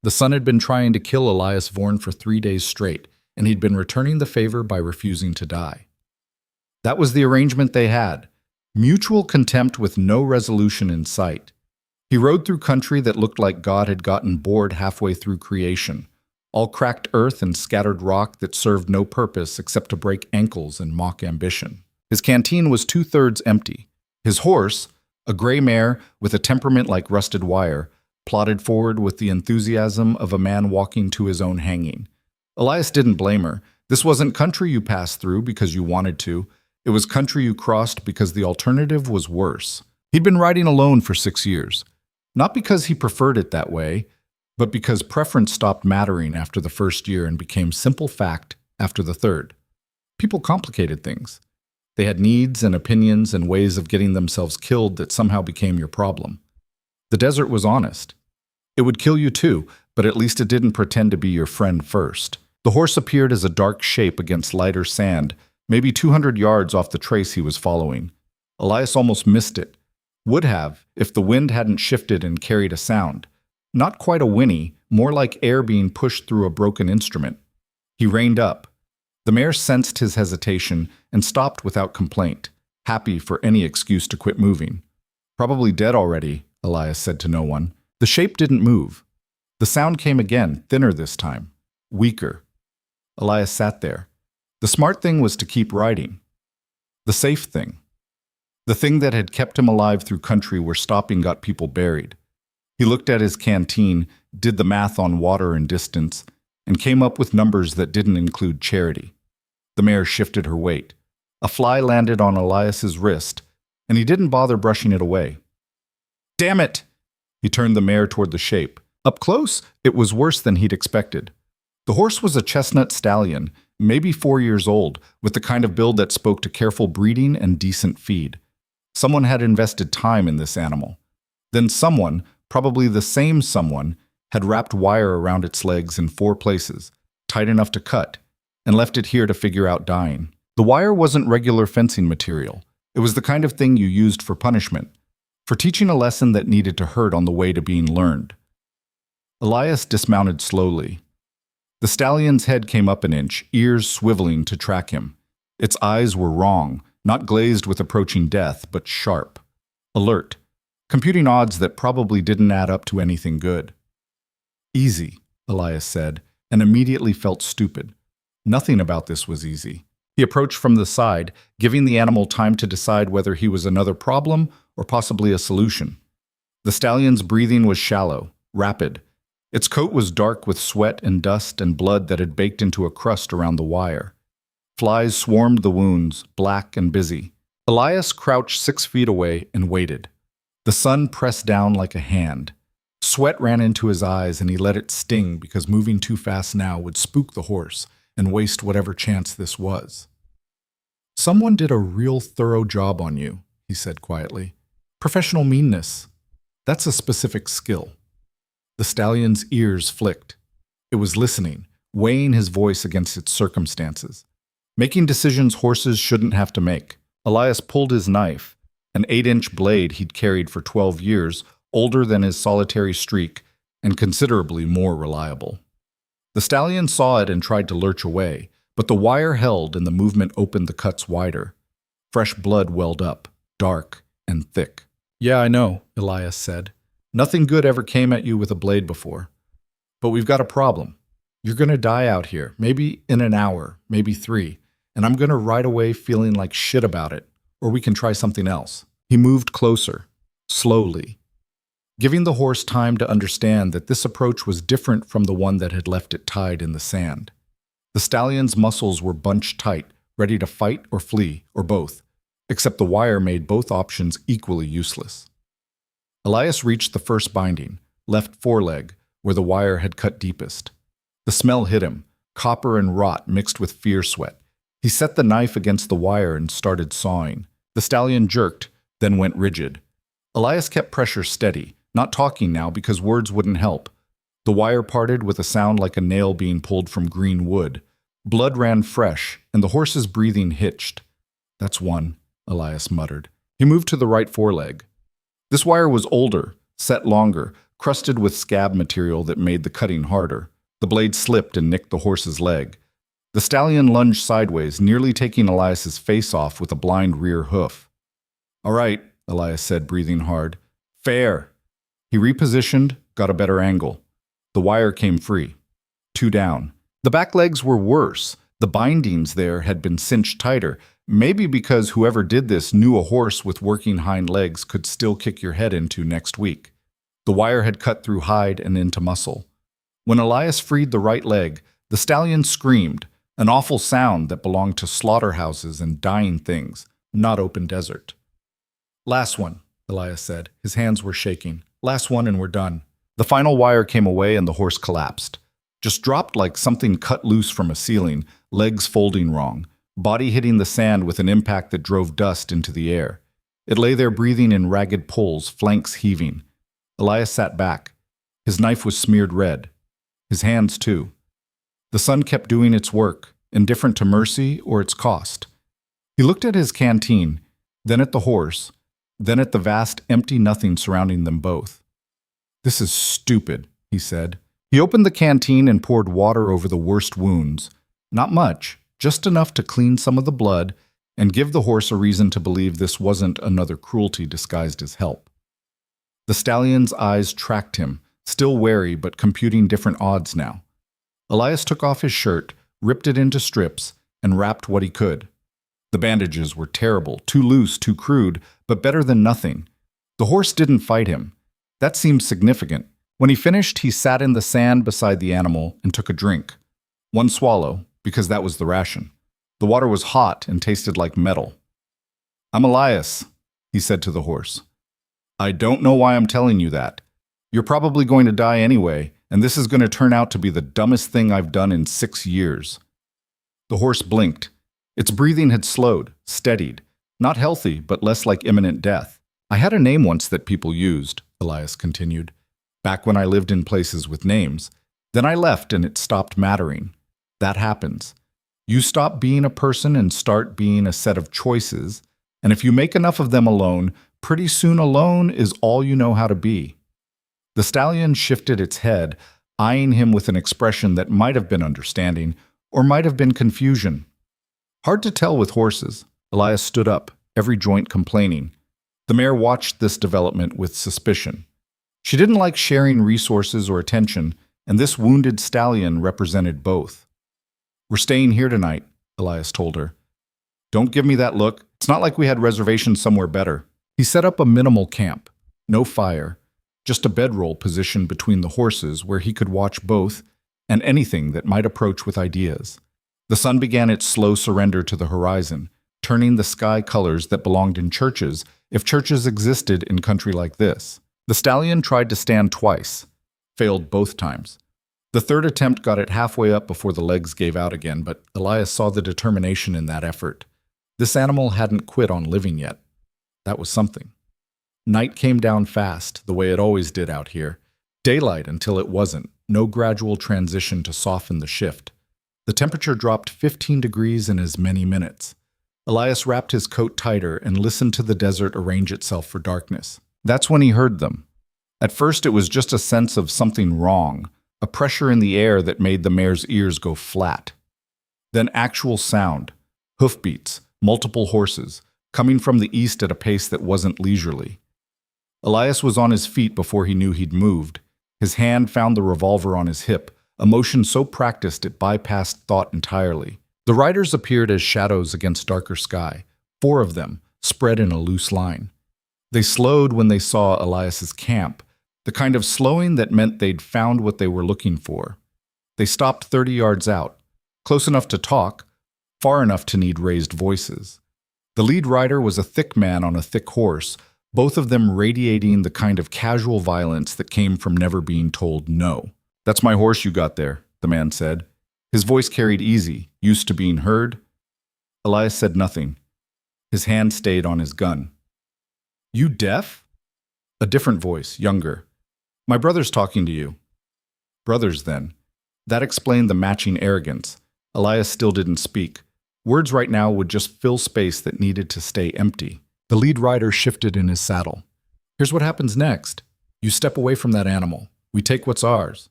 The son had been trying to kill Elias Vorn for 3 days straight, and he'd been returning the favor by refusing to die. That was the arrangement they had: mutual contempt with no resolution in sight. He rode through country that looked like God had gotten bored halfway through creation, all cracked earth and scattered rock that served no purpose except to break ankles and mock ambition. His canteen was 2/3 empty. His horse, a gray mare with a temperament like rusted wire, plodded forward with the enthusiasm of a man walking to his own hanging. Elias didn't blame her. This wasn't country you passed through because you wanted to. It was country you crossed because the alternative was worse. He'd been riding alone for 6 years. Not because he preferred it that way, but because preference stopped mattering after the first year and became simple fact after the third. People complicated things. They had needs and opinions and ways of getting themselves killed that somehow became your problem. The desert was honest. It would kill you too, but at least it didn't pretend to be your friend first. The horse appeared as a dark shape against lighter sand, maybe 200 yards off the trace he was following. Elias almost missed it. Would have, if the wind hadn't shifted and carried a sound. Not quite a whinny, more like air being pushed through a broken instrument. He reined up. The mare sensed his hesitation and stopped without complaint, happy for any excuse to quit moving. Probably dead already, Elias said to no one. The shape didn't move. The sound came again, thinner this time, weaker. Elias sat there. The smart thing was to keep riding. The safe thing. The thing that had kept him alive through country where stopping got people buried. He looked at his canteen, did the math on water and distance, and came up with numbers that didn't include charity. The mare shifted her weight. A fly landed on Elias's wrist, and he didn't bother brushing it away. Damn it! He turned the mare toward the shape. Up close, it was worse than he'd expected. The horse was a chestnut stallion, maybe 4 years old, with the kind of build that spoke to careful breeding and decent feed. Someone had invested time in this animal. Then someone, probably the same someone, had wrapped wire around its legs in 4 places, tight enough to cut, and left it here to figure out dying. The wire wasn't regular fencing material. It was the kind of thing you used for punishment, for teaching a lesson that needed to hurt on the way to being learned. Elias dismounted slowly. The stallion's head came up an inch, ears swiveling to track him. Its eyes were wrong, not glazed with approaching death, but sharp, alert, computing odds that probably didn't add up to anything good. Easy, Elias said, and immediately felt stupid. Nothing about this was easy. He approached from the side, giving the animal time to decide whether he was another problem or possibly a solution. The stallion's breathing was shallow, rapid. Its coat was dark with sweat and dust and blood that had baked into a crust around the wire. Flies swarmed the wounds, black and busy. Elias crouched 6 feet away and waited. The sun pressed down like a hand. Sweat ran into his eyes and he let it sting because moving too fast now would spook the horse and waste whatever chance this was. Someone did a real thorough job on you, he said quietly. Professional meanness. That's a specific skill. The stallion's ears flicked. It was listening, weighing his voice against its circumstances. Making decisions horses shouldn't have to make. Elias pulled his knife, an 8-inch blade he'd carried for 12 years, older than his solitary streak, and considerably more reliable. The stallion saw it and tried to lurch away, but the wire held and the movement opened the cuts wider. Fresh blood welled up, dark and thick. Yeah, I know, Elias said. Nothing good ever came at you with a blade before. But we've got a problem. You're going to die out here, maybe in an hour, maybe 3, and I'm going to ride away feeling like shit about it, or we can try something else. He moved closer, slowly, giving the horse time to understand that this approach was different from the one that had left it tied in the sand. The stallion's muscles were bunched tight, ready to fight or flee, or both, except the wire made both options equally useless. Elias reached the first binding, left foreleg, where the wire had cut deepest. The smell hit him, copper and rot mixed with fear sweat. He set the knife against the wire and started sawing. The stallion jerked, then went rigid. Elias kept pressure steady, not talking now because words wouldn't help. The wire parted with a sound like a nail being pulled from green wood. Blood ran fresh, and the horse's breathing hitched. That's one, Elias muttered. He moved to the right foreleg. This wire was older, set longer, crusted with scab material that made the cutting harder. The blade slipped and nicked the horse's leg. The stallion lunged sideways, nearly taking Elias's face off with a blind rear hoof. "All right," Elias said, breathing hard. "Fair." He repositioned, got a better angle. The wire came free. 2 down. The back legs were worse. The bindings there had been cinched tighter, maybe because whoever did this knew a horse with working hind legs could still kick your head into next week. The wire had cut through hide and into muscle. When Elias freed the right leg, the stallion screamed, an awful sound that belonged to slaughterhouses and dying things, not open desert. "Last one," Elias said. His hands were shaking. "Last one and we're done." The final wire came away and the horse collapsed. Just dropped like something cut loose from a ceiling, legs folding wrong, body hitting the sand with an impact that drove dust into the air. It lay there breathing in ragged pulls, flanks heaving. Elias sat back. His knife was smeared red. His hands, too. The sun kept doing its work, indifferent to mercy or its cost. He looked at his canteen, then at the horse, then at the vast empty nothing surrounding them both. "This is stupid," he said. He opened the canteen and poured water over the worst wounds. Not much, just enough to clean some of the blood and give the horse a reason to believe this wasn't another cruelty disguised as help. The stallion's eyes tracked him, still wary but computing different odds now. Elias took off his shirt, ripped it into strips, and wrapped what he could. The bandages were terrible, too loose, too crude, but better than nothing. The horse didn't fight him. That seemed significant. When he finished, he sat in the sand beside the animal and took a drink. One swallow, because that was the ration. The water was hot and tasted like metal. "I'm Elias," he said to the horse. "I don't know why I'm telling you that. You're probably going to die anyway, and this is going to turn out to be the dumbest thing I've done in 6 years." The horse blinked. Its breathing had slowed, steadied. Not healthy, but less like imminent death. "I had a name once that people used," Elias continued. "Back when I lived in places with names. Then I left and it stopped mattering. That happens. You stop being a person and start being a set of choices, and if you make enough of them alone, pretty soon alone is all you know how to be." The stallion shifted its head, eyeing him with an expression that might have been understanding, or might have been confusion. Hard to tell with horses. Elias stood up, every joint complaining. The mare watched this development with suspicion. She didn't like sharing resources or attention, and this wounded stallion represented both. "We're staying here tonight," Elias told her. "Don't give me that look. It's not like we had reservations somewhere better." He set up a minimal camp. No fire, just a bedroll positioned between the horses where he could watch both and anything that might approach with ideas. The sun began its slow surrender to the horizon, turning the sky colors that belonged in churches, if churches existed in country like this. The stallion tried to stand twice, failed both times. The third attempt got it halfway up before the legs gave out again, but Elias saw the determination in that effort. This animal hadn't quit on living yet. That was something. Night came down fast, the way it always did out here. Daylight until it wasn't, no gradual transition to soften the shift. The temperature dropped 15 degrees in as many minutes. Elias wrapped his coat tighter and listened to the desert arrange itself for darkness. That's when he heard them. At first it was just a sense of something wrong, a pressure in the air that made the mare's ears go flat. Then actual sound, hoofbeats, multiple horses, coming from the east at a pace that wasn't leisurely. Elias was on his feet before he knew he'd moved. His hand found the revolver on his hip, a motion so practiced it bypassed thought entirely. The riders appeared as shadows against darker sky, 4 of them, spread in a loose line. They slowed when they saw Elias's camp, the kind of slowing that meant they'd found what they were looking for. They stopped 30 yards out, close enough to talk, far enough to need raised voices. The lead rider was a thick man on a thick horse, both of them radiating the kind of casual violence that came from never being told no. "That's my horse you got there," the man said. His voice carried easy, used to being heard. Elias said nothing. His hand stayed on his gun. "You deaf?" A different voice, younger. "My brother's talking to you." Brothers, then. That explained the matching arrogance. Elias still didn't speak. Words right now would just fill space that needed to stay empty. The lead rider shifted in his saddle. "Here's what happens next." You step away from that animal. We take what's ours.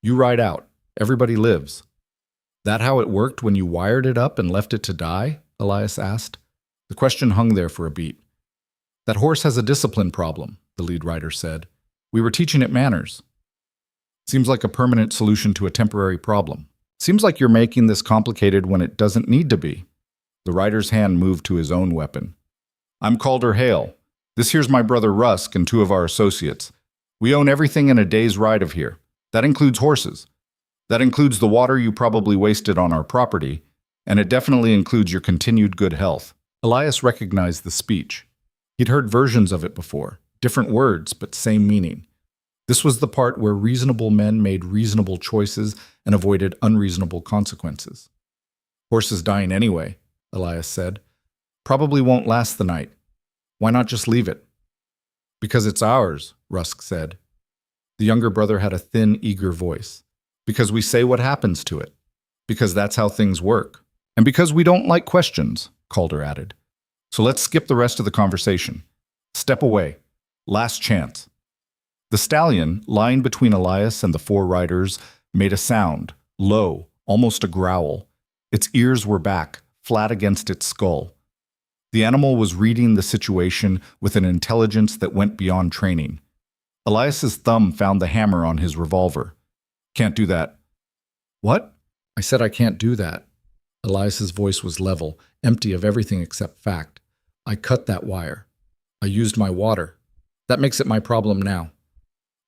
You ride out. Everybody lives. That how it worked when you wired it up and left it to die? Elias asked. The question hung there for a beat. That horse has a discipline problem, the lead rider said. We were teaching it manners. Seems like a permanent solution to a temporary problem. Seems like you're making this complicated when it doesn't need to be. The rider's hand moved to his own weapon. I'm Calder Hale. This here's my brother Rusk and two of our associates. We own everything in a day's ride of here. That includes horses. That includes the water you probably wasted on our property, and it definitely includes your continued good health. Elias recognized the speech. He'd heard versions of it before, different words, but same meaning. This was the part where reasonable men made reasonable choices and avoided unreasonable consequences. Horses dying anyway, Elias said. Probably won't last the night. Why not just leave it? Because it's ours, Rusk said. The younger brother had a thin, eager voice. Because we say what happens to it. Because that's how things work. And because we don't like questions, Calder added. So let's skip the rest of the conversation. Step away. Last chance. The stallion, lying between Elias and the four riders, made a sound, low, almost a growl. Its ears were back, flat against its skull. The animal was reading the situation with an intelligence that went beyond training. Elias's thumb found the hammer on his revolver. Can't do that. What? I said I can't do that. Elias's voice was level, empty of everything except fact. I cut that wire. I used my water. That makes it my problem now.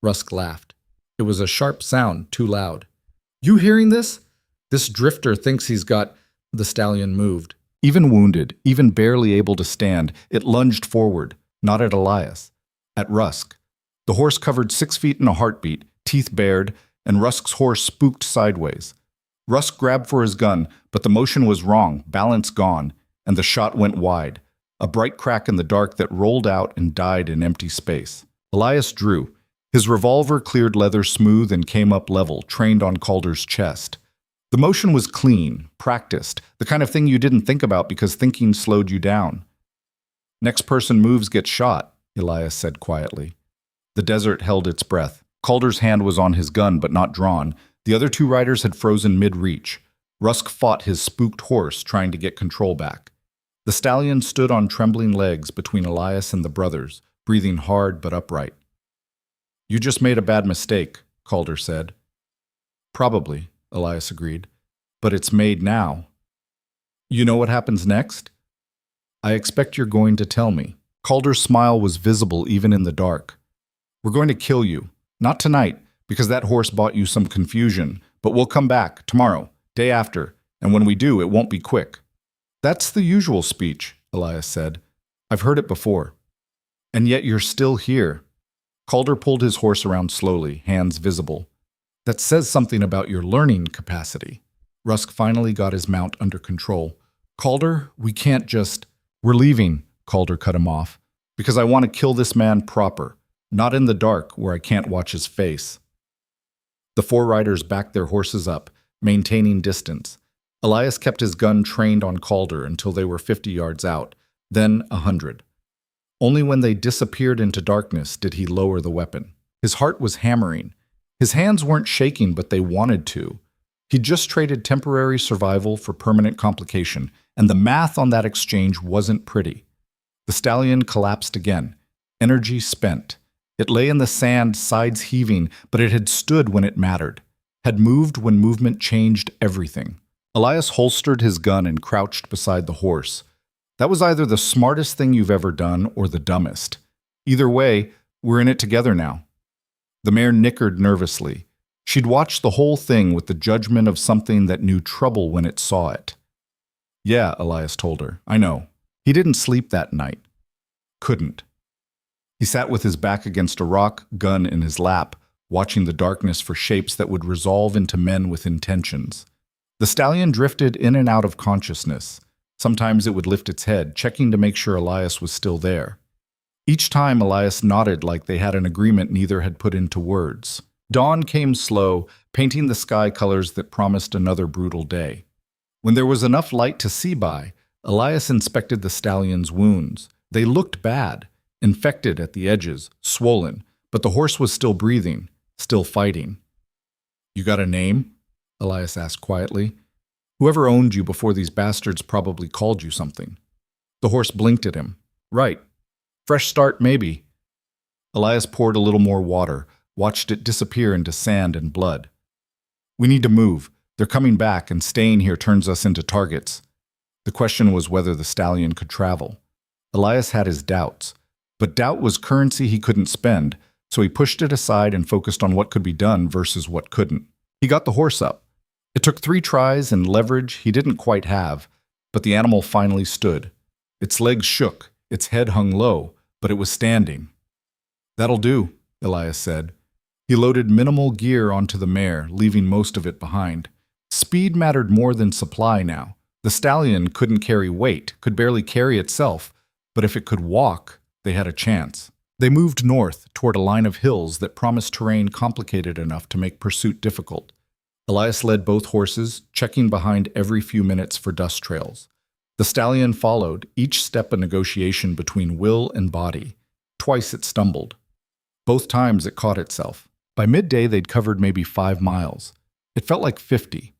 Rusk laughed. It was a sharp sound, too loud. You hearing this? This drifter thinks he's got... The stallion moved. Even wounded, even barely able to stand, it lunged forward, not at Elias, at Rusk. The horse covered 6 feet in a heartbeat, teeth bared, and Rusk's horse spooked sideways. Rusk grabbed for his gun, but the motion was wrong, balance gone, and the shot went wide, a bright crack in the dark that rolled out and died in empty space. Elias drew. His revolver cleared leather smooth and came up level, trained on Calder's chest. The motion was clean, practiced, the kind of thing you didn't think about because thinking slowed you down. Next person moves gets shot, Elias said quietly. The desert held its breath. Calder's hand was on his gun, but not drawn. The other two riders had frozen mid-reach. Rusk fought his spooked horse, trying to get control back. The stallion stood on trembling legs between Elias and the brothers, breathing hard but upright. You just made a bad mistake, Calder said. Probably, Elias agreed. But it's made now. You know what happens next? I expect you're going to tell me. Calder's smile was visible even in the dark. We're going to kill you. Not tonight, because that horse bought you some confusion, but we'll come back tomorrow, day after, and when we do, it won't be quick. That's the usual speech, Elias said. I've heard it before. And yet you're still here. Calder pulled his horse around slowly, hands visible. That says something about your learning capacity. Rusk finally got his mount under control. Calder, we can't just... We're leaving, Calder cut him off, because I want to kill this man proper, not in the dark where I can't watch his face. The four riders backed their horses up, maintaining distance. Elias kept his gun trained on Calder until they were 50 yards out, then 100. Only when they disappeared into darkness did he lower the weapon. His heart was hammering. His hands weren't shaking, but they wanted to. He'd just traded temporary survival for permanent complication, and the math on that exchange wasn't pretty. The stallion collapsed again, energy spent. It lay in the sand, sides heaving, but it had stood when it mattered, had moved when movement changed everything. Elias holstered his gun and crouched beside the horse. That was either the smartest thing you've ever done or the dumbest. Either way, we're in it together now. The mare nickered nervously. She'd watched the whole thing with the judgment of something that knew trouble when it saw it. Yeah, Elias told her, I know. He didn't sleep that night. Couldn't. He sat with his back against a rock, gun in his lap, watching the darkness for shapes that would resolve into men with intentions. The stallion drifted in and out of consciousness. Sometimes it would lift its head, checking to make sure Elias was still there. Each time Elias nodded like they had an agreement neither had put into words. Dawn came slow, painting the sky colors that promised another brutal day. When there was enough light to see by, Elias inspected the stallion's wounds. They looked bad, infected at the edges, swollen, But the horse was still breathing, still fighting. "You got a name?" Elias asked quietly. "Whoever owned you before these bastards probably called you something." The horse blinked at him. "Right. Fresh start, maybe." Elias poured a little more water, watched it disappear into sand and blood. "We need to move. They're coming back, and staying here turns us into targets." The question was whether the stallion could travel. Elias had his doubts, but doubt was currency he couldn't spend, so he pushed it aside and focused on what could be done versus what couldn't. He got the horse up. It took 3 tries and leverage he didn't quite have, but the animal finally stood. Its legs shook, its head hung low, but it was standing. "That'll do," Elias said. He loaded minimal gear onto the mare, leaving most of it behind. Speed mattered more than supply now. The stallion couldn't carry weight, could barely carry itself, but if it could walk, they had a chance. They moved north toward a line of hills that promised terrain complicated enough to make pursuit difficult. Elias led both horses, checking behind every few minutes for dust trails. The stallion followed, each step a negotiation between will and body. Twice it stumbled. Both times it caught itself. By midday, they'd covered maybe 5 miles. It felt like 50.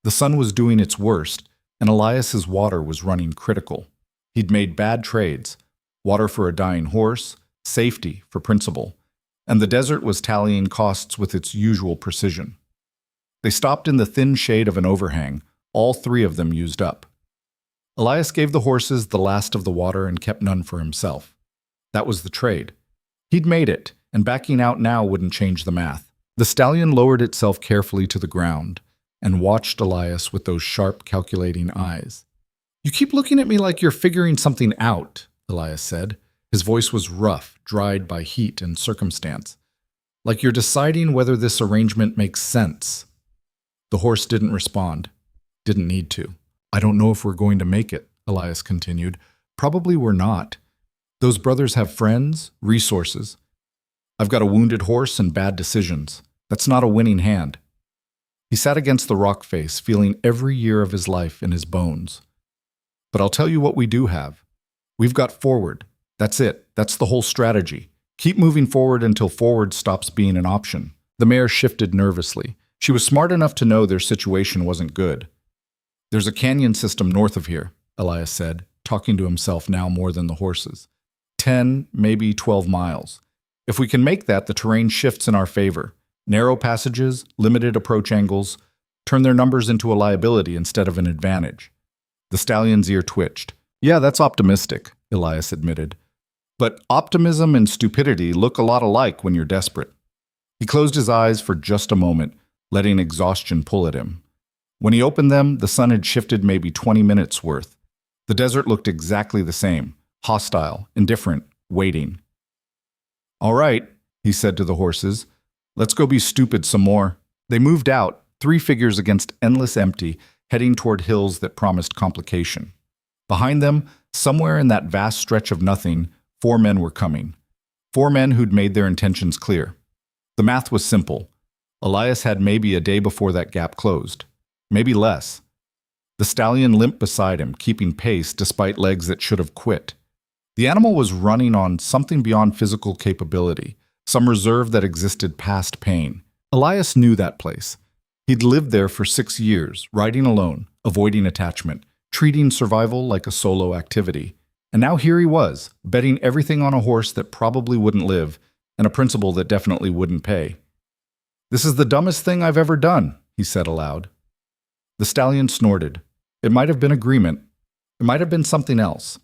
The sun was doing its worst, and Elias's water was running critical. He'd made bad trades: water for a dying horse, safety for principle, and the desert was tallying costs with its usual precision. They stopped in the thin shade of an overhang, all 3 of them used up. Elias gave the horses the last of the water and kept none for himself. That was the trade. He'd made it, and backing out now wouldn't change the math. The stallion lowered itself carefully to the ground and watched Elias with those sharp, calculating eyes. "You keep looking at me like you're figuring something out," Elias said. His voice was rough, dried by heat and circumstance. "Like you're deciding whether this arrangement makes sense." The horse didn't respond. Didn't need to. "I don't know if we're going to make it," Elias continued. "Probably we're not. Those brothers have friends, resources. I've got a wounded horse and bad decisions. That's not a winning hand." He sat against the rock face, feeling every year of his life in his bones. "But I'll tell you what we do have. We've got forward. That's it. That's the whole strategy. Keep moving forward until forward stops being an option." The mare shifted nervously. She was smart enough to know their situation wasn't good. "There's a canyon system north of here," Elias said, talking to himself now more than the horses. 10, maybe 12 miles. If we can make that, the terrain shifts in our favor. Narrow passages, limited approach angles, turn their numbers into a liability instead of an advantage. The stallion's ear twitched. "Yeah, that's optimistic," Elias admitted. "But optimism and stupidity look a lot alike when you're desperate." He closed his eyes for just a moment, letting exhaustion pull at him. When he opened them, the sun had shifted maybe 20 minutes worth. The desert looked exactly the same, hostile, indifferent, waiting. "All right," he said to the horses. "Let's go be stupid some more." They moved out, 3 figures against endless empty, heading toward hills that promised complication. Behind them, somewhere in that vast stretch of nothing, 4 men were coming. 4 men who'd made their intentions clear. The math was simple. Elias had maybe a day before that gap closed. Maybe less. The stallion limped beside him, keeping pace despite legs that should have quit. The animal was running on something beyond physical capability, some reserve that existed past pain. Elias knew that place. He'd lived there for 6 years, riding alone, avoiding attachment, treating survival like a solo activity. And now here he was, betting everything on a horse that probably wouldn't live, and a principle that definitely wouldn't pay. "This is the dumbest thing I've ever done," he said aloud. The stallion snorted. It might have been agreement. It might have been something else.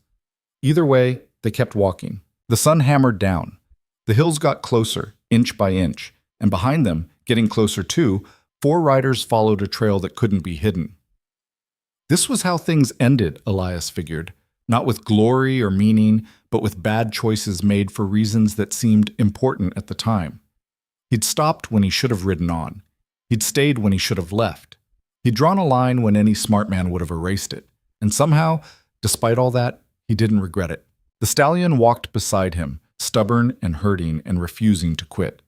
Either way, they kept walking. The sun hammered down. The hills got closer, inch by inch, and behind them, getting closer too, 4 riders followed a trail that couldn't be hidden. This was how things ended, Elias figured, not with glory or meaning, but with bad choices made for reasons that seemed important at the time. He'd stopped when he should have ridden on. He'd stayed when he should have left. He'd drawn a line when any smart man would have erased it. And somehow, despite all that, he didn't regret it. The stallion walked beside him, stubborn and hurting and refusing to quit.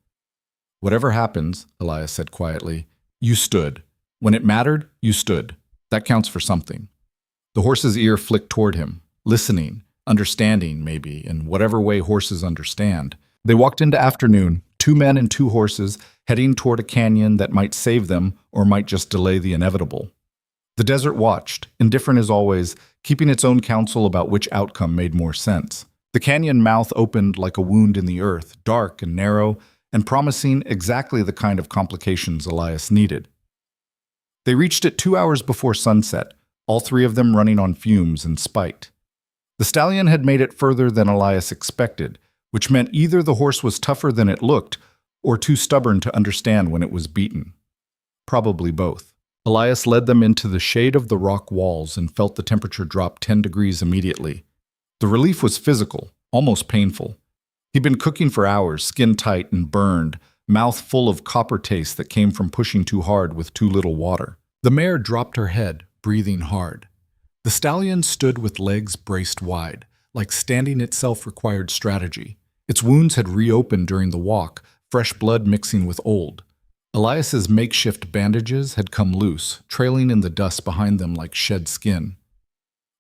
"Whatever happens," Elias said quietly, "you stood. When it mattered, you stood. That counts for something." The horse's ear flicked toward him, listening, understanding maybe, in whatever way horses understand. They walked into afternoon, 2 men and 2 horses, heading toward a canyon that might save them or might just delay the inevitable. The desert watched, indifferent as always, keeping its own counsel about which outcome made more sense. The canyon mouth opened like a wound in the earth, dark and narrow, and promising exactly the kind of complications Elias needed. They reached it 2 hours before sunset, all 3 of them running on fumes and spite. The stallion had made it further than Elias expected, which meant either the horse was tougher than it looked or too stubborn to understand when it was beaten. Probably both. Elias led them into the shade of the rock walls and felt the temperature drop 10 degrees immediately. The relief was physical, almost painful. He'd been cooking for hours, skin tight and burned, mouth full of copper taste that came from pushing too hard with too little water. The mare dropped her head, breathing hard. The stallion stood with legs braced wide, like standing itself required strategy. Its wounds had reopened during the walk, fresh blood mixing with old. Elias's makeshift bandages had come loose, trailing in the dust behind them like shed skin.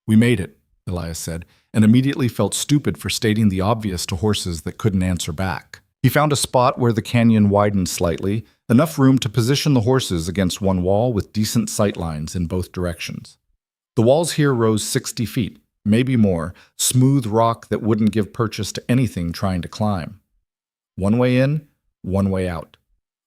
"We made it," Elias said, and immediately felt stupid for stating the obvious to horses that couldn't answer back. He found a spot where the canyon widened slightly, enough room to position the horses against one wall with decent sight lines in both directions. The walls here rose 60 feet, maybe more, smooth rock that wouldn't give purchase to anything trying to climb. One way in, one way out.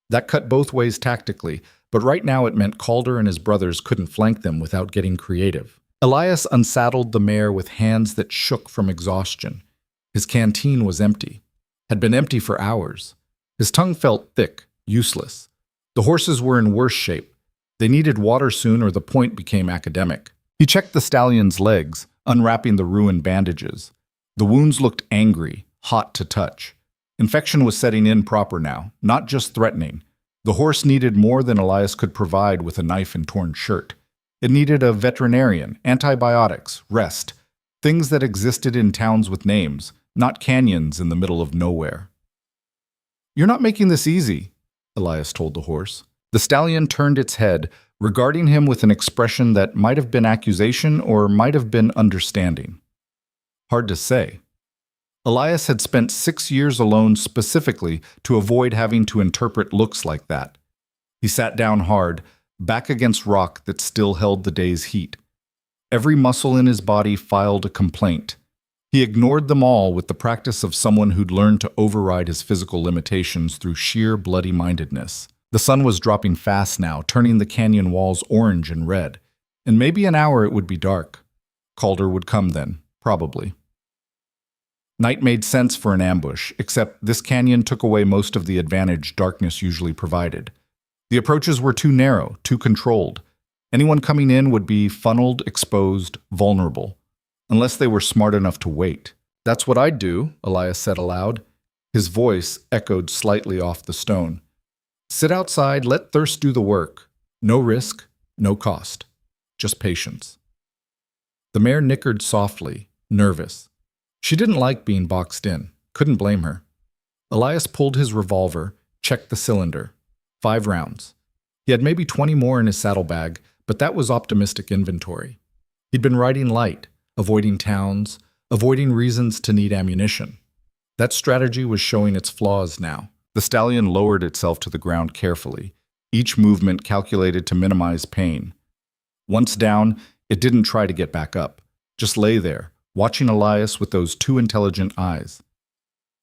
That cut both ways tactically, but right now it meant Calder and his brothers couldn't flank them without getting creative. Elias unsaddled the mare with hands that shook from exhaustion. His canteen was empty. Had been empty for hours. His tongue felt thick, useless. The horses were in worse shape. They needed water soon or the point became academic. He checked the stallion's legs, unwrapping the ruined bandages. The wounds looked angry, hot to touch. Infection was setting in proper now, not just threatening. The horse needed more than Elias could provide with a knife and torn shirt. It needed a veterinarian, antibiotics, rest, things that existed in towns with names, not canyons in the middle of nowhere. "You're not making this easy," Elias told the horse. The stallion turned its head, regarding him with an expression that might have been accusation or might have been understanding. Hard to say. Elias had spent 6 years alone specifically to avoid having to interpret looks like that. He sat down hard, back against rock that still held the day's heat. Every muscle in his body filed a complaint. He ignored them all with the practice of someone who'd learned to override his physical limitations through sheer bloody-mindedness. The sun was dropping fast now, turning the canyon walls orange and red. In maybe an hour it would be dark. Calder would come then, probably. Night made sense for an ambush, except this canyon took away most of the advantage darkness usually provided. The approaches were too narrow, too controlled. Anyone coming in would be funneled, exposed, vulnerable. Unless they were smart enough to wait. "That's what I'd do," Elias said aloud. His voice echoed slightly off the stone. "Sit outside, let thirst do the work. No risk, no cost. Just patience." The mare nickered softly, nervous. She didn't like being boxed in. Couldn't blame her. Elias pulled his revolver, checked the cylinder. 5 rounds. He had maybe 20 more in his saddlebag, but that was optimistic inventory. He'd been riding light, avoiding towns, avoiding reasons to need ammunition. That strategy was showing its flaws now. The stallion lowered itself to the ground carefully, each movement calculated to minimize pain. Once down, it didn't try to get back up, just lay there, watching Elias with those 2 intelligent eyes.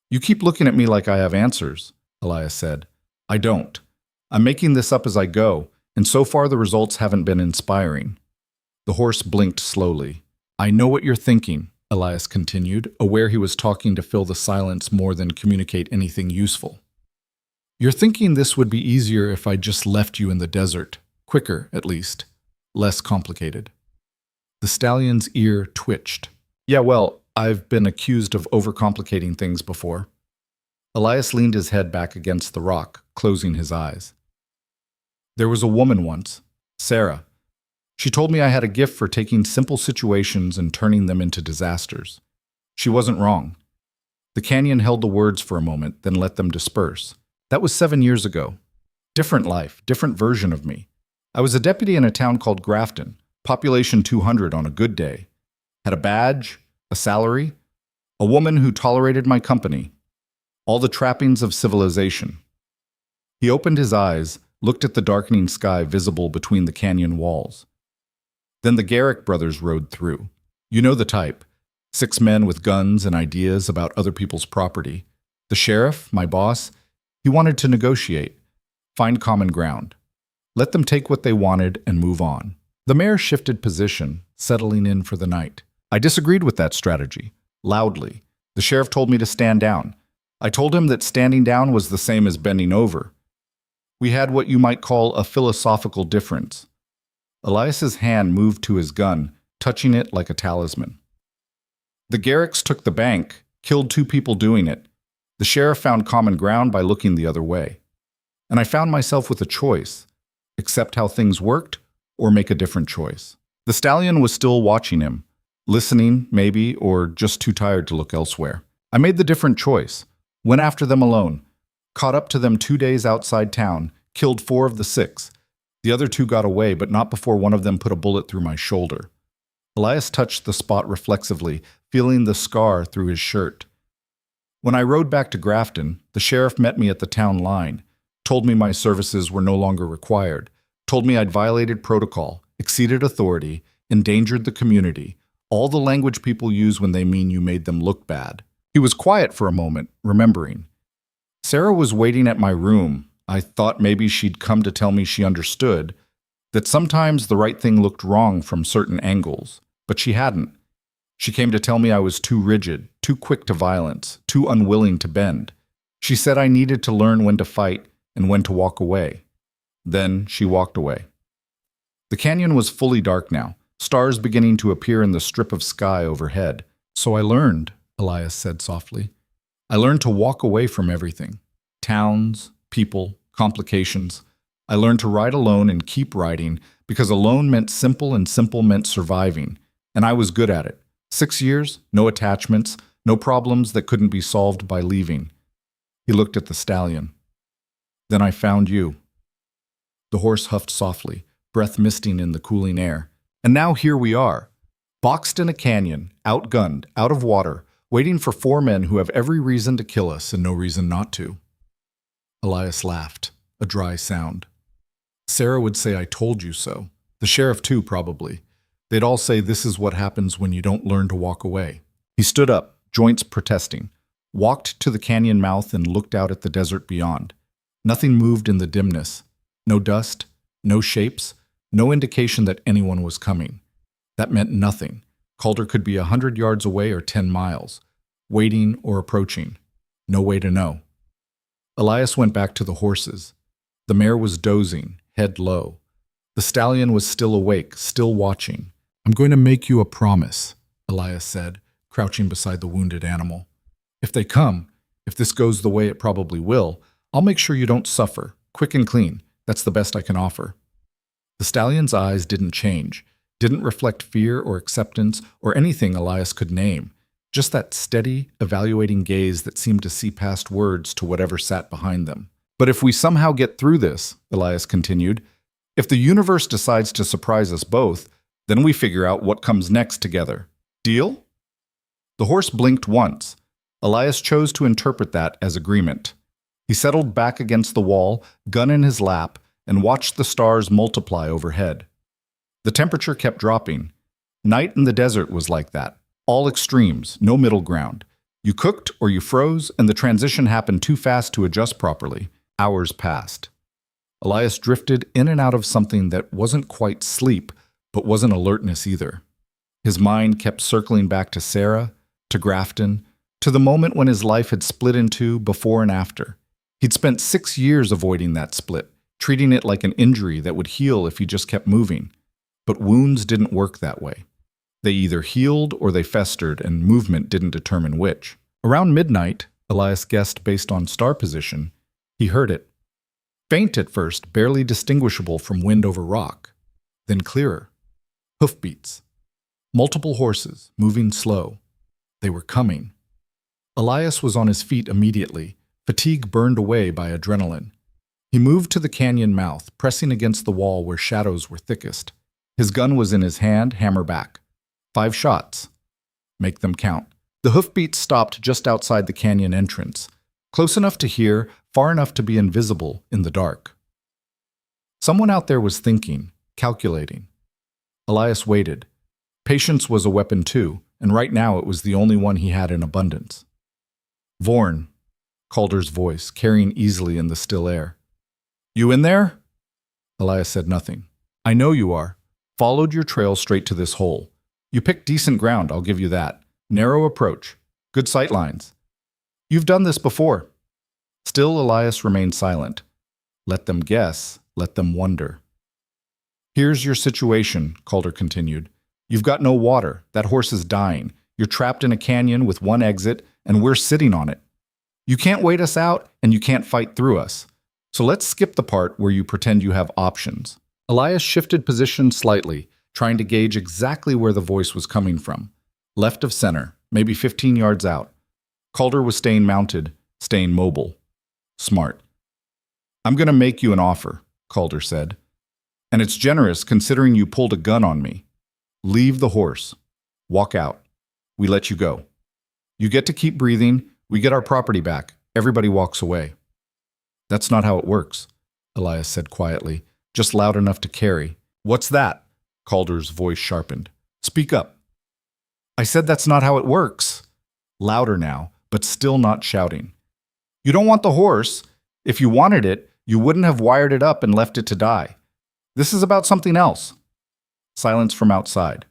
"You keep looking at me like I have answers," Elias said. "I don't. I'm making this up as I go, and so far the results haven't been inspiring." The horse blinked slowly. "I know what you're thinking," Elias continued, aware he was talking to fill the silence more than communicate anything useful. "You're thinking this would be easier if I just left you in the desert. Quicker, at least. Less complicated." The stallion's ear twitched. "Yeah, well, I've been accused of overcomplicating things before." Elias leaned his head back against the rock, closing his eyes. "There was a woman once, Sarah. She told me I had a gift for taking simple situations and turning them into disasters. She wasn't wrong." The canyon held the words for a moment, then let them disperse. "That was 7 years ago. Different life, different version of me. I was a deputy in a town called Grafton, population 200 on a good day. Had a badge, a salary, a woman who tolerated my company. all the trappings of civilization. He opened his eyes, looked at the darkening sky visible between the canyon walls. Then the Garrick brothers rode through. You know the type. 6 men with guns and ideas about other people's property. The sheriff, my boss, he wanted to negotiate, find common ground. Let them take what they wanted and move on. The mayor shifted position, settling in for the night. I disagreed with that strategy, loudly. The sheriff told me to stand down. I told him that standing down was the same as bending over. We had what you might call a philosophical difference. Elias's hand moved to his gun, touching it like a talisman. The Garricks took the bank, killed 2 people doing it. The sheriff found common ground by looking the other way. And I found myself with a choice: accept how things worked or make a different choice. The stallion was still watching him, listening, maybe, or just too tired to look elsewhere. I made the different choice, went after them alone, caught up to them 2 days outside town, killed 4 of the 6. The other 2 got away, but not before one of them put a bullet through my shoulder. Elias touched the spot reflexively, feeling the scar through his shirt. When I rode back to Grafton, the sheriff met me at the town line, told me my services were no longer required, told me I'd violated protocol, exceeded authority, endangered the community, all the language people use when they mean you made them look bad. He was quiet for a moment, remembering. Sarah was waiting at my room. I thought maybe she'd come to tell me she understood, that sometimes the right thing looked wrong from certain angles, but she hadn't. She came to tell me I was too rigid, too quick to violence, too unwilling to bend. She said I needed to learn when to fight and when to walk away. Then she walked away. The canyon was fully dark now, stars beginning to appear in the strip of sky overhead. So I learned, Elias said softly. I learned to walk away from everything. Towns, people, complications. I learned to ride alone and keep riding because alone meant simple and simple meant surviving. And I was good at it. 6 years, no attachments, no problems that couldn't be solved by leaving. He looked at the stallion. Then I found you. The horse huffed softly, breath misting in the cooling air. And now here we are, boxed in a canyon, outgunned, out of water, waiting for 4 men who have every reason to kill us and no reason not to. Elias laughed, a dry sound. Sarah would say I told you so. The sheriff too, probably. They'd all say this is what happens when you don't learn to walk away. He stood up, joints protesting, walked to the canyon mouth and looked out at the desert beyond. Nothing moved in the dimness. No dust, no shapes, no indication that anyone was coming. That meant nothing. Calder could be 100 yards away or 10 miles, waiting or approaching. No way to know. Elias went back to the horses. The mare was dozing, head low. The stallion was still awake, still watching. I'm going to make you a promise, Elias said, crouching beside the wounded animal. If they come, if this goes the way it probably will, I'll make sure you don't suffer, quick and clean. That's the best I can offer. The stallion's eyes didn't change, didn't reflect fear or acceptance or anything Elias could name, just that steady, evaluating gaze that seemed to see past words to whatever sat behind them. But if we somehow get through this, Elias continued, if the universe decides to surprise us both, then we figure out what comes next together. Deal? The horse blinked once. Elias chose to interpret that as agreement. He settled back against the wall, gun in his lap, and watched the stars multiply overhead. The temperature kept dropping. Night in the desert was like that. All extremes, no middle ground. You cooked or you froze, and the transition happened too fast to adjust properly. Hours passed. Elias drifted in and out of something that wasn't quite sleep, but wasn't alertness either. His mind kept circling back to Sarah, to Grafton, to the moment when his life had split in two before and after. He'd spent 6 years avoiding that split, treating it like an injury that would heal if he just kept moving. But wounds didn't work that way. They either healed or they festered, and movement didn't determine which. Around midnight, Elias guessed based on star position, he heard it. Faint at first, barely distinguishable from wind over rock. Then clearer. Hoofbeats. Multiple horses, moving slow. They were coming. Elias was on his feet immediately, fatigue burned away by adrenaline. He moved to the canyon mouth, pressing against the wall where shadows were thickest. His gun was in his hand, hammer back. 5 shots. Make them count. The hoofbeats stopped just outside the canyon entrance. Close enough to hear, far enough to be invisible in the dark. Someone out there was thinking, calculating. Elias waited. Patience was a weapon too, and right now it was the only one he had in abundance. Vorn, Calder's voice, carrying easily in the still air. You in there? Elias said nothing. I know you are. Followed your trail straight to this hole. You picked decent ground, I'll give you that. Narrow approach. Good sight lines. You've done this before. Still, Elias remained silent. Let them guess, let them wonder. Here's your situation, Calder continued. You've got no water. That horse is dying. You're trapped in a canyon with one exit, and we're sitting on it. You can't wait us out, and you can't fight through us. So let's skip the part where you pretend you have options. Elias shifted position slightly, trying to gauge exactly where the voice was coming from. Left of center, maybe 15 yards out. Calder was staying mounted, staying mobile. Smart. I'm going to make you an offer, Calder said. And it's generous considering you pulled a gun on me. Leave the horse. Walk out. We let you go. You get to keep breathing. We get our property back. Everybody walks away. That's not how it works, Elias said quietly, just loud enough to carry. What's that? Calder's voice sharpened. Speak up. I said that's not how it works. Louder now, but still not shouting. You don't want the horse. If you wanted it, you wouldn't have wired it up and left it to die. This is about something else. Silence from outside.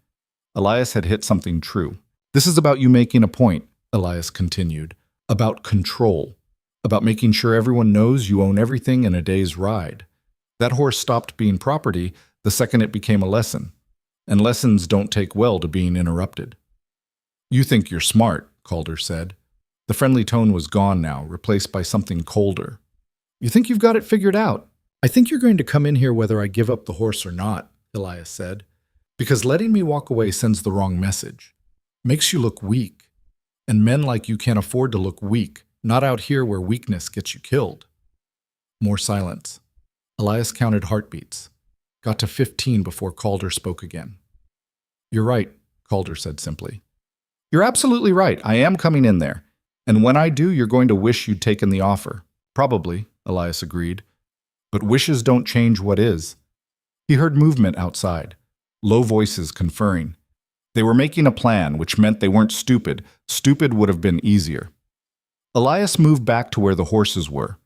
Elias had hit something true. This is about you making a point, Elias continued. About control. About making sure everyone knows you own everything in a day's ride. That horse stopped being property the second it became a lesson. And lessons don't take well to being interrupted. You think you're smart, Calder said. The friendly tone was gone now, replaced by something colder. You think you've got it figured out? I think you're going to come in here whether I give up the horse or not, Elias said. Because letting me walk away sends the wrong message. Makes you look weak. And men like you can't afford to look weak, not out here where weakness gets you killed. More silence. Elias counted heartbeats. Got to 15 before Calder spoke again. You're right, Calder said simply. You're absolutely right. I am coming in there. And when I do, you're going to wish you'd taken the offer. Probably, Elias agreed. But wishes don't change what is. He heard movement outside. Low voices conferring. They were making a plan, which meant they weren't stupid. Stupid would have been easier. Elias moved back to where the horses were.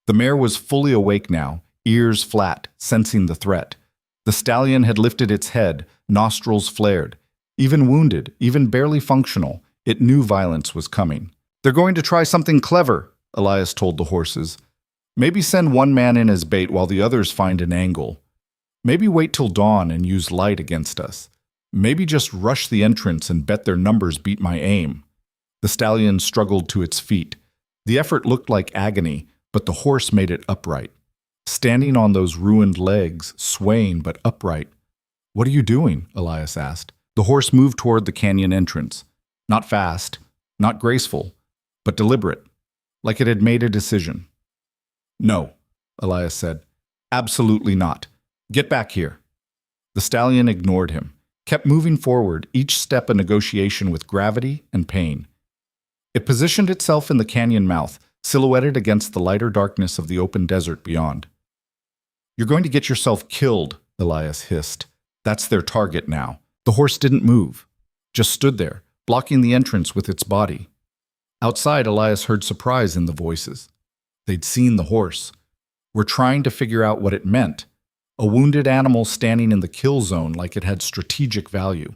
The mare was fully awake now, ears flat, sensing the threat. The stallion had lifted its head, nostrils flared. Even wounded, even barely functional, it knew violence was coming. They're going to try something clever, Elias told the horses. Maybe send one man in as bait while the others find an angle. Maybe wait till dawn and use light against us. Maybe just rush the entrance and bet their numbers beat my aim. The stallion struggled to its feet. The effort looked like agony, but the horse made it upright. Standing on those ruined legs, swaying but upright. What are you doing? Elias asked. The horse moved toward the canyon entrance. Not fast, not graceful, but deliberate, like it had made a decision. No, Elias said. Absolutely not. Get back here. The stallion ignored him, kept moving forward, each step a negotiation with gravity and pain. It positioned itself in the canyon mouth, silhouetted against the lighter darkness of the open desert beyond. You're going to get yourself killed, Elias hissed. That's their target now. The horse didn't move, just stood there, blocking the entrance with its body. Outside, Elias heard surprise in the voices. They'd seen the horse. Were trying to figure out what it meant. A wounded animal standing in the kill zone like it had strategic value.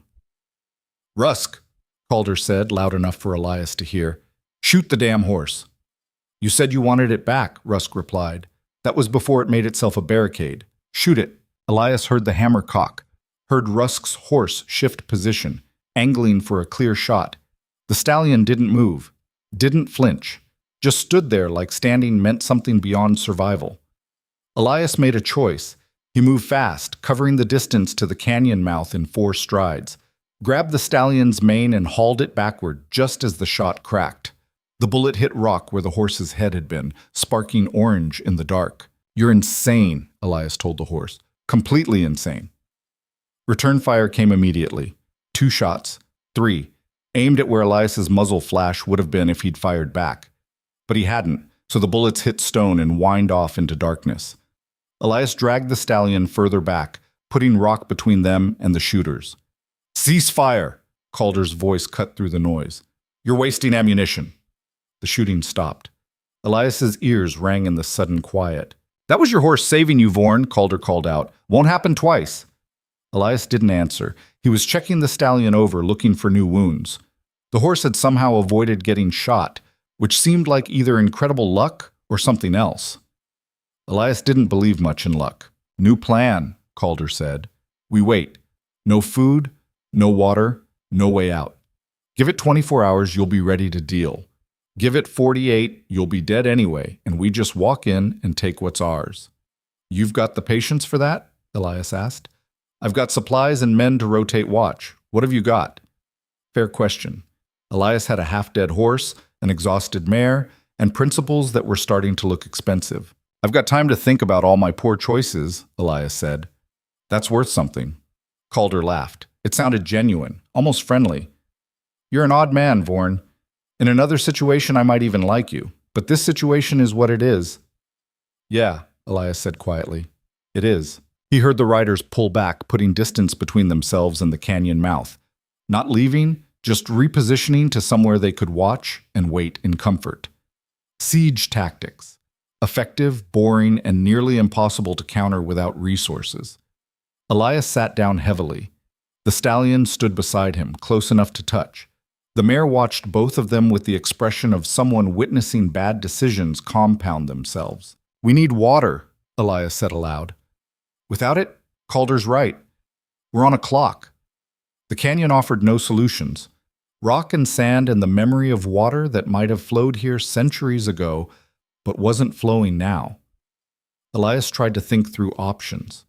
Rusk, Calder said, loud enough for Elias to hear. Shoot the damn horse. You said you wanted it back, Rusk replied. That was before it made itself a barricade. Shoot it. Elias heard the hammer cock, heard Rusk's horse shift position, angling for a clear shot. The stallion didn't move, didn't flinch, just stood there like standing meant something beyond survival. Elias made a choice. He moved fast, covering the distance to the canyon mouth in 4 strides, grabbed the stallion's mane and hauled it backward just as the shot cracked. The bullet hit rock where the horse's head had been, sparking orange in the dark. You're insane, Elias told the horse. Completely insane. Return fire came immediately. 2 shots, 3, aimed at where Elias's muzzle flash would have been if he'd fired back. But he hadn't. so the bullets hit stone and whined off into darkness. Elias dragged the stallion further back, putting rock between them and the shooters. "Cease fire!" Calder's voice cut through the noise. "You're wasting ammunition." The shooting stopped. Elias's ears rang in the sudden quiet. "That was your horse saving you, Vorn," Calder called out. "Won't happen twice." Elias didn't answer. He was checking the stallion over, looking for new wounds. The horse had somehow avoided getting shot, which seemed like either incredible luck or something else. Elias didn't believe much in luck. "New plan," Calder said. "We wait. No food, no water, no way out. Give it 24 hours, you'll be ready to deal. Give it 48, you'll be dead anyway, and we just walk in and take what's ours." "You've got the patience for that?" Elias asked. "I've got supplies and men to rotate watch. What have you got?" Fair question. Elias had a half-dead horse, an exhausted mare, and principles that were starting to look expensive. "I've got time to think about all my poor choices," Elias said. "That's worth something." Calder laughed. It sounded genuine, almost friendly. "You're an odd man, Vorn. In another situation I might even like you, but this situation is what it is." "Yeah," Elias said quietly. "It is." He heard the riders pull back, putting distance between themselves and the canyon mouth. Not leaving, just repositioning to somewhere they could watch and wait in comfort. Siege tactics. Effective, boring, and nearly impossible to counter without resources. Elias sat down heavily. The stallion stood beside him, close enough to touch. The mare watched both of them with the expression of someone witnessing bad decisions compound themselves. "We need water," Elias said aloud. "Without it, Calder's right. We're on a clock." The canyon offered no solutions. Rock and sand and the memory of water that might have flowed here centuries ago, but wasn't flowing now. Elias tried to think through options.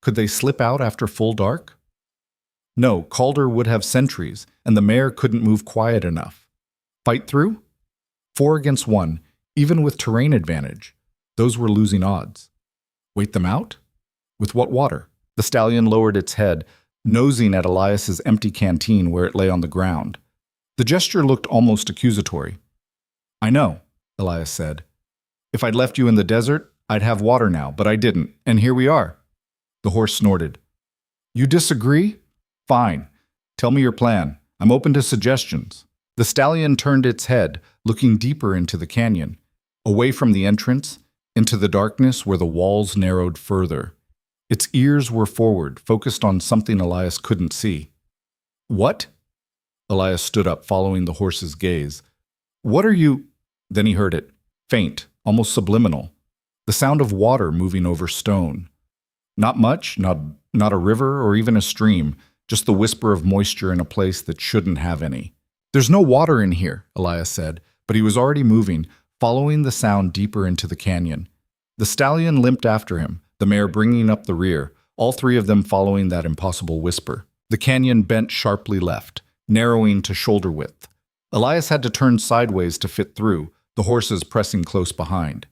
Could they slip out after full dark? No, Calder would have sentries, and the mare couldn't move quiet enough. Fight through? 4 against 1, even with terrain advantage. Those were losing odds. Wait them out? With what water? The stallion lowered its head, nosing at Elias's empty canteen where it lay on the ground. The gesture looked almost accusatory. "I know," Elias said. "If I'd left you in the desert, I'd have water now, but I didn't, and here we are." The horse snorted. "You disagree? Fine. Tell me your plan. I'm open to suggestions." The stallion turned its head, looking deeper into the canyon, away from the entrance, into the darkness where the walls narrowed further. Its ears were forward, focused on something Elias couldn't see. "What?" Elias stood up, following the horse's gaze. "What are you—" Then he heard it, faint, almost subliminal. The sound of water moving over stone. Not much, not a river or even a stream, just the whisper of moisture in a place that shouldn't have any. "There's no water in here," Elias said, but he was already moving, following the sound deeper into the canyon. The stallion limped after him, the mare bringing up the rear, all three of them following that impossible whisper. The canyon bent sharply left, narrowing to shoulder width. Elias had to turn sideways to fit through, the horses pressing close behind.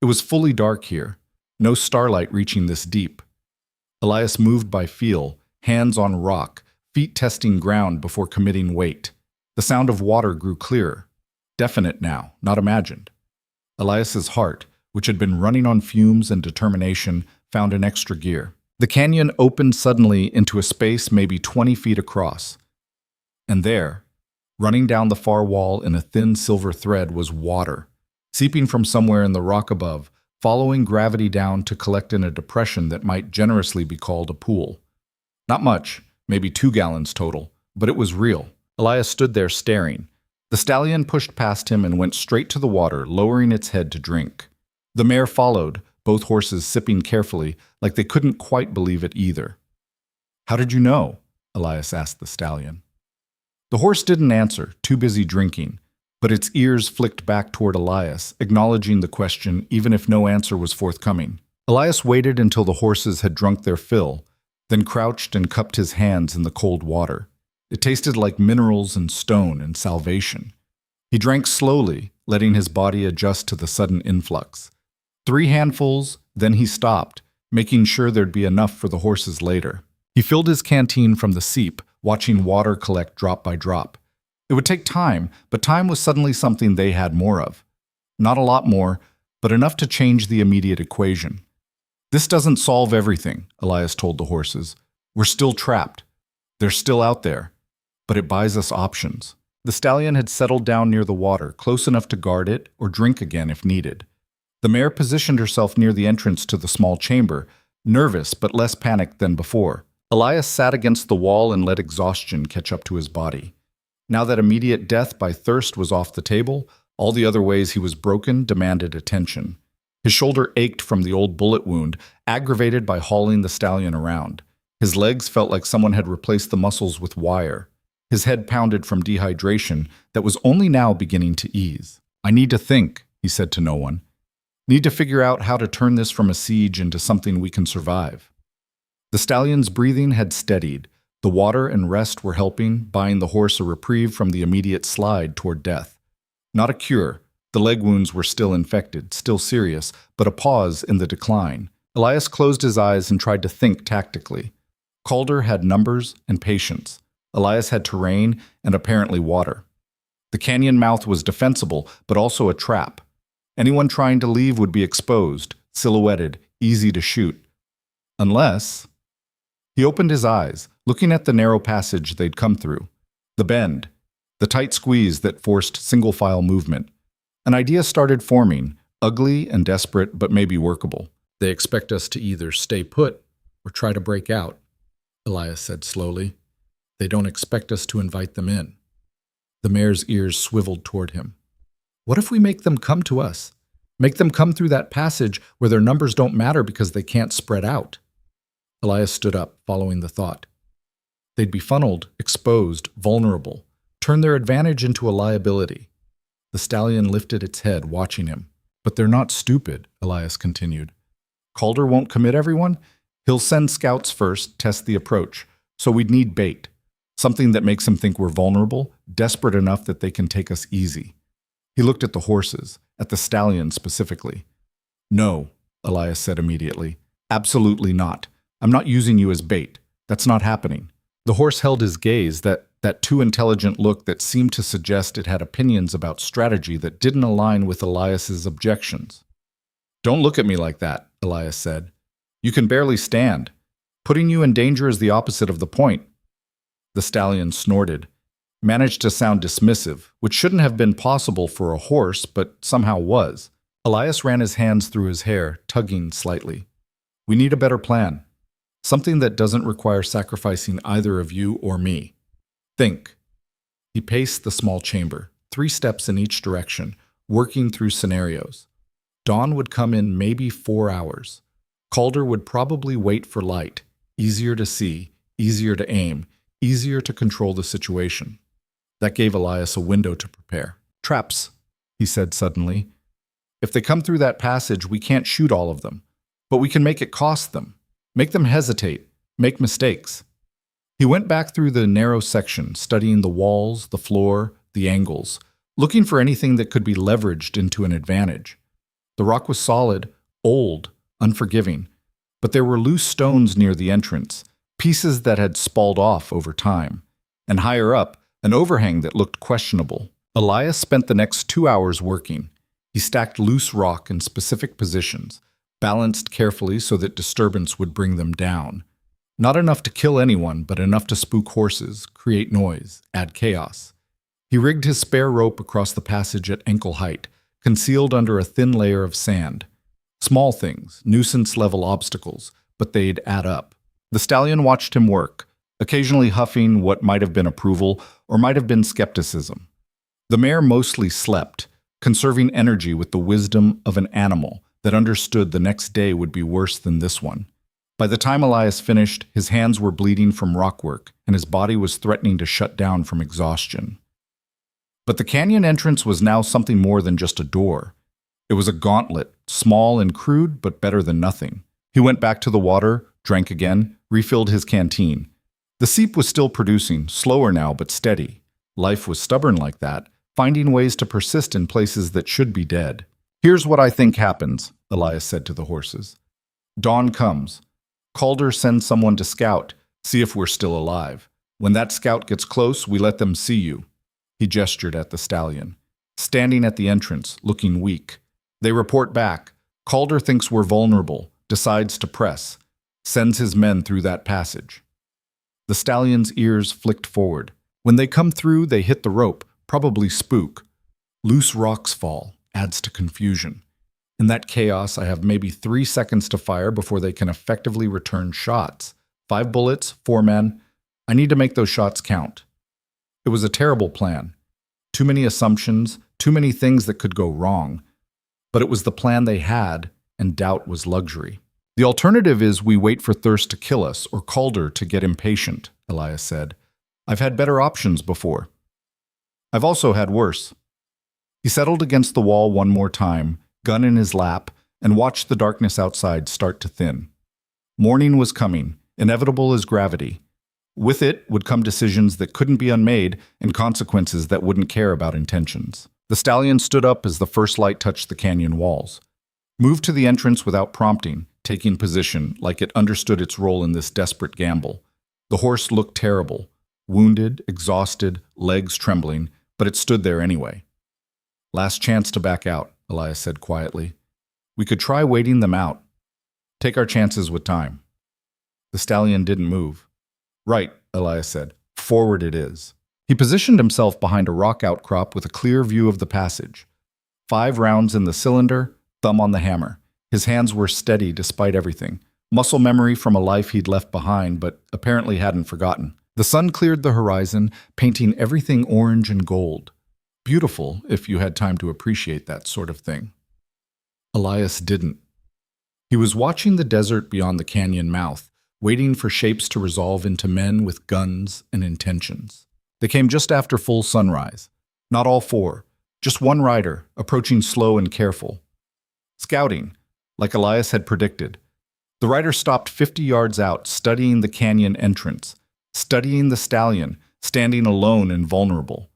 It was fully dark here, no starlight reaching this deep. Elias moved by feel, hands on rock, feet testing ground before committing weight. The sound of water grew clearer, definite now, not imagined. Elias's heart, which had been running on fumes and determination, found an extra gear. The canyon opened suddenly into a space maybe 20 feet across. And there, running down the far wall in a thin silver thread, was water, seeping from somewhere in the rock above, following gravity down to collect in a depression that might generously be called a pool. Not much, maybe 2 gallons total, but it was real. Elias stood there staring. The stallion pushed past him and went straight to the water, lowering its head to drink. The mare followed, both horses sipping carefully, like they couldn't quite believe it either. "How did you know?" Elias asked the stallion. The horse didn't answer, too busy drinking, but its ears flicked back toward Elias, acknowledging the question even if no answer was forthcoming. Elias waited until the horses had drunk their fill, then crouched and cupped his hands in the cold water. It tasted like minerals and stone and salvation. He drank slowly, letting his body adjust to the sudden influx. 3 handfuls, then he stopped, making sure there'd be enough for the horses later. He filled his canteen from the seep, watching water collect drop by drop. It would take time, but time was suddenly something they had more of. Not a lot more, but enough to change the immediate equation. This doesn't solve everything, Elias told the horses. We're still trapped. They're still out there. But it buys us options. The stallion had settled down near the water, close enough to guard it or drink again if needed. The mare positioned herself near the entrance to the small chamber, nervous but less panicked than before. Elias sat against the wall and let exhaustion catch up to his body. Now that immediate death by thirst was off the table, all the other ways he was broken demanded attention. His shoulder ached from the old bullet wound, aggravated by hauling the stallion around. His legs felt like someone had replaced the muscles with wire. His head pounded from dehydration that was only now beginning to ease. I need to think, he said to no one. Need to figure out how to turn this from a siege into something we can survive. The stallion's breathing had steadied. The water and rest were helping, buying the horse a reprieve from the immediate slide toward death. Not a cure. The leg wounds were still infected, still serious, but a pause in the decline. Elias closed his eyes and tried to think tactically. Calder had numbers and patience. Elias had terrain and apparently water. The canyon mouth was defensible, but also a trap. Anyone trying to leave would be exposed, silhouetted, easy to shoot. Unless... He opened his eyes, looking at the narrow passage they'd come through. The bend. The tight squeeze that forced single-file movement. An idea started forming, ugly and desperate, but maybe workable. They expect us to either stay put or try to break out, Elias said slowly. They don't expect us to invite them in. The mare's ears swiveled toward him. What if we make them come to us? Make them come through that passage where their numbers don't matter because they can't spread out? Elias stood up, following the thought. They'd be funneled, exposed, vulnerable, turn their advantage into a liability. The stallion lifted its head, watching him. But they're not stupid, Elias continued. Calder won't commit everyone. He'll send scouts first, test the approach. So we'd need bait. Something that makes them think we're vulnerable, desperate enough that they can take us easy. He looked at the horses, at the stallion specifically. No, Elias said immediately. Absolutely not. I'm not using you as bait. That's not happening. The horse held his gaze, that too intelligent look that seemed to suggest it had opinions about strategy that didn't align with Elias's objections. Don't look at me like that, Elias said. You can barely stand. Putting you in danger is the opposite of the point. The stallion snorted, managed to sound dismissive, which shouldn't have been possible for a horse, but somehow was. Elias ran his hands through his hair, tugging slightly. We need a better plan. Something that doesn't require sacrificing either of you or me. Think. He paced the small chamber, 3 steps in each direction, working through scenarios. Dawn would come in maybe 4 hours. Calder would probably wait for light, easier to see, easier to aim, easier to control the situation. That gave Elias a window to prepare. Traps, he said suddenly. If they come through that passage, we can't shoot all of them, but we can make it cost them. Make them hesitate, make mistakes. He went back through the narrow section, studying the walls, the floor, the angles, looking for anything that could be leveraged into an advantage. The rock was solid, old, unforgiving, but there were loose stones near the entrance, pieces that had spalled off over time, and higher up, an overhang that looked questionable. Elias spent the next 2 hours working. He stacked loose rock in specific positions, balanced carefully so that disturbance would bring them down. Not enough to kill anyone, but enough to spook horses, create noise, add chaos. He rigged his spare rope across the passage at ankle height, concealed under a thin layer of sand. Small things, nuisance-level obstacles, but they'd add up. The stallion watched him work, occasionally huffing what might have been approval or might have been skepticism. The mare mostly slept, conserving energy with the wisdom of an animal that understood the next day would be worse than this one. By the time Elias finished, his hands were bleeding from rock work, and his body was threatening to shut down from exhaustion. But the canyon entrance was now something more than just a door. It was a gauntlet, small and crude, but better than nothing. He went back to the water, drank again, refilled his canteen. The seep was still producing, slower now but steady. Life was stubborn like that, finding ways to persist in places that should be dead. Here's what I think happens, Elias said to the horses. Dawn comes. Calder sends someone to scout, see if we're still alive. When that scout gets close, we let them see you. He gestured at the stallion. standing at the entrance, looking weak. They report back. Calder thinks we're vulnerable, decides to press, sends his men through that passage. The stallion's ears flicked forward. When they come through, they hit the rope, probably spook. Loose rocks fall, adds to confusion. In that chaos, I have maybe 3 seconds to fire before they can effectively return shots. 5 bullets, 4 men. I need to make those shots count. It was a terrible plan. Too many assumptions, too many things that could go wrong. But it was the plan they had, and doubt was luxury. The alternative is we wait for thirst to kill us or Calder to get impatient, Elias said. I've had better options before. I've also had worse. He settled against the wall one more time, gun in his lap, and watched the darkness outside start to thin. Morning was coming, inevitable as gravity. With it would come decisions that couldn't be unmade and consequences that wouldn't care about intentions. The stallion stood up as the first light touched the canyon walls. Moved to the entrance without prompting, taking position like it understood its role in this desperate gamble. The horse looked terrible, wounded, exhausted, legs trembling, but it stood there anyway. Last chance to back out, Elias said quietly. We could try waiting them out. Take our chances with time. The stallion didn't move. Right, Elias said. Forward it is. He positioned himself behind a rock outcrop with a clear view of the passage. 5 rounds in the cylinder, thumb on the hammer. His hands were steady despite everything. Muscle memory from a life he'd left behind, but apparently hadn't forgotten. The sun cleared the horizon, painting everything orange and gold. Beautiful, if you had time to appreciate that sort of thing. Elias didn't. He was watching the desert beyond the canyon mouth, waiting for shapes to resolve into men with guns and intentions. They came just after full sunrise. Not all 4, just one rider, approaching slow and careful. Scouting, like Elias had predicted. The rider stopped 50 yards out, studying the canyon entrance, studying the stallion, standing alone and vulnerable.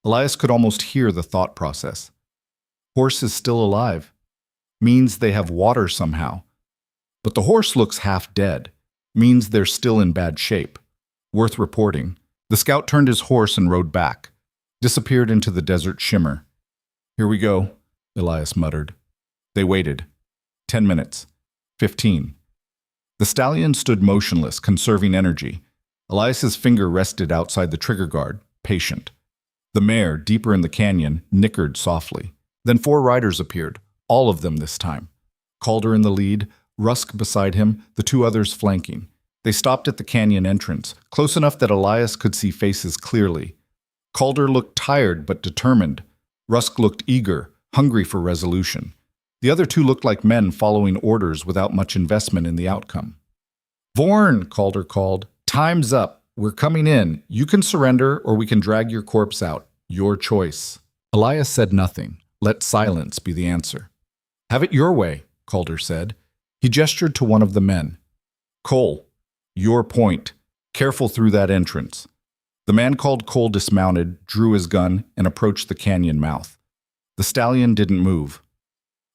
Elias could almost hear the thought process. Horse is still alive. Means they have water somehow. But the horse looks half dead. Means they're still in bad shape. Worth reporting. The scout turned his horse and rode back. Disappeared into the desert shimmer. Here we go, Elias muttered. They waited. 10 minutes. 15. The stallion stood motionless, conserving energy. Elias's finger rested outside the trigger guard, patient. The mare, deeper in the canyon, nickered softly. Then 4 riders appeared, all of them this time. Calder in the lead, Rusk beside him, the 2 others flanking. They stopped at the canyon entrance, close enough that Elias could see faces clearly. Calder looked tired but determined. Rusk looked eager, hungry for resolution. The other 2 looked like men following orders without much investment in the outcome. Vorn, Calder called. Time's up. We're coming in. You can surrender or we can drag your corpse out. Your choice. Elias said nothing. Let silence be the answer. Have it your way, Calder said. He gestured to one of the men. Cole, your point. Careful through that entrance. The man called Cole dismounted, drew his gun, and approached the canyon mouth. The stallion didn't move.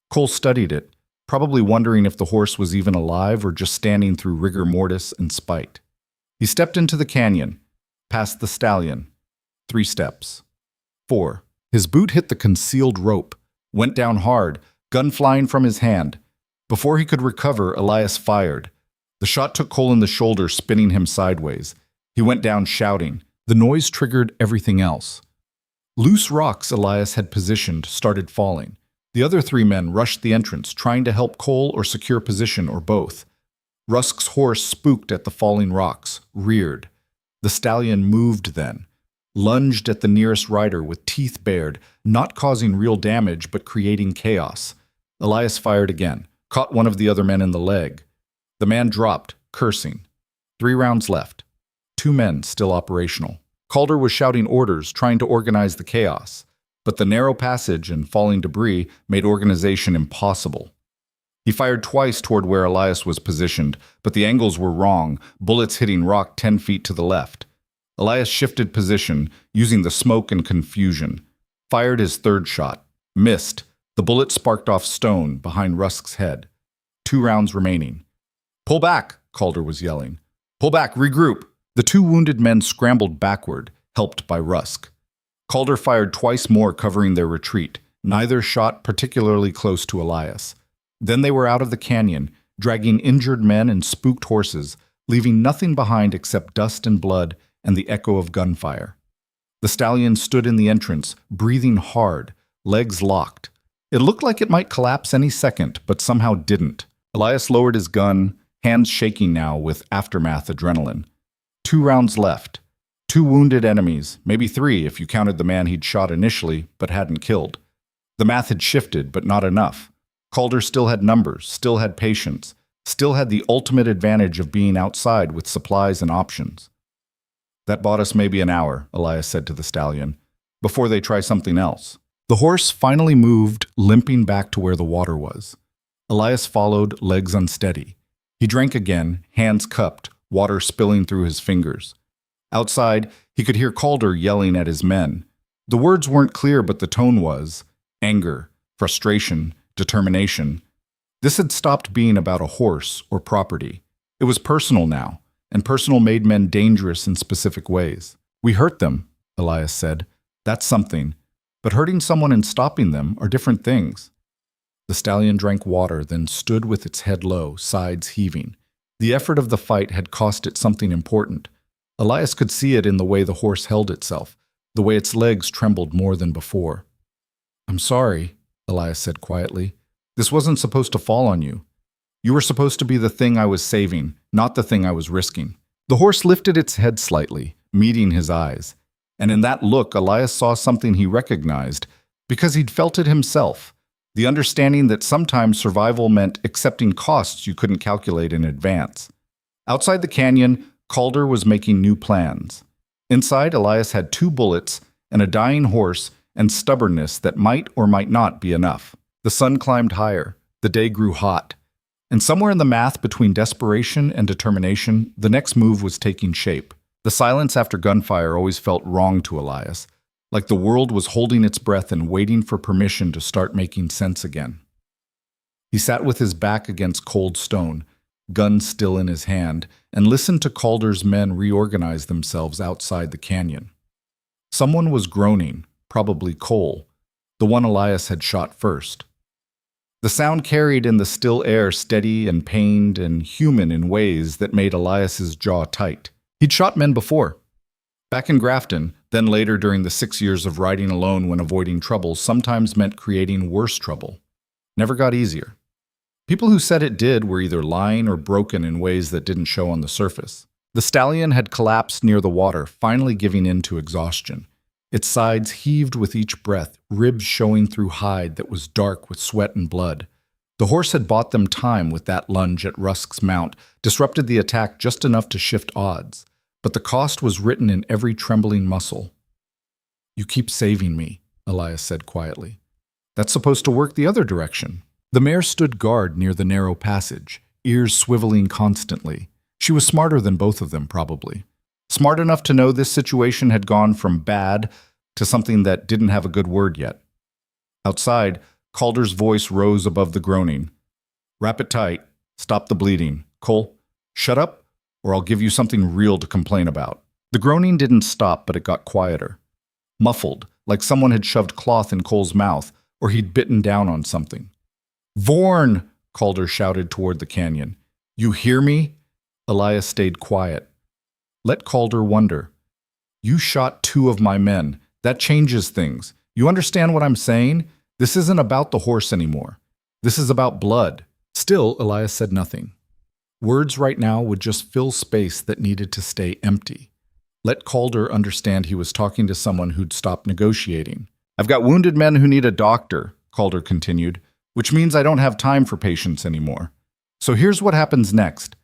Cole studied it, probably wondering if the horse was even alive or just standing through rigor mortis and spite. He stepped into the canyon, past the stallion. 3 steps. 4. His boot hit the concealed rope, went down hard, gun flying from his hand. Before he could recover, Elias fired. The shot took Cole in the shoulder, spinning him sideways. He went down shouting. The noise triggered everything else. Loose rocks Elias had positioned started falling. The other 3 men rushed the entrance, trying to help Cole or secure position or both. Rusk's horse spooked at the falling rocks, reared. The stallion moved then, lunged at the nearest rider with teeth bared, not causing real damage but creating chaos. Elias fired again, caught one of the other men in the leg. The man dropped, cursing. 3 rounds left. 2 men still operational. Calder was shouting orders, trying to organize the chaos. But the narrow passage and falling debris made organization impossible. He fired twice toward where Elias was positioned, but the angles were wrong, bullets hitting rock 10 feet to the left. Elias shifted position, using the smoke and confusion. Fired his 3rd shot. Missed. The bullet sparked off stone behind Rusk's head. 2 rounds remaining. Pull back, Calder was yelling. Pull back, regroup. The 2 wounded men scrambled backward, helped by Rusk. Calder fired twice more, covering their retreat. Neither shot particularly close to Elias. Then they were out of the canyon, dragging injured men and spooked horses, leaving nothing behind except dust and blood and the echo of gunfire. The stallion stood in the entrance, breathing hard, legs locked. It looked like it might collapse any second, but somehow didn't. Elias lowered his gun, hands shaking now with aftermath adrenaline. 2 rounds left. 2 wounded enemies, maybe 3 if you counted the man he'd shot initially but hadn't killed. The math had shifted, but not enough. Calder still had numbers, still had patience, still had the ultimate advantage of being outside with supplies and options. That bought us maybe an hour, Elias said to the stallion, before they try something else. The horse finally moved, limping back to where the water was. Elias followed, legs unsteady. He drank again, hands cupped, water spilling through his fingers. Outside, he could hear Calder yelling at his men. The words weren't clear, but the tone was anger, frustration, determination. This had stopped being about a horse or property. It was personal now, and personal made men dangerous in specific ways. We hurt them, Elias said. That's something. But hurting someone and stopping them are different things. The stallion drank water, then stood with its head low, sides heaving. The effort of the fight had cost it something important. Elias could see it in the way the horse held itself, the way its legs trembled more than before. I'm sorry, Elias said quietly. This wasn't supposed to fall on you. You were supposed to be the thing I was saving, not the thing I was risking. The horse lifted its head slightly, meeting his eyes. And in that look, Elias saw something he recognized, because he'd felt it himself. The understanding that sometimes survival meant accepting costs you couldn't calculate in advance. Outside the canyon, Calder was making new plans. Inside, Elias had 2 bullets and a dying horse and stubbornness that might or might not be enough. The sun climbed higher. The day grew hot. And somewhere in the math between desperation and determination, the next move was taking shape. The silence after gunfire always felt wrong to Elias, like the world was holding its breath and waiting for permission to start making sense again. He sat with his back against cold stone, gun still in his hand, and listened to Calder's men reorganize themselves outside the canyon. Someone was groaning, probably Cole, the one Elias had shot first. The sound carried in the still air, steady and pained and human in ways that made Elias's jaw tight. He'd shot men before. Back in Grafton, then later during the 6 years of riding alone when avoiding trouble sometimes meant creating worse trouble. Never got easier. People who said it did were either lying or broken in ways that didn't show on the surface. The stallion had collapsed near the water, finally giving in to exhaustion. Its sides heaved with each breath, ribs showing through hide that was dark with sweat and blood. The horse had bought them time with that lunge at Rusk's mount, disrupted the attack just enough to shift odds. But the cost was written in every trembling muscle. You keep saving me, Elias said quietly. That's supposed to work the other direction. The mare stood guard near the narrow passage, ears swiveling constantly. She was smarter than both of them, probably. Smart enough to know this situation had gone from bad to something that didn't have a good word yet. Outside, Calder's voice rose above the groaning. Wrap it tight. Stop the bleeding. Cole, shut up, or I'll give you something real to complain about. The groaning didn't stop, but it got quieter. Muffled, like someone had shoved cloth in Cole's mouth, or he'd bitten down on something. Vorn, Calder shouted toward the canyon. You hear me? Elias stayed quiet. Let Calder wonder. You shot 2 of my men. That changes things. You understand what I'm saying? This isn't about the horse anymore. This is about blood. Still, Elias said nothing. Words right now would just fill space that needed to stay empty. Let Calder understand he was talking to someone who'd stopped negotiating. I've got wounded men who need a doctor, Calder continued, which means I don't have time for patience anymore. So here's what happens next.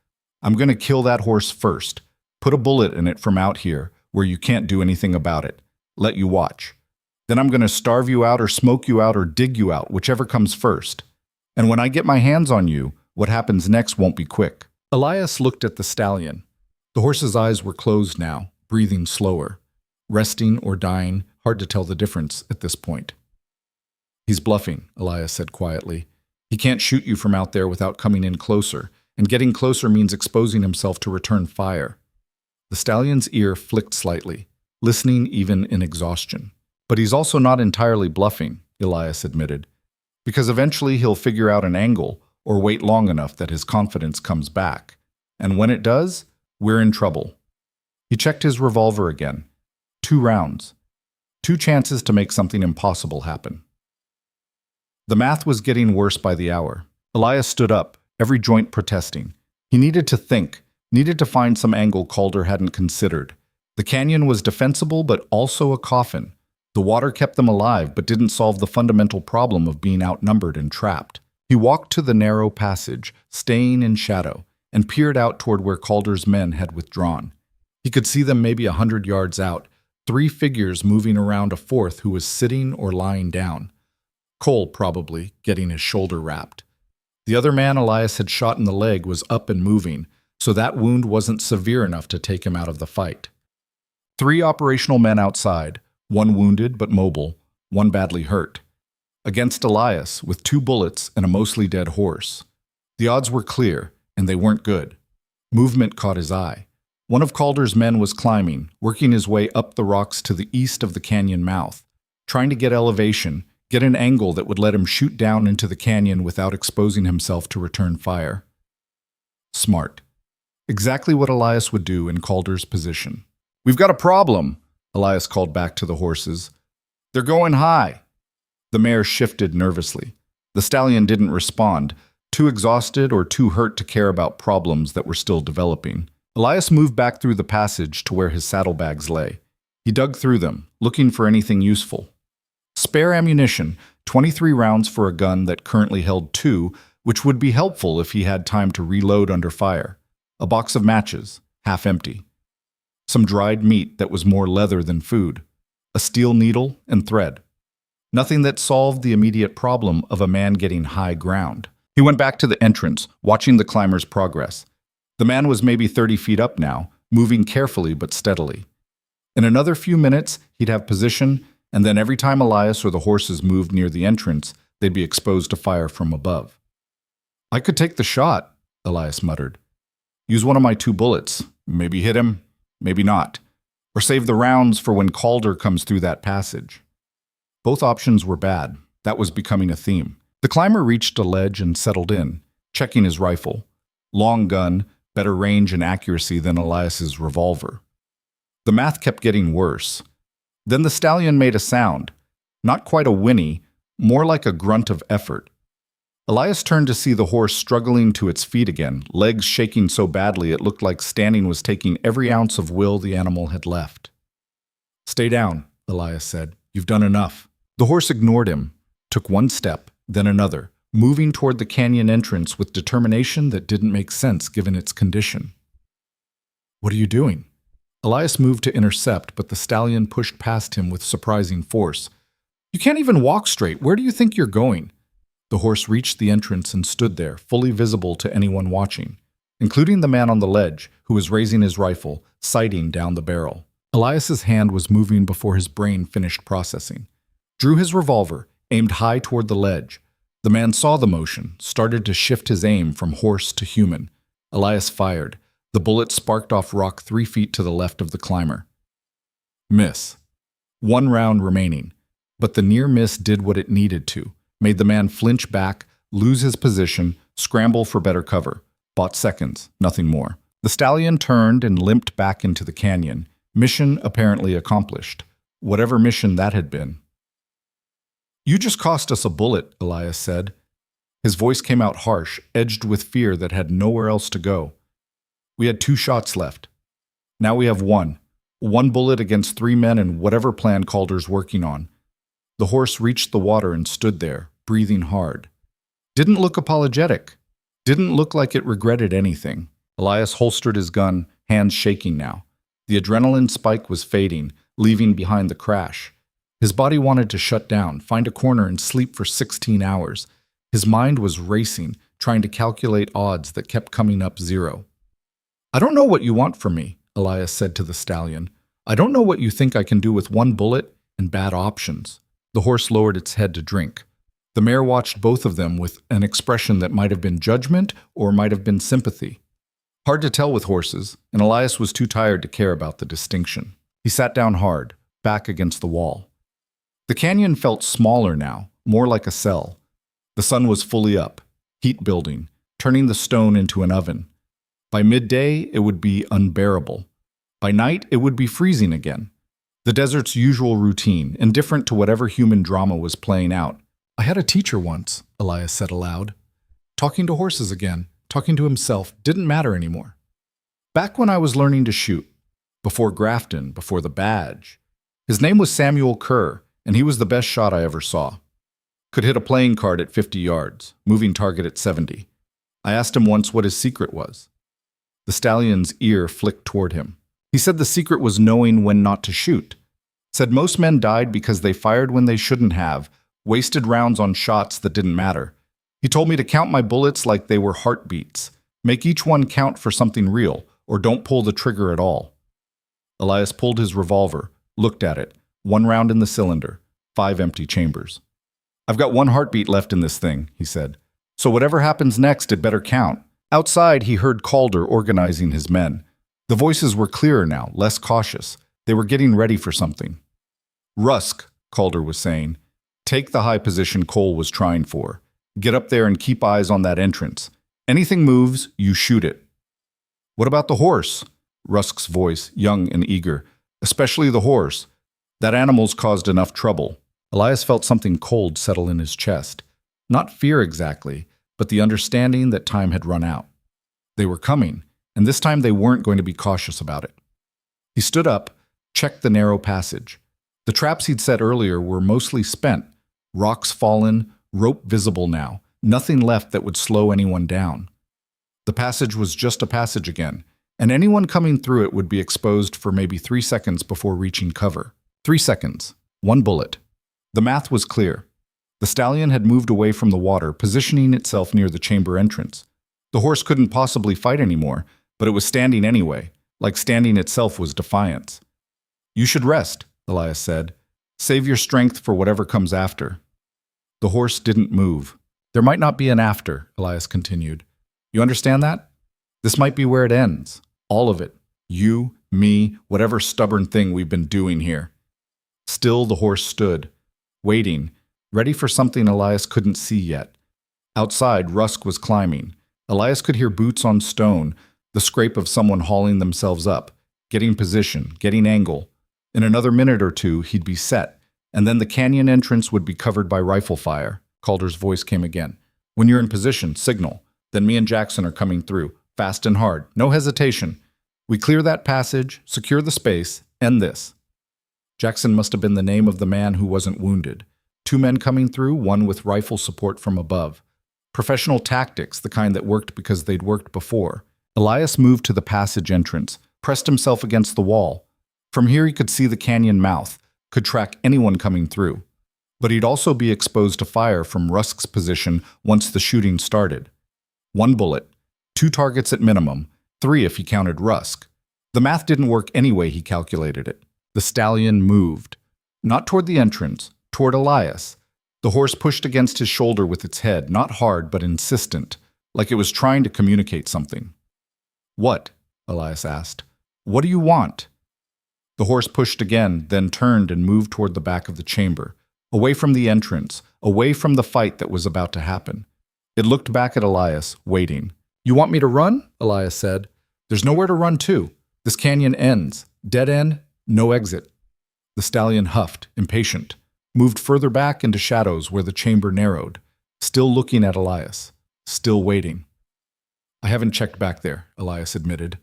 I'm going to kill that horse first. Put a bullet in it from out here, where you can't do anything about it. Let you watch. Then I'm going to starve you out or smoke you out or dig you out, whichever comes first. And when I get my hands on you, what happens next won't be quick. Elias looked at the stallion. The horse's eyes were closed now, breathing slower. Resting or dying, hard to tell the difference at this point. He's bluffing, Elias said quietly. He can't shoot you from out there without coming in closer, and getting closer means exposing himself to return fire. The stallion's ear flicked slightly, listening even in exhaustion. But he's also not entirely bluffing, Elias admitted, because eventually he'll figure out an angle or wait long enough that his confidence comes back. And when it does, we're in trouble. He checked his revolver again. 2 rounds. 2 chances to make something impossible happen. The math was getting worse by the hour. Elias stood up, every joint protesting. He needed to think, needed to find some angle Calder hadn't considered. The canyon was defensible, but also a coffin. The water kept them alive, but didn't solve the fundamental problem of being outnumbered and trapped. He walked to the narrow passage, staying in shadow, and peered out toward where Calder's men had withdrawn. He could see them maybe 100 yards out, 3 figures moving around a fourth who was sitting or lying down. Cole, probably, getting his shoulder wrapped. The other man Elias had shot in the leg was up and moving, so that wound wasn't severe enough to take him out of the fight. 3 operational men outside, 1 wounded but mobile, 1 badly hurt. Against Elias, with 2 bullets and a mostly dead horse. The odds were clear, and they weren't good. Movement caught his eye. One of Calder's men was climbing, working his way up the rocks to the east of the canyon mouth, trying to get elevation, get an angle that would let him shoot down into the canyon without exposing himself to return fire. Smart. Exactly what Elias would do in Calder's position. "We've got a problem," Elias called back to the horses. "They're going high." The mare shifted nervously. The stallion didn't respond, too exhausted or too hurt to care about problems that were still developing. Elias moved back through the passage to where his saddlebags lay. He dug through them, looking for anything useful. Spare ammunition, 23 rounds for a gun that currently held 2, which would be helpful if he had time to reload under fire. A box of matches, half empty. Some dried meat that was more leather than food. A steel needle and thread. Nothing that solved the immediate problem of a man getting high ground. He went back to the entrance, watching the climber's progress. The man was maybe 30 feet up now, moving carefully but steadily. In another few minutes, he'd have position, and then every time Elias or the horses moved near the entrance, they'd be exposed to fire from above. "I could take the shot," Elias muttered. "Use one of my 2 bullets. Maybe hit him, maybe not. Or save the rounds for when Calder comes through that passage." Both options were bad. That was becoming a theme. The climber reached a ledge and settled in, checking his rifle. Long gun, better range and accuracy than Elias's revolver. The math kept getting worse. Then the stallion made a sound. Not quite a whinny, more like a grunt of effort. Elias turned to see the horse struggling to its feet again, legs shaking so badly it looked like standing was taking every ounce of will the animal had left. "Stay down," Elias said. "You've done enough." The horse ignored him, took 1 step, then another, moving toward the canyon entrance with determination that didn't make sense given its condition. "What are you doing?" Elias moved to intercept, but the stallion pushed past him with surprising force. "You can't even walk straight. Where do you think you're going?" The horse reached the entrance and stood there, fully visible to anyone watching, including the man on the ledge, who was raising his rifle, sighting down the barrel. Elias's hand was moving before his brain finished processing. Drew his revolver, aimed high toward the ledge. The man saw the motion, started to shift his aim from horse to human. Elias fired. The bullet sparked off rock 3 feet to the left of the climber. Miss. 1 round remaining, but the near miss did what it needed to, made the man flinch back, lose his position, scramble for better cover. Bought seconds, nothing more. The stallion turned and limped back into the canyon. Mission apparently accomplished. Whatever mission that had been. "You just cost us a bullet," Elias said. His voice came out harsh, edged with fear that had nowhere else to go. "We had 2 shots left. Now we have 1. 1 bullet against 3 men and whatever plan Calder's working on." The horse reached the water and stood there, breathing hard. Didn't look apologetic. Didn't look like it regretted anything. Elias holstered his gun, hands shaking now. The adrenaline spike was fading, leaving behind the crash. His body wanted to shut down, find a corner and sleep for 16 hours. His mind was racing, trying to calculate odds that kept coming up 0. "I don't know what you want from me," Elias said to the stallion. "I don't know what you think I can do with 1 bullet and bad options." The horse lowered its head to drink. The mare watched both of them with an expression that might have been judgment or might have been sympathy. Hard to tell with horses, and Elias was too tired to care about the distinction. He sat down hard, back against the wall. The canyon felt smaller now, more like a cell. The sun was fully up, heat building, turning the stone into an oven. By midday, it would be unbearable. By night, it would be freezing again. The desert's usual routine, indifferent to whatever human drama was playing out. I had a teacher once, Elias said aloud. Talking to horses again, talking to himself, didn't matter anymore. Back when I was learning to shoot, before Grafton, before the badge. His name was Samuel Kerr, and he was the best shot I ever saw. Could hit a playing card at 50 yards, moving target at 70. I asked him once what his secret was. The stallion's ear flicked toward him. He said the secret was knowing when not to shoot. Said most men died because they fired when they shouldn't have, wasted rounds on shots that didn't matter. He told me to count my bullets like they were heartbeats. Make each one count for something real, or don't pull the trigger at all. Elias pulled his revolver, looked at it. 1 round in the cylinder, 5 empty chambers. I've got 1 heartbeat left in this thing, he said. So whatever happens next, it better count. Outside, he heard Calder organizing his men. The voices were clearer now, less cautious. They were getting ready for something. Rusk, Calder was saying. Take the high position Cole was trying for. Get up there and keep eyes on that entrance. Anything moves, you shoot it. What about the horse? Rusk's voice, young and eager. Especially the horse. That animal's caused enough trouble. Elias felt something cold settle in his chest. Not fear exactly, but the understanding that time had run out. They were coming, and this time they weren't going to be cautious about it. He stood up, checked the narrow passage. The traps he'd set earlier were mostly spent, rocks fallen, rope visible now, nothing left that would slow anyone down. The passage was just a passage again, and anyone coming through it would be exposed for maybe 3 seconds before reaching cover. 3 seconds. 1 bullet. The math was clear. The stallion had moved away from the water, positioning itself near the chamber entrance. The horse couldn't possibly fight anymore, but it was standing anyway, like standing itself was defiance. You should rest, Elias said. Save your strength for whatever comes after. The horse didn't move. There might not be an after, Elias continued. You understand that? This might be where it ends. All of it. You, me, whatever stubborn thing we've been doing here. Still, the horse stood, waiting, ready for something Elias couldn't see yet. Outside, Rusk was climbing. Elias could hear boots on stone, the scrape of someone hauling themselves up, getting position, getting angle. In another minute or two, he'd be set, and then the canyon entrance would be covered by rifle fire. Calder's voice came again. When you're in position, signal. Then me and Jackson are coming through, fast and hard, no hesitation. We clear that passage, secure the space, end this. Jackson must have been the name of the man who wasn't wounded. 2 men coming through, one with rifle support from above. Professional tactics, the kind that worked because they'd worked before. Elias moved to the passage entrance, pressed himself against the wall. From here he could see the canyon mouth, could track anyone coming through. But he'd also be exposed to fire from Rusk's position once the shooting started. 1 bullet, 2 targets at minimum, 3 if he counted Rusk. The math didn't work any way he calculated it. The stallion moved. Not toward the entrance, toward Elias. The horse pushed against his shoulder with its head, not hard but insistent, like it was trying to communicate something. What? Elias asked. What do you want? The horse pushed again, then turned and moved toward the back of the chamber, away from the entrance, away from the fight that was about to happen. It looked back at Elias, waiting. You want me to run? Elias said. There's nowhere to run to. This canyon ends. Dead end, no exit. The stallion huffed, impatient, moved further back into shadows where the chamber narrowed, still looking at Elias, still waiting. I haven't checked back there, Elias admitted.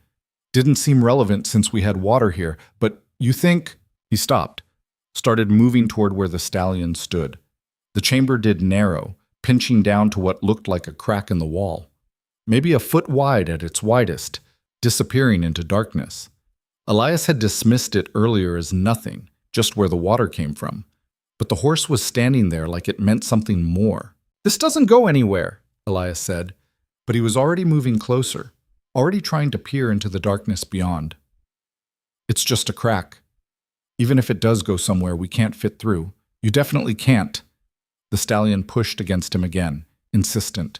Didn't seem relevant since we had water here, but you think... He stopped, started moving toward where the stallion stood. The chamber did narrow, pinching down to what looked like a crack in the wall. Maybe a foot wide at its widest, disappearing into darkness. Elias had dismissed it earlier as nothing, just where the water came from. But the horse was standing there like it meant something more. This doesn't go anywhere, Elias said, but he was already moving closer, already trying to peer into the darkness beyond. It's just a crack. Even if it does go somewhere we can't fit through, you definitely can't. The stallion pushed against him again, insistent.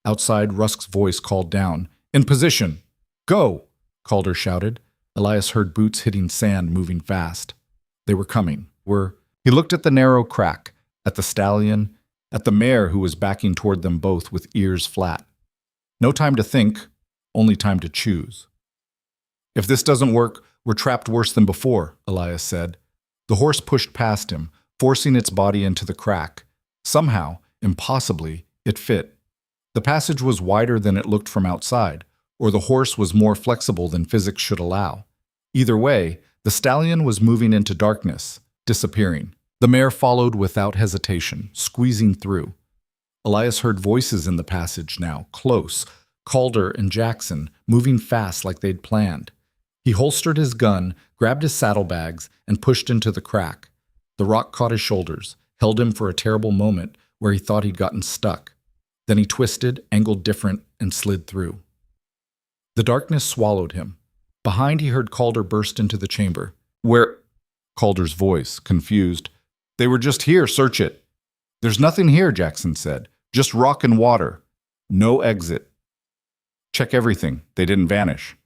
Outside, Rusk's voice called down. In position! Go! Calder shouted. Elias heard boots hitting sand moving fast. They were coming. He looked at the narrow crack, at the stallion, at the mare who was backing toward them both with ears flat. No time to think, only time to choose. "If this doesn't work, we're trapped worse than before," Elias said. The horse pushed past him, forcing its body into the crack. Somehow, impossibly, it fit. The passage was wider than it looked from outside, or the horse was more flexible than physics should allow. Either way, the stallion was moving into darkness, disappearing. The mare followed without hesitation, squeezing through. Elias heard voices in the passage now, close, Calder and Jackson, moving fast like they'd planned. He holstered his gun, grabbed his saddlebags, and pushed into the crack. The rock caught his shoulders, held him for a terrible moment where he thought he'd gotten stuck. Then he twisted, angled different, and slid through. The darkness swallowed him. Behind, he heard Calder burst into the chamber. "Where?" Calder's voice, confused. "They were just here, search it." "There's nothing here," Jackson said. "Just rock and water. No exit." "Check everything. They didn't vanish."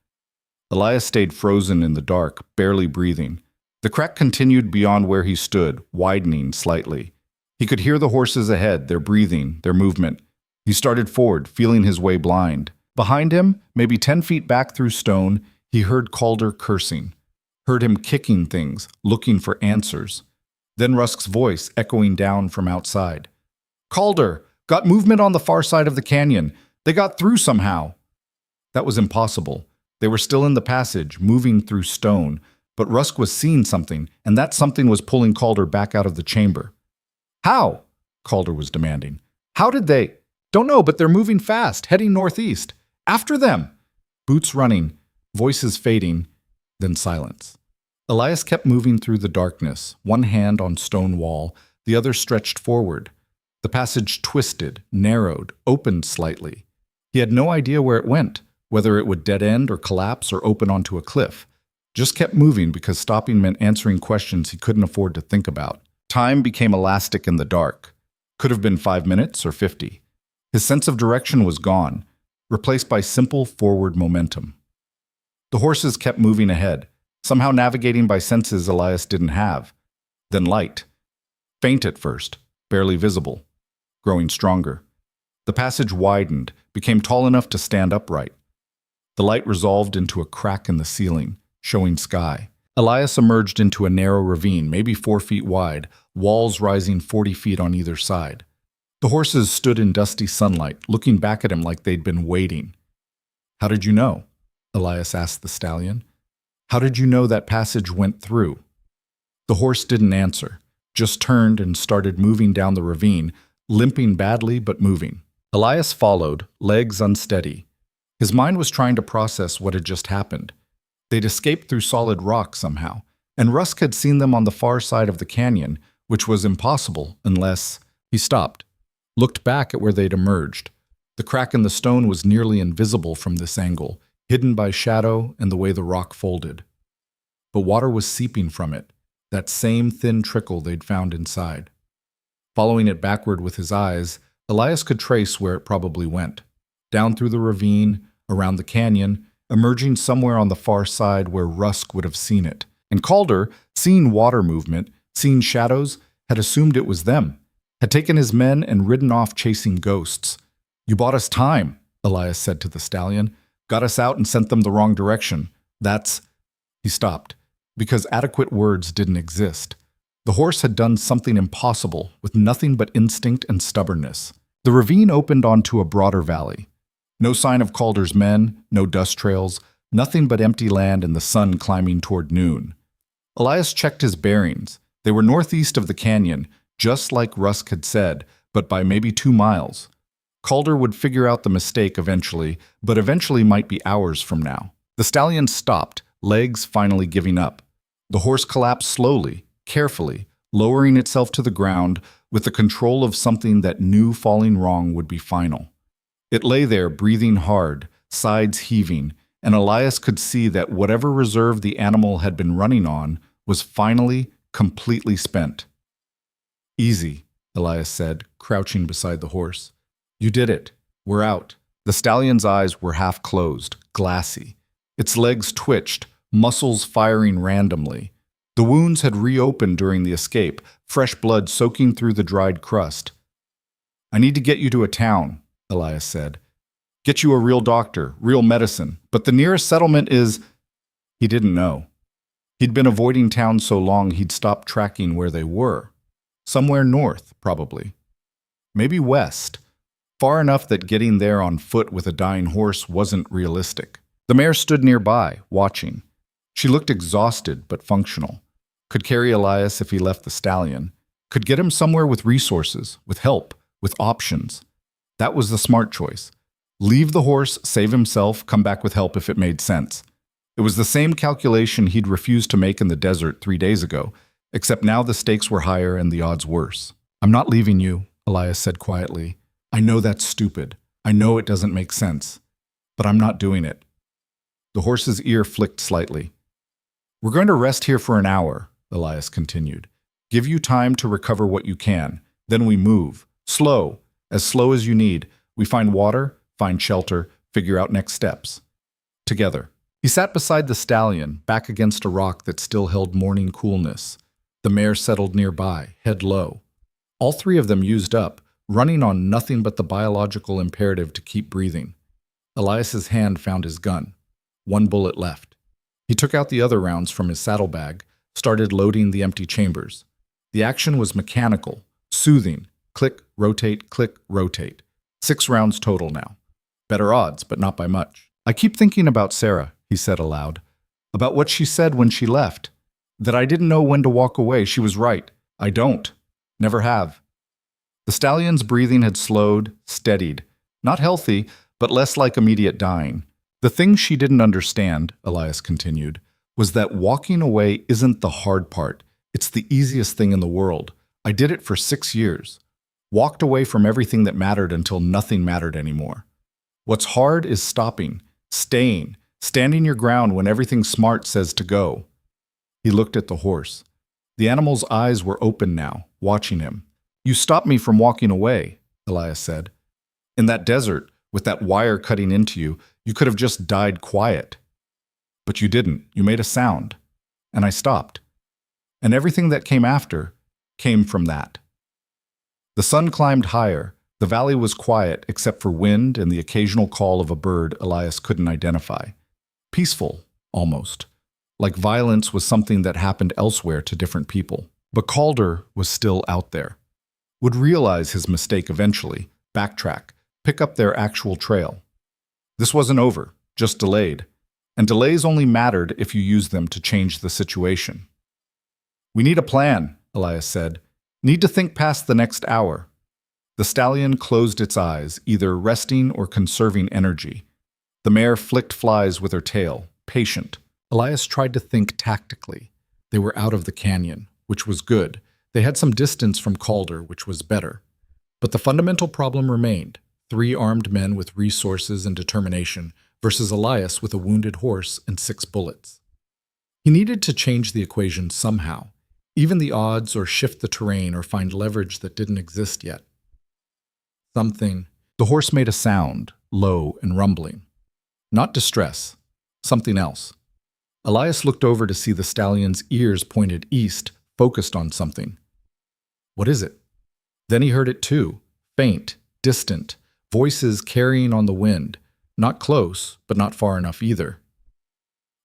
Elias stayed frozen in the dark, barely breathing. The crack continued beyond where he stood, widening slightly. He could hear the horses ahead, their breathing, their movement. He started forward, feeling his way blind. Behind him, maybe 10 feet back through stone, he heard Calder cursing. Heard him kicking things, looking for answers. Then Rusk's voice echoing down from outside. "Calder! Got movement on the far side of the canyon. They got through somehow." That was impossible. They were still in the passage, moving through stone, but Rusk was seeing something, and that something was pulling Calder back out of the chamber. "How?" Calder was demanding. "How did they—" "Don't know, but they're moving fast, heading northeast. After them!" Boots running, voices fading, then silence. Elias kept moving through the darkness, one hand on stone wall, the other stretched forward. The passage twisted, narrowed, opened slightly. He had no idea where it went, whether it would dead end or collapse or open onto a cliff. Just kept moving because stopping meant answering questions he couldn't afford to think about. Time became elastic in the dark. Could have been 5 minutes or 50. His sense of direction was gone, replaced by simple forward momentum. The horses kept moving ahead, somehow navigating by senses Elias didn't have. Then light. Faint at first, barely visible, growing stronger. The passage widened, became tall enough to stand upright. The light resolved into a crack in the ceiling, showing sky. Elias emerged into a narrow ravine, maybe 4 feet wide, walls rising 40 feet on either side. The horses stood in dusty sunlight, looking back at him like they'd been waiting. "How did you know?" Elias asked the stallion. "How did you know that passage went through?" The horse didn't answer, just turned and started moving down the ravine, limping badly but moving. Elias followed, legs unsteady. His mind was trying to process what had just happened. They'd escaped through solid rock somehow, and Rusk had seen them on the far side of the canyon, which was impossible unless— He stopped, looked back at where they'd emerged. The crack in the stone was nearly invisible from this angle, hidden by shadow and the way the rock folded. But water was seeping from it, that same thin trickle they'd found inside. Following it backward with his eyes, Elias could trace where it probably went. Down through the ravine, around the canyon, emerging somewhere on the far side where Rusk would have seen it. And Calder, seeing water movement, seeing shadows, had assumed it was them, had taken his men and ridden off chasing ghosts. "You bought us time," Elias said to the stallion. "Got us out and sent them the wrong direction. That's—" He stopped, because adequate words didn't exist. The horse had done something impossible with nothing but instinct and stubbornness. The ravine opened onto a broader valley. No sign of Calder's men, no dust trails, nothing but empty land and the sun climbing toward noon. Elias checked his bearings. They were northeast of the canyon, just like Rusk had said, but by maybe 2 miles. Calder would figure out the mistake eventually, but eventually might be hours from now. The stallion stopped, legs finally giving up. The horse collapsed slowly, carefully, lowering itself to the ground with the control of something that knew falling wrong would be final. It lay there breathing hard, sides heaving, and Elias could see that whatever reserve the animal had been running on was finally completely spent. "Easy," Elias said, crouching beside the horse. "You did it. We're out." The stallion's eyes were half closed, glassy. Its legs twitched, muscles firing randomly. The wounds had reopened during the escape, fresh blood soaking through the dried crust. "I need to get you to a town," Elias said. "Get you a real doctor, real medicine. But the nearest settlement is—" He didn't know. He'd been avoiding towns so long he'd stopped tracking where they were. Somewhere north, probably. Maybe west. Far enough that getting there on foot with a dying horse wasn't realistic. The mare stood nearby, watching. She looked exhausted but functional. Could carry Elias if he left the stallion. Could get him somewhere with resources, with help, with options. That was the smart choice. Leave the horse, save himself, come back with help if it made sense. It was the same calculation he'd refused to make in the desert 3 days ago, except now the stakes were higher and the odds worse. "I'm not leaving you," Elias said quietly. "I know that's stupid. I know it doesn't make sense. But I'm not doing it." The horse's ear flicked slightly. "We're going to rest here for an hour," Elias continued. "Give you time to recover what you can. Then we move. Slow as you need. We find water, find shelter, figure out next steps. Together." He sat beside the stallion, back against a rock that still held morning coolness. The mare settled nearby, head low. All three of them used up, running on nothing but the biological imperative to keep breathing. Elias's hand found his gun. 1 bullet left. He took out the other rounds from his saddlebag, started loading the empty chambers. The action was mechanical, soothing. Click, rotate. 6 rounds total now. Better odds, but not by much. "I keep thinking about Sarah," he said aloud. "About what she said when she left. That I didn't know when to walk away. She was right. I don't. Never have." The stallion's breathing had slowed, steadied. Not healthy, but less like immediate dying. "The thing she didn't understand," Elias continued, "was that walking away isn't the hard part. It's the easiest thing in the world. I did it for 6 years. Walked away from everything that mattered until nothing mattered anymore. What's hard is stopping, staying, standing your ground when everything smart says to go." He looked at the horse. The animal's eyes were open now, watching him. "You stopped me from walking away," Elias said. "In that desert, with that wire cutting into you, you could have just died quiet. But you didn't. You made a sound. And I stopped. And everything that came after came from that." The sun climbed higher. The valley was quiet except for wind and the occasional call of a bird Elias couldn't identify. Peaceful, almost. Like violence was something that happened elsewhere to different people. But Calder was still out there. Would realize his mistake eventually, backtrack, pick up their actual trail. This wasn't over, just delayed. And delays only mattered if you used them to change the situation. "We need a plan," Elias said. "Need to think past the next hour." The stallion closed its eyes, either resting or conserving energy. The mare flicked flies with her tail, patient. Elias tried to think tactically. They were out of the canyon, which was good. They had some distance from Calder, which was better. But the fundamental problem remained: 3 armed men with resources and determination versus Elias with a wounded horse and 6 bullets. He needed to change the equation somehow, even the odds, or shift the terrain, or find leverage that didn't exist yet. Something. The horse made a sound, low and rumbling. Not distress. Something else. Elias looked over to see the stallion's ears pointed east, focused on something. What is it? Then he heard it too. Faint, distant, voices carrying on the wind. Not close, but not far enough either.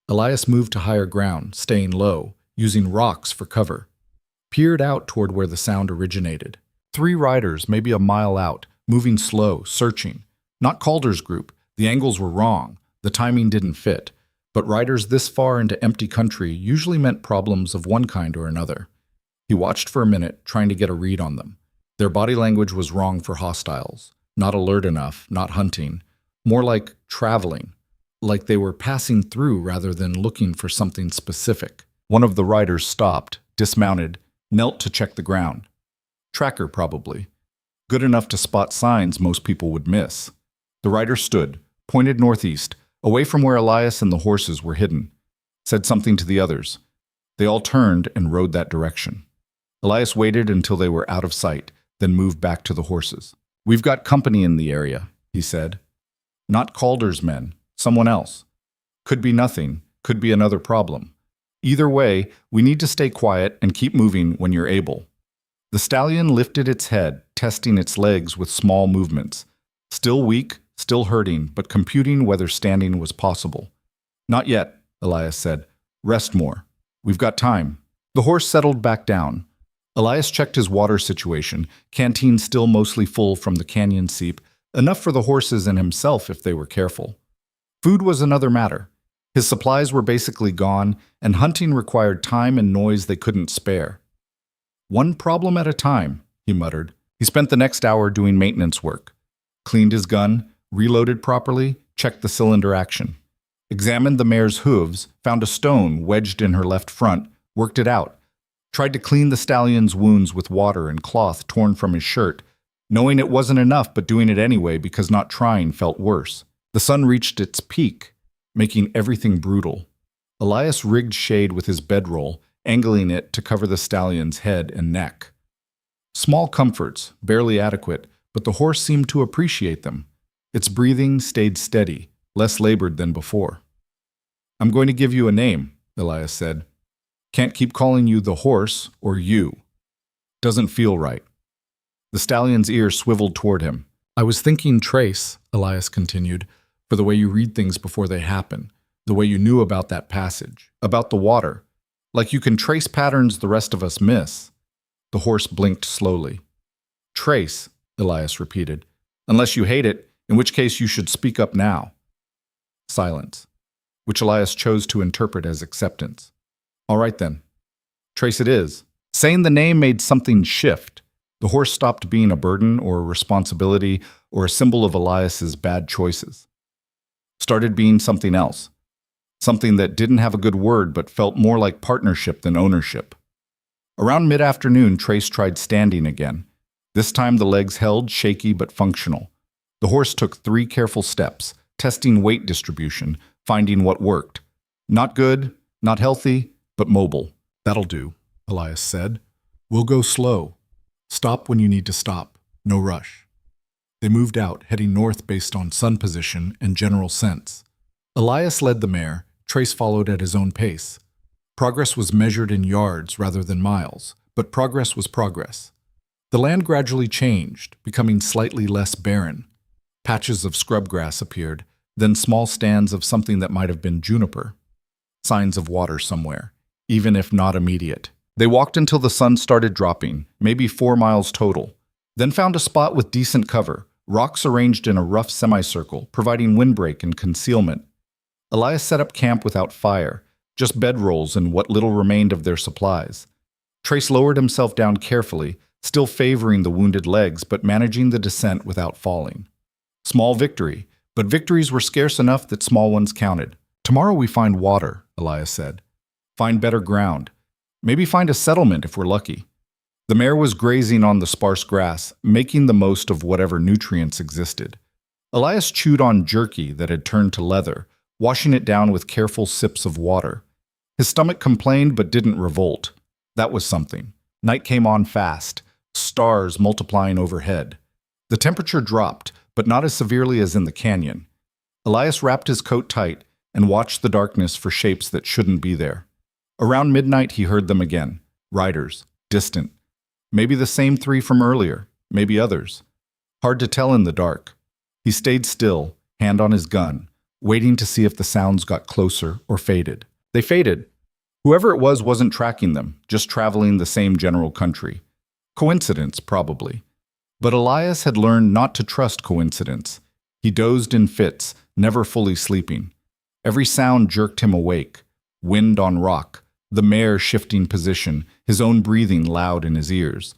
Elias moved to higher ground, staying low, using rocks for cover. Peered out toward where the sound originated. 3 riders, maybe a mile out, moving slow, searching. Not Calder's group. The angles were wrong. The timing didn't fit. But riders this far into empty country usually meant problems of one kind or another. He watched for a minute, trying to get a read on them. Their body language was wrong for hostiles. Not alert enough, not hunting. More like traveling. Like they were passing through rather than looking for something specific. One of the riders stopped, dismounted, knelt to check the ground. Tracker, probably. Good enough to spot signs most people would miss. The rider stood, pointed northeast, away from where Elias and the horses were hidden. Said something to the others. They all turned and rode that direction. Elias waited until they were out of sight, then moved back to the horses. "We've got company in the area," he said. "Not Calder's men, someone else. Could be nothing, could be another problem. Either way, we need to stay quiet and keep moving when you're able." The stallion lifted its head, testing its legs with small movements. Still weak, still hurting, but computing whether standing was possible. "Not yet," Elias said. "Rest more. We've got time." The horse settled back down. Elias checked his water situation, canteen still mostly full from the canyon seep, enough for the horses and himself if they were careful. Food was another matter. His supplies were basically gone, and hunting required time and noise they couldn't spare. "One problem at a time," he muttered. He spent the next hour doing maintenance work. Cleaned his gun, reloaded properly, checked the cylinder action. Examined the mare's hooves, found a stone wedged in her left front, worked it out. Tried to clean the stallion's wounds with water and cloth torn from his shirt, knowing it wasn't enough but doing it anyway because not trying felt worse. The sun reached its peak, making everything brutal. Elias rigged shade with his bedroll, angling it to cover the stallion's head and neck. Small comforts, barely adequate, but the horse seemed to appreciate them. Its breathing stayed steady, less labored than before. "I'm going to give you a name," Elias said. "Can't keep calling you the horse or you. Doesn't feel right." The stallion's ear swiveled toward him. "I was thinking Trace," Elias continued, "for the way you read things before they happen, the way you knew about that passage, about the water, like you can trace patterns the rest of us miss." The horse blinked slowly. "Trace," Elias repeated. "Unless you hate it, in which case you should speak up now." Silence, which Elias chose to interpret as acceptance. "All right then. Trace it is." Saying the name made something shift. The horse stopped being a burden or a responsibility or a symbol of Elias's bad choices. Started being something else. Something that didn't have a good word but felt more like partnership than ownership. Around mid-afternoon, Trace tried standing again. This time the legs held, shaky but functional. The horse took 3 careful steps, testing weight distribution, finding what worked. Not good, not healthy, but mobile. "That'll do," Elias said. "We'll go slow. Stop when you need to stop. No rush." They moved out, heading north based on sun position and general sense. Elias led the mare. Trace followed at his own pace. Progress was measured in yards rather than miles, but progress was progress. The land gradually changed, becoming slightly less barren. Patches of scrub grass appeared, then small stands of something that might have been juniper. Signs of water somewhere, even if not immediate. They walked until the sun started dropping, maybe 4 miles total, then found a spot with decent cover, rocks arranged in a rough semicircle, providing windbreak and concealment. Elias set up camp without fire, just bedrolls and what little remained of their supplies. Trace lowered himself down carefully, still favoring the wounded legs but managing the descent without falling. Small victory, but victories were scarce enough that small ones counted. "Tomorrow we find water," Elias said. "Find better ground. Maybe find a settlement if we're lucky." The mare was grazing on the sparse grass, making the most of whatever nutrients existed. Elias chewed on jerky that had turned to leather, washing it down with careful sips of water. His stomach complained but didn't revolt. That was something. Night came on fast, stars multiplying overhead. The temperature dropped, but not as severely as in the canyon. Elias wrapped his coat tight and watched the darkness for shapes that shouldn't be there. Around midnight he heard them again. Riders, distant. Maybe the same 3 from earlier, maybe others. Hard to tell in the dark. He stayed still, hand on his gun, waiting to see if the sounds got closer or faded. They faded. Whoever it was wasn't tracking them, just traveling the same general country. Coincidence, probably. But Elias had learned not to trust coincidence. He dozed in fits, never fully sleeping. Every sound jerked him awake. Wind on rock, the mare shifting position, his own breathing loud in his ears.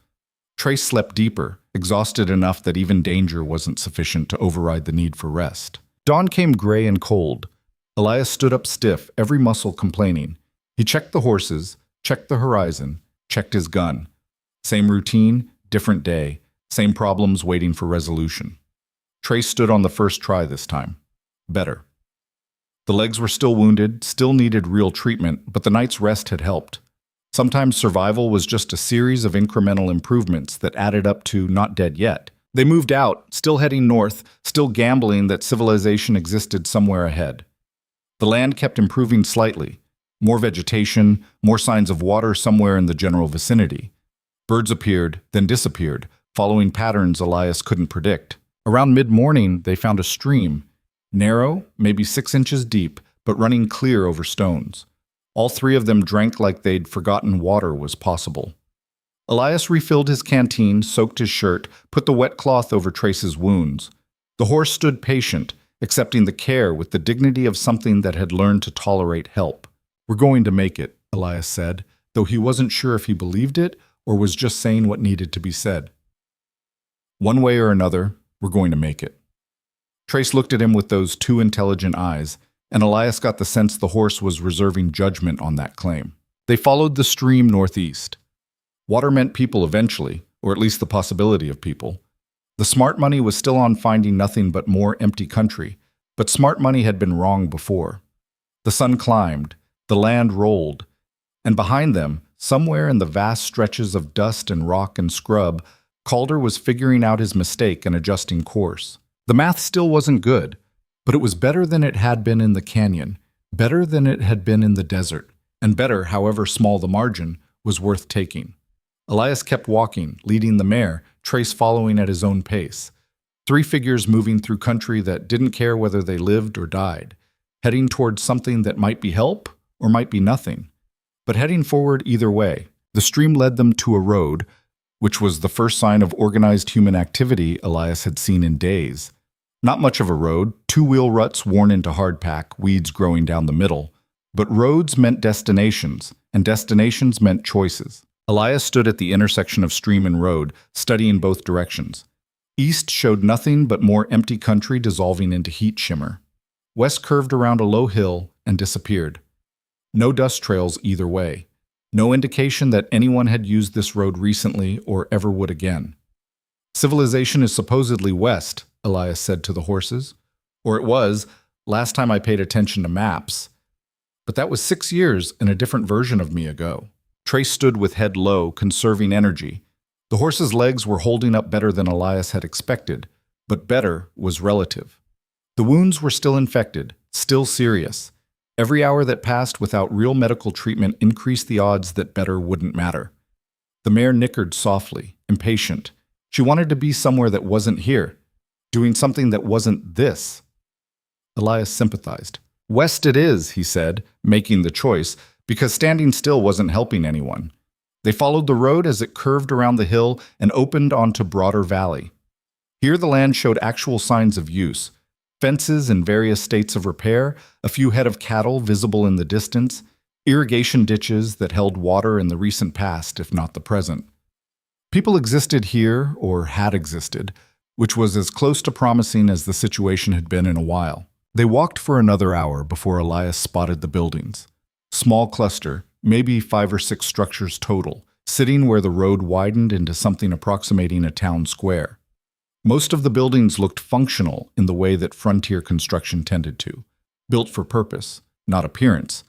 Trace slept deeper, exhausted enough that even danger wasn't sufficient to override the need for rest. Dawn came gray and cold. Elias stood up stiff, every muscle complaining. He checked the horses, checked the horizon, checked his gun. Same routine, different day, same problems waiting for resolution. Trace stood on the first try this time. Better. The legs were still wounded, still needed real treatment, but the night's rest had helped. Sometimes survival was just a series of incremental improvements that added up to not dead yet. They moved out, still heading north, still gambling that civilization existed somewhere ahead. The land kept improving slightly. More vegetation, more signs of water somewhere in the general vicinity. Birds appeared, then disappeared, following patterns Elias couldn't predict. Around mid-morning, they found a stream, narrow, maybe 6 inches deep, but running clear over stones. All three of them drank like they'd forgotten water was possible. Elias refilled his canteen, soaked his shirt, put the wet cloth over Trace's wounds. The horse stood patient, accepting the care with the dignity of something that had learned to tolerate help. "We're going to make it," Elias said, though he wasn't sure if he believed it or was just saying what needed to be said. "One way or another, we're going to make it." Trace looked at him with those too intelligent eyes, and Elias got the sense the horse was reserving judgment on that claim. They followed the stream northeast. Water meant people eventually, or at least the possibility of people. The smart money was still on finding nothing but more empty country, but smart money had been wrong before. The sun climbed, the land rolled, and behind them, somewhere in the vast stretches of dust and rock and scrub, Calder was figuring out his mistake and adjusting course. The math still wasn't good, but it was better than it had been in the canyon, better than it had been in the desert, and better, however small the margin, was worth taking. Elias kept walking, leading the mare, Trace following at his own pace. Three figures moving through country that didn't care whether they lived or died, heading towards something that might be help or might be nothing, but heading forward either way. The stream led them to a road, which was the first sign of organized human activity Elias had seen in days. Not much of a road, two-wheel ruts worn into hardpack, weeds growing down the middle, but roads meant destinations, and destinations meant choices. Elias stood at the intersection of stream and road, studying both directions. East showed nothing but more empty country dissolving into heat shimmer. West curved around a low hill and disappeared. No dust trails either way. No indication that anyone had used this road recently or ever would again. "Civilization is supposedly west," Elias said to the horses. "Or it was, last time I paid attention to maps. But that was 6 years and a different version of me ago." Trace stood with head low, conserving energy. The horse's legs were holding up better than Elias had expected, but better was relative. The wounds were still infected, still serious. Every hour that passed without real medical treatment increased the odds that better wouldn't matter. The mare nickered softly, impatient. She wanted to be somewhere that wasn't here, doing something that wasn't this. Elias sympathized. "West it is," he said, making the choice, because standing still wasn't helping anyone. They followed the road as it curved around the hill and opened onto broader valley. Here the land showed actual signs of use. Fences in various states of repair, a few head of cattle visible in the distance, irrigation ditches that held water in the recent past, if not the present. People existed here, or had existed, which was as close to promising as the situation had been in a while. They walked for another hour before Elias spotted the buildings. Small cluster, maybe 5 or 6 structures total, sitting where the road widened into something approximating a town square. Most of the buildings looked functional in the way that frontier construction tended to, built for purpose, not appearance,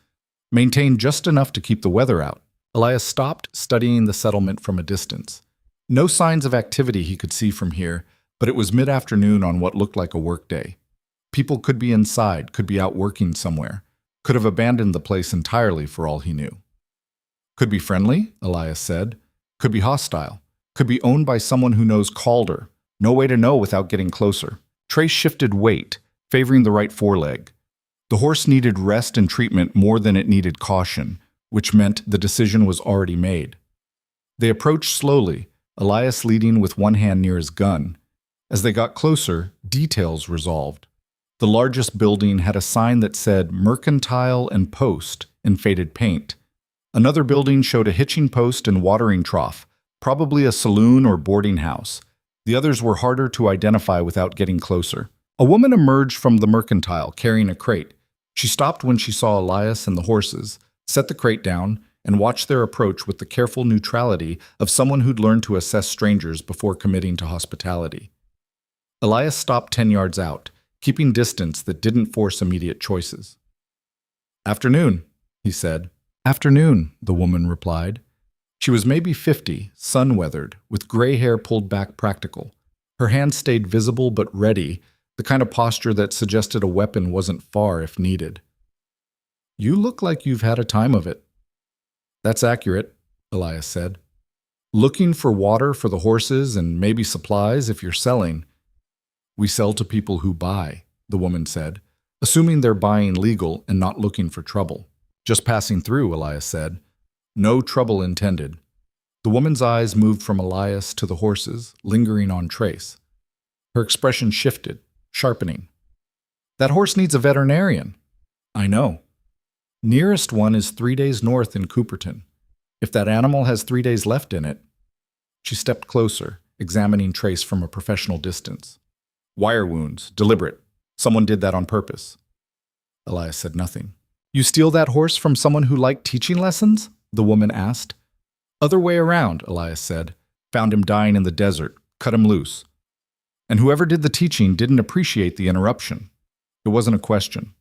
maintained just enough to keep the weather out. Elias stopped, studying the settlement from a distance. No signs of activity he could see from here, but it was mid-afternoon on what looked like a workday. People could be inside, could be out working somewhere, could have abandoned the place entirely for all he knew. "Could be friendly," Elias said. "Could be hostile. Could be owned by someone who knows Calder. No way to know without getting closer." Trace shifted weight, favoring the right foreleg. The horse needed rest and treatment more than it needed caution, which meant the decision was already made. They approached slowly, Elias leading with one hand near his gun. As they got closer, details resolved. The largest building had a sign that said Mercantile and Post in faded paint. Another building showed a hitching post and watering trough, probably a saloon or boarding house. The others were harder to identify without getting closer. A woman emerged from the Mercantile carrying a crate. She stopped when she saw Elias and the horses, set the crate down, and watched their approach with the careful neutrality of someone who'd learned to assess strangers before committing to hospitality. Elias stopped 10 yards out, keeping distance that didn't force immediate choices. "Afternoon," he said. "Afternoon," the woman replied. She was maybe 50, sun-weathered, with gray hair pulled back practical. Her hands stayed visible but ready, the kind of posture that suggested a weapon wasn't far if needed. You look like you've had a time of it. That's accurate, Elias said. Looking for water for the horses and maybe supplies if you're selling. We sell to people who buy, the woman said, assuming they're buying legal and not looking for trouble. Just passing through, Elias said. No trouble intended. The woman's eyes moved from Elias to the horses, lingering on Trace. Her expression shifted, sharpening. That horse needs a veterinarian. I know. Nearest one is 3 days north in Cooperton. If that animal has 3 days left in it. She stepped closer, examining Trace from a professional distance. Wire wounds, deliberate. Someone did that on purpose. Elias said nothing. You steal that horse from someone who liked teaching lessons? The woman asked. Other way around, Elias said. Found him dying in the desert, cut him loose. And whoever did the teaching didn't appreciate the interruption. It wasn't a question.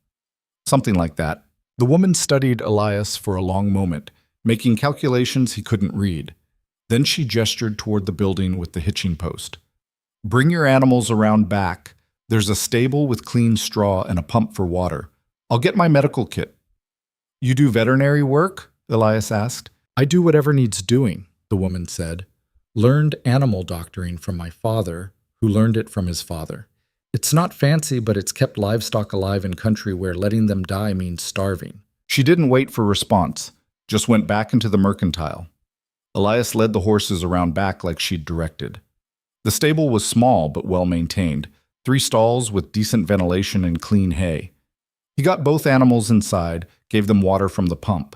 Something like that. The woman studied Elias for a long moment, making calculations he couldn't read. Then she gestured toward the building with the hitching post. Bring your animals around back. There's a stable with clean straw and a pump for water. I'll get my medical kit. You do veterinary work? Elias asked. I do whatever needs doing, the woman said. Learned animal doctoring from my father, who learned it from his father. It's not fancy, but it's kept livestock alive in country where letting them die means starving. She didn't wait for response, just went back into the mercantile. Elias led the horses around back like she'd directed. The stable was small but well maintained, 3 stalls with decent ventilation and clean hay. He got both animals inside, gave them water from the pump.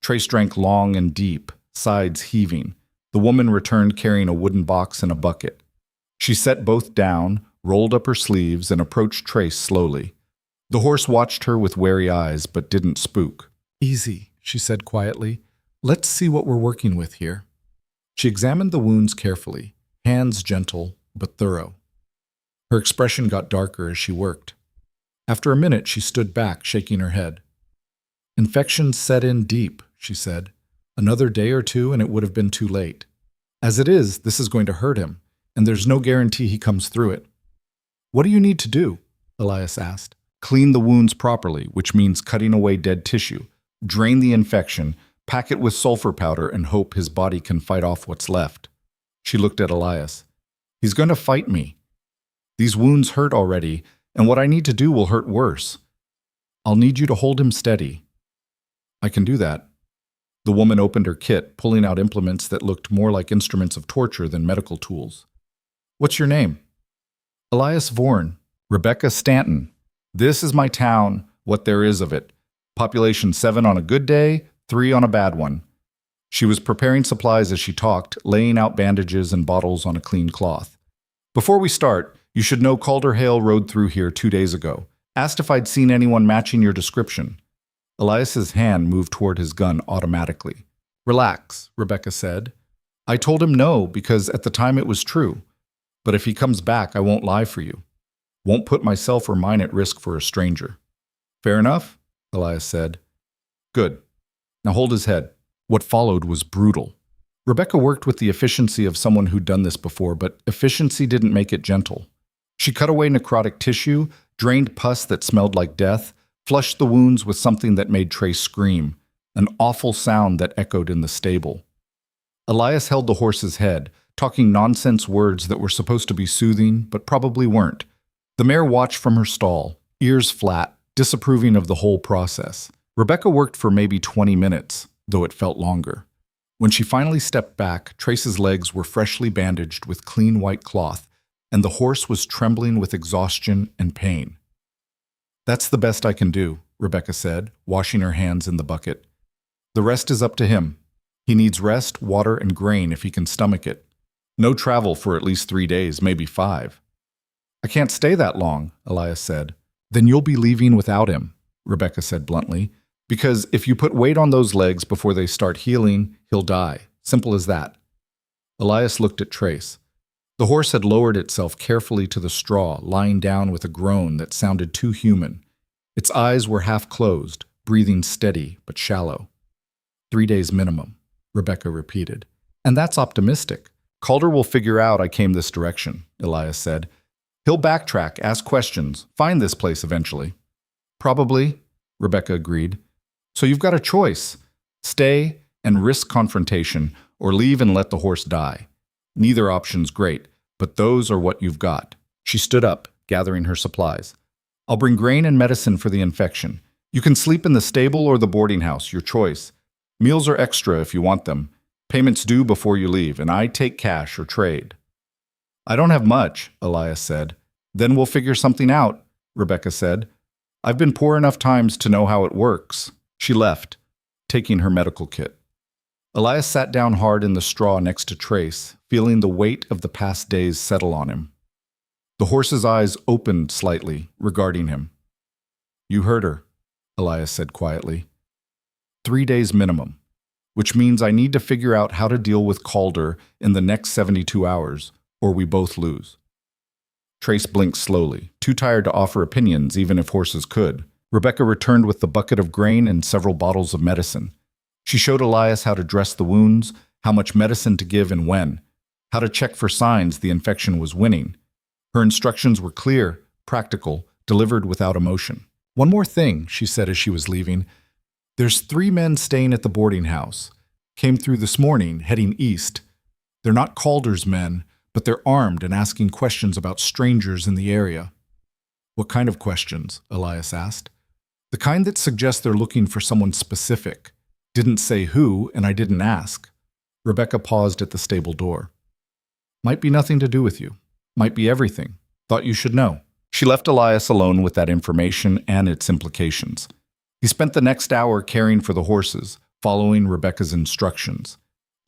Trace drank long and deep, sides heaving. The woman returned carrying a wooden box and a bucket. She set both down, rolled up her sleeves, and approached Trace slowly. The horse watched her with wary eyes, but didn't spook. Easy, she said quietly. Let's see what we're working with here. She examined the wounds carefully, hands gentle, but thorough. Her expression got darker as she worked. After a minute, she stood back, shaking her head. Infections set in deep, she said. Another day or two and it would have been too late. As it is, this is going to hurt him, and there's no guarantee he comes through it. What do you need to do? Elias asked. Clean the wounds properly, which means cutting away dead tissue. Drain the infection, pack it with sulfur powder, and hope his body can fight off what's left. She looked at Elias. He's going to fight me. These wounds hurt already, and what I need to do will hurt worse. I'll need you to hold him steady. I can do that. The woman opened her kit, pulling out implements that looked more like instruments of torture than medical tools. What's your name? Elias Vorn. Rebecca Stanton. This is my town, what there is of it. Population 7 on a good day, 3 on a bad one. She was preparing supplies as she talked, laying out bandages and bottles on a clean cloth. Before we start, you should know Calder Hale rode through here 2 days ago. Asked if I'd seen anyone matching your description. Elias's hand moved toward his gun automatically. Relax, Rebecca said. I told him no because at the time it was true. But if he comes back, I won't lie for you. Won't put myself or mine at risk for a stranger. Fair enough? Elias said. Good. Now hold his head. What followed was brutal. Rebecca worked with the efficiency of someone who'd done this before, but efficiency didn't make it gentle. She cut away necrotic tissue, drained pus that smelled like death, flushed the wounds with something that made Trace scream, an awful sound that echoed in the stable. Elias held the horse's head, talking nonsense words that were supposed to be soothing, but probably weren't. The mare watched from her stall, ears flat, disapproving of the whole process. Rebecca worked for maybe 20 minutes, though it felt longer. When she finally stepped back, Trace's legs were freshly bandaged with clean white cloth, and the horse was trembling with exhaustion and pain. That's the best I can do, Rebecca said, washing her hands in the bucket. The rest is up to him. He needs rest, water, and grain if he can stomach it. No travel for at least 3 days, maybe 5. I can't stay that long, Elias said. Then you'll be leaving without him, Rebecca said bluntly, because if you put weight on those legs before they start healing, he'll die. Simple as that. Elias looked at Trace. The horse had lowered itself carefully to the straw, lying down with a groan that sounded too human. Its eyes were half closed, breathing steady but shallow. 3 days minimum, Rebecca repeated. And that's optimistic. Calder will figure out I came this direction, Elias said. He'll backtrack, ask questions, find this place eventually. Probably, Rebecca agreed. So you've got a choice. Stay and risk confrontation, or leave and let the horse die. Neither option's great, but those are what you've got. She stood up, gathering her supplies. I'll bring grain and medicine for the infection. You can sleep in the stable or the boarding house, your choice. Meals are extra if you want them. Payments due before you leave, and I take cash or trade. I don't have much, Elias said. Then we'll figure something out, Rebecca said. I've been poor enough times to know how it works. She left, taking her medical kit. Elias sat down hard in the straw next to Trace, feeling the weight of the past days settle on him. The horse's eyes opened slightly, regarding him. You heard her, Elias said quietly. 3 days minimum, which means I need to figure out how to deal with Calder in the next 72 hours, or we both lose. Trace blinked slowly, too tired to offer opinions even if horses could. Rebecca returned with the bucket of grain and several bottles of medicine. She showed Elias how to dress the wounds, how much medicine to give and when, how to check for signs the infection was winning. Her instructions were clear, practical, delivered without emotion. One more thing, she said as she was leaving. There's 3 men staying at the boarding house. Came through this morning, heading east. They're not Calder's men, but they're armed and asking questions about strangers in the area. What kind of questions? Elias asked. The kind that suggests they're looking for someone specific. Didn't say who, and I didn't ask. Rebecca paused at the stable door. Might be nothing to do with you. Might be everything. Thought you should know. She left Elias alone with that information and its implications. He spent the next hour caring for the horses, following Rebecca's instructions.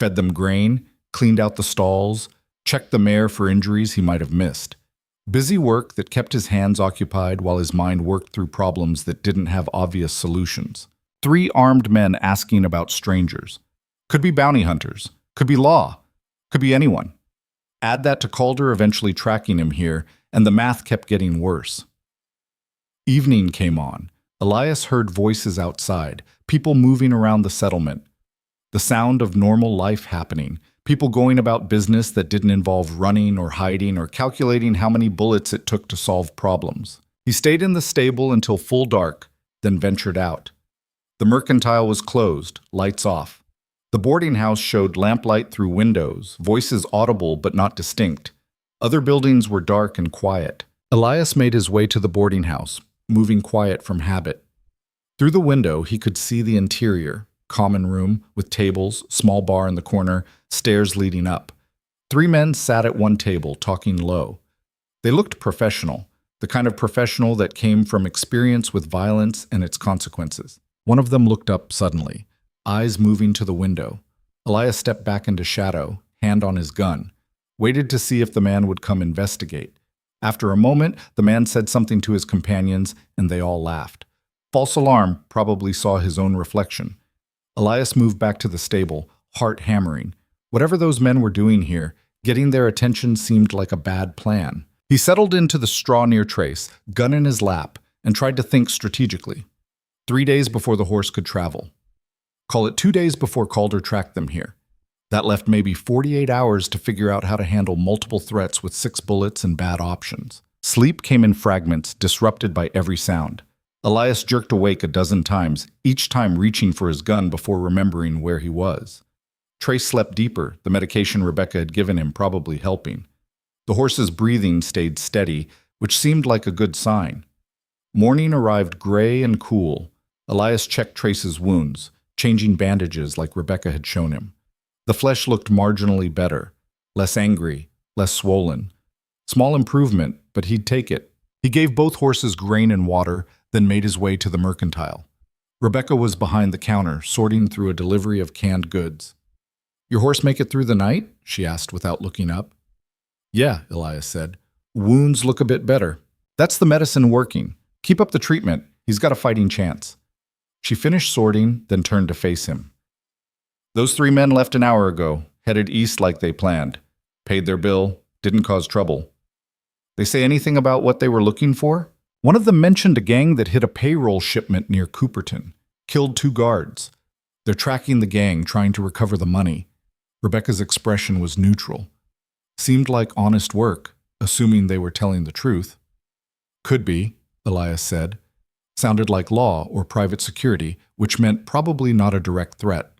Fed them grain, cleaned out the stalls, checked the mare for injuries he might have missed. Busy work that kept his hands occupied while his mind worked through problems that didn't have obvious solutions. 3 armed men asking about strangers. Could be bounty hunters. Could be law. Could be anyone. Add that to Calder eventually tracking him here, and the math kept getting worse. Evening came on. Elias heard voices outside, people moving around the settlement. The sound of normal life happening, people going about business that didn't involve running or hiding or calculating how many bullets it took to solve problems. He stayed in the stable until full dark, then ventured out. The mercantile was closed, lights off. The boarding house showed lamplight through windows, voices audible but not distinct. Other buildings were dark and quiet. Elias made his way to the boarding house, moving quiet from habit. Through the window, he could see the interior, common room with tables, small bar in the corner, stairs leading up. 3 men sat at one table, talking low. They looked professional, the kind of professional that came from experience with violence and its consequences. One of them looked up suddenly, eyes moving to the window. Elias stepped back into shadow, hand on his gun, waited to see if the man would come investigate. After a moment, the man said something to his companions, and they all laughed. False alarm probably saw his own reflection. Elias moved back to the stable, heart hammering. Whatever those men were doing here, getting their attention seemed like a bad plan. He settled into the straw near Trace, gun in his lap, and tried to think strategically. 3 days before the horse could travel. Call it 2 days before Calder tracked them here. That left maybe 48 hours to figure out how to handle multiple threats with 6 bullets and bad options. Sleep came in fragments, disrupted by every sound. Elias jerked awake a dozen times, each time reaching for his gun before remembering where he was. Trace slept deeper, the medication Rebecca had given him probably helping. The horse's breathing stayed steady, which seemed like a good sign. Morning arrived gray and cool. Elias checked Trace's wounds, changing bandages like Rebecca had shown him. The flesh looked marginally better, less angry, less swollen. Small improvement, but he'd take it. He gave both horses grain and water, then made his way to the mercantile. Rebecca was behind the counter, sorting through a delivery of canned goods. Your horse make it through the night? She asked without looking up. Yeah, Elias said. Wounds look a bit better. That's the medicine working. Keep up the treatment. He's got a fighting chance. She finished sorting, then turned to face him. Those 3 men left an hour ago, headed east like they planned. Paid their bill, didn't cause trouble. They say anything about what they were looking for? One of them mentioned a gang that hit a payroll shipment near Cooperton, killed 2 guards. They're tracking the gang, trying to recover the money. Rebecca's expression was neutral. Seemed like honest work, assuming they were telling the truth. Could be, Elias said. Sounded like law or private security, which meant probably not a direct threat.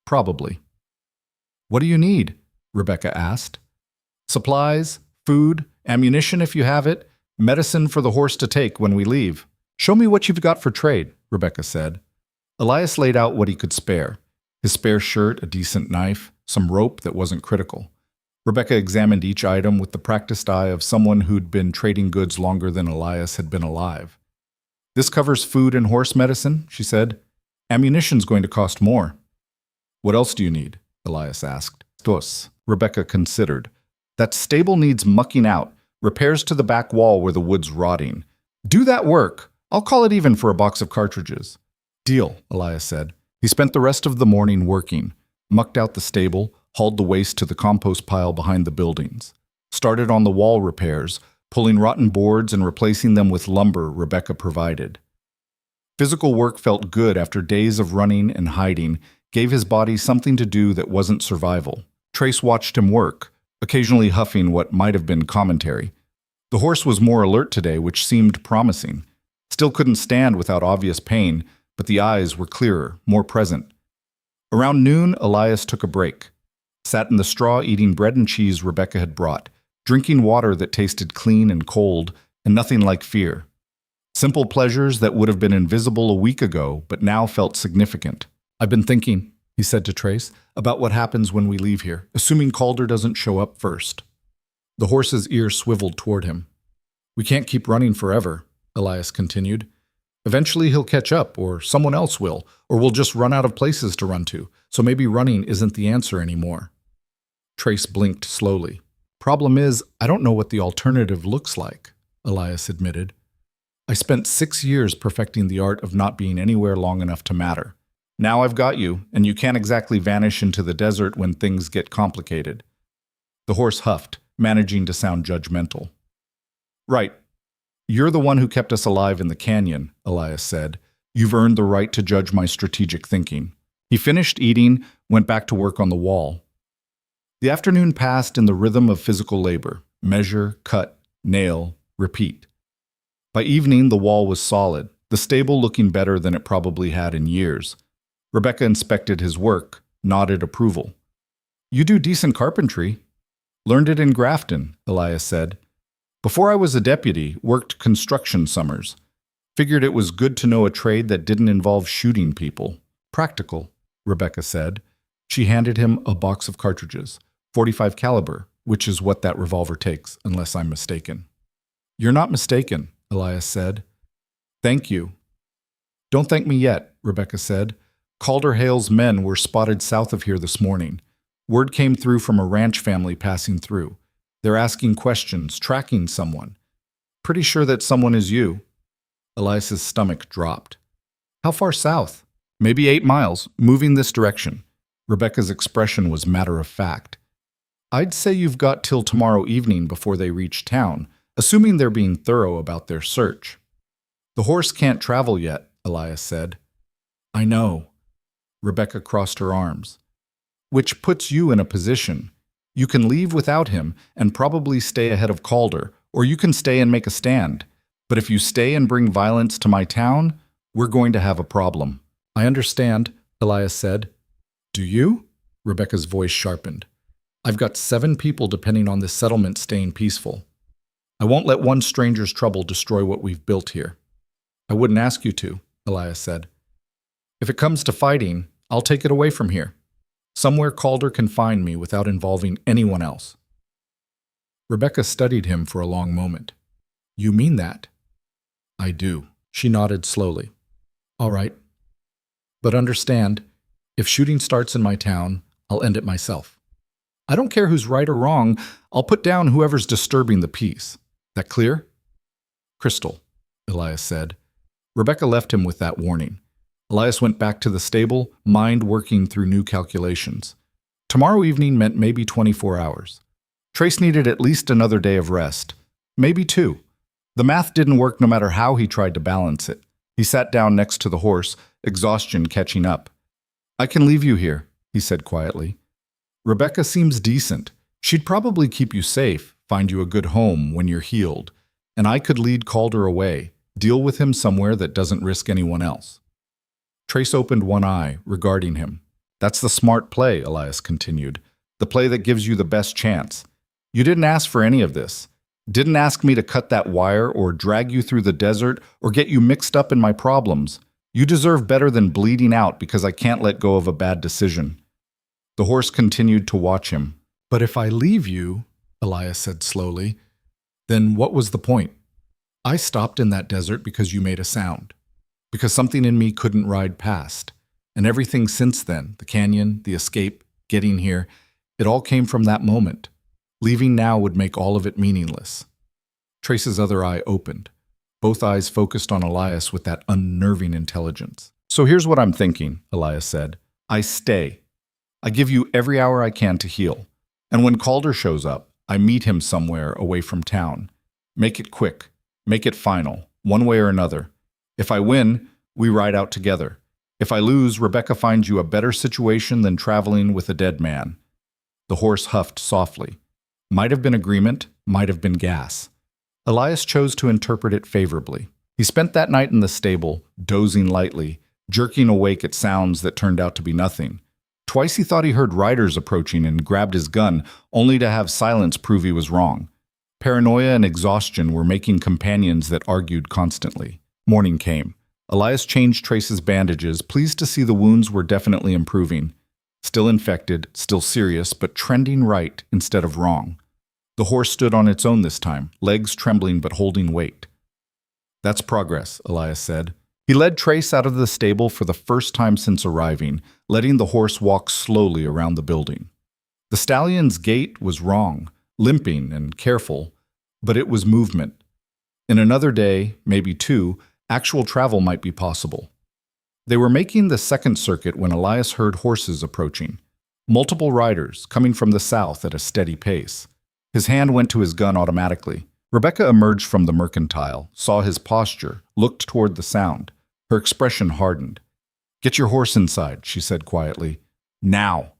Probably. What do you need? Rebecca asked. Supplies, food, ammunition if you have it, medicine for the horse to take when we leave. Show me what you've got for trade, Rebecca said. Elias laid out what he could spare. His spare shirt, a decent knife, some rope that wasn't critical. Rebecca examined each item with the practiced eye of someone who'd been trading goods longer than Elias had been alive. This covers food and horse medicine, she said. Ammunition's going to cost more. What else do you need? Elias asked. Dos, Rebecca considered. That stable needs mucking out, repairs to the back wall where the wood's rotting. Do that work. I'll call it even for a box of cartridges. Deal, Elias said. He spent the rest of the morning working, mucked out the stable, hauled the waste to the compost pile behind the buildings, started on the wall repairs, pulling rotten boards and replacing them with lumber Rebecca provided. Physical work felt good after days of running and hiding, gave his body something to do that wasn't survival. Trace watched him work, occasionally huffing what might have been commentary. The horse was more alert today, which seemed promising. Still couldn't stand without obvious pain, but the eyes were clearer, more present. Around noon, Elias took a break. Sat in the straw eating bread and cheese Rebecca had brought, drinking water that tasted clean and cold, and nothing like fear. Simple pleasures that would have been invisible a week ago, but now felt significant. I've been thinking, he said to Trace, about what happens when we leave here, assuming Calder doesn't show up first. The horse's ear swiveled toward him. We can't keep running forever, Elias continued. Eventually he'll catch up, or someone else will, or we'll just run out of places to run to, so maybe running isn't the answer anymore. Trace blinked slowly. Problem is, I don't know what the alternative looks like, Elias admitted. I spent 6 years perfecting the art of not being anywhere long enough to matter. Now I've got you, and you can't exactly vanish into the desert when things get complicated. The horse huffed, managing to sound judgmental. Right. You're the one who kept us alive in the canyon, Elias said. You've earned the right to judge my strategic thinking. He finished eating, went back to work on the wall. The afternoon passed in the rhythm of physical labor. Measure, cut, nail, repeat. By evening, the wall was solid, the stable looking better than it probably had in years. Rebecca inspected his work, nodded approval. You do decent carpentry. Learned it in Grafton, Elias said. Before I was a deputy, worked construction summers. Figured it was good to know a trade that didn't involve shooting people. Practical, Rebecca said. She handed him a box of cartridges, .45 caliber, which is what that revolver takes, unless I'm mistaken. You're not mistaken, Elias said. Thank you. Don't thank me yet, Rebecca said. Calder Hale's men were spotted south of here this morning. Word came through from a ranch family passing through. They're asking questions, tracking someone. Pretty sure that someone is you. Elias's stomach dropped. How far south? Maybe 8 miles, moving this direction. Rebecca's expression was matter of fact. I'd say you've got till tomorrow evening before they reach town, assuming they're being thorough about their search. The horse can't travel yet, Elias said. I know. Rebecca crossed her arms. Which puts you in a position. You can leave without him and probably stay ahead of Calder, or you can stay and make a stand. But if you stay and bring violence to my town, we're going to have a problem. I understand, Elias said. Do you? Rebecca's voice sharpened. I've got 7 people depending on this settlement staying peaceful. I won't let one stranger's trouble destroy what we've built here. I wouldn't ask you to, Elias said. If it comes to fighting, I'll take it away from here. Somewhere Calder can find me without involving anyone else. Rebecca studied him for a long moment. You mean that? I do. She nodded slowly. All right. But understand, if shooting starts in my town, I'll end it myself. I don't care who's right or wrong. I'll put down whoever's disturbing the peace. That clear? Crystal, Elias said. Rebecca left him with that warning. Elias went back to the stable, mind working through new calculations. Tomorrow evening meant maybe 24 hours. Trace needed at least another day of rest. Maybe 2. The math didn't work no matter how he tried to balance it. He sat down next to the horse, exhaustion catching up. I can leave you here, he said quietly. Rebecca seems decent. She'd probably keep you safe, find you a good home when you're healed. And I could lead Calder away, Deal with him somewhere that doesn't risk anyone else. Trace opened one eye, regarding him. That's the smart play, Elias continued. The play that gives you the best chance. You didn't ask for any of this. Didn't ask me to cut that wire or drag you through the desert or get you mixed up in my problems. You deserve better than bleeding out because I can't let go of a bad decision. The horse continued to watch him. But if I leave you, Elias said slowly, then what was the point? I stopped in that desert because you made a sound. Because something in me couldn't ride past. And everything since then, the canyon, the escape, getting here, it all came from that moment. Leaving now would make all of it meaningless. Trace's other eye opened. Both eyes focused on Elias with that unnerving intelligence. So here's what I'm thinking, Elias said. I stay. I give you every hour I can to heal. And when Calder shows up, I meet him somewhere away from town. Make it quick. Make it final, one way or another. If I win, we ride out together. If I lose, Rebecca finds you a better situation than traveling with a dead man. The horse huffed softly. Might have been agreement, might have been gas. Elias chose to interpret it favorably. He spent that night in the stable, dozing lightly, jerking awake at sounds that turned out to be nothing. Twice he thought he heard riders approaching and grabbed his gun, only to have silence prove he was wrong. Paranoia and exhaustion were making companions that argued constantly. Morning came. Elias changed Trace's bandages, pleased to see the wounds were definitely improving. Still infected, still serious, but trending right instead of wrong. The horse stood on its own this time, legs trembling but holding weight. That's progress, Elias said. He led Trace out of the stable for the first time since arriving, letting the horse walk slowly around the building. The stallion's gait was wrong, limping and careful, but it was movement. In another day, maybe two, actual travel might be possible. They were making the second circuit when Elias heard horses approaching. Multiple riders, coming from the south at a steady pace. His hand went to his gun automatically. Rebecca emerged from the mercantile, saw his posture, looked toward the sound. Her expression hardened. "Get your horse inside," she said quietly. "Now."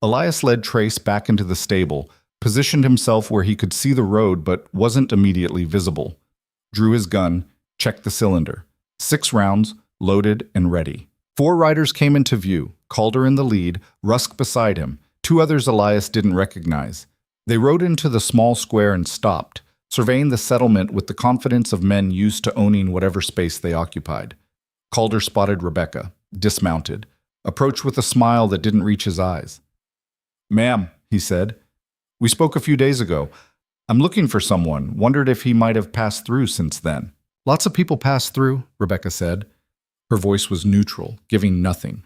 Elias led Trace back into the stable, positioned himself where he could see the road but wasn't immediately visible. Drew his gun, checked the cylinder. 6 rounds, loaded and ready. 4 riders came into view, Calder in the lead, Rusk beside him, 2 others Elias didn't recognize. They rode into the small square and stopped, surveying the settlement with the confidence of men used to owning whatever space they occupied. Calder spotted Rebecca, dismounted, approached with a smile that didn't reach his eyes. "Ma'am," he said, "we spoke a few days ago. I'm looking for someone, wondered if he might have passed through since then." "Lots of people pass through," Rebecca said. Her voice was neutral, giving nothing.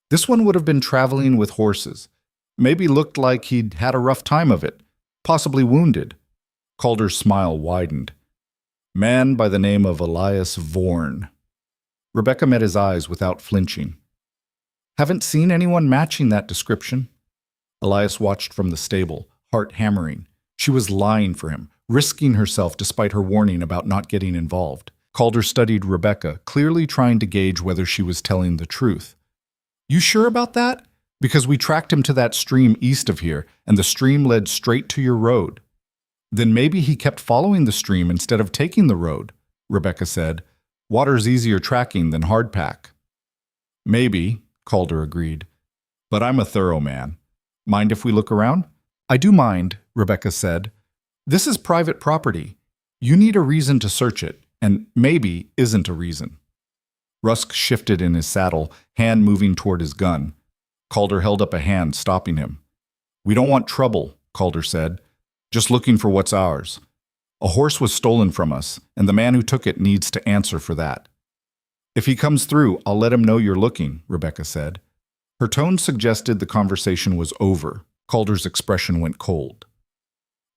"This one would have been traveling with horses. Maybe looked like he'd had a rough time of it, possibly wounded." Calder's smile widened. "Man by the name of Elias Vorn." Rebecca met his eyes without flinching. "Haven't seen anyone matching that description." Elias watched from the stable, heart hammering. She was lying for him, risking herself despite her warning about not getting involved. Calder studied Rebecca, clearly trying to gauge whether she was telling the truth. "You sure about that? Because we tracked him to that stream east of here, and the stream led straight to your road." "Then maybe he kept following the stream instead of taking the road," Rebecca said. "Water's easier tracking than hardpack." "Maybe," Calder agreed. "But I'm a thorough man. Mind if we look around?" "I do mind," Rebecca said. "This is private property. You need a reason to search it, and maybe isn't a reason." Rusk shifted in his saddle, hand moving toward his gun. Calder held up a hand, stopping him. "We don't want trouble," Calder said. "Just looking for what's ours. A horse was stolen from us, and the man who took it needs to answer for that." "If he comes through, I'll let him know you're looking," Rebecca said. Her tone suggested the conversation was over. Calder's expression went cold.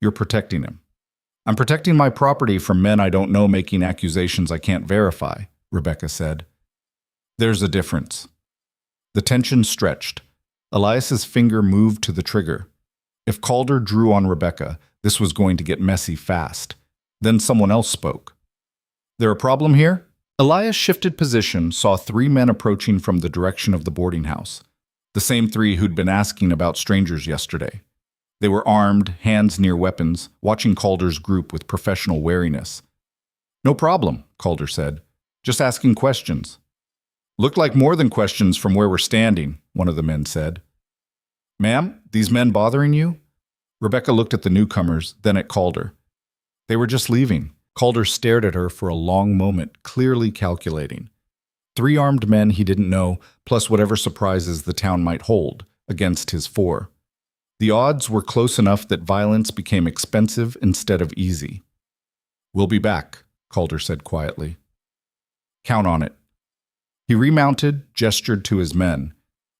"You're protecting him." "I'm protecting my property from men I don't know making accusations I can't verify," Rebecca said. "There's a difference." The tension stretched. Elias's finger moved to the trigger. If Calder drew on Rebecca, this was going to get messy fast. Then someone else spoke. "There a problem here?" Elias shifted position, saw 3 men approaching from the direction of the boarding house. The same 3 who'd been asking about strangers yesterday. They were armed, hands near weapons, watching Calder's group with professional wariness. No problem, Calder said. Just asking questions. Looked like more than questions from where we're standing, one of the men said. Ma'am, these men bothering you? Rebecca looked at the newcomers, then at Calder. They were just leaving. Calder stared at her for a long moment, clearly calculating. 3 armed men he didn't know, plus whatever surprises the town might hold, against his 4. The odds were close enough that violence became expensive instead of easy. We'll be back, Calder said quietly. Count on it. He remounted, gestured to his men.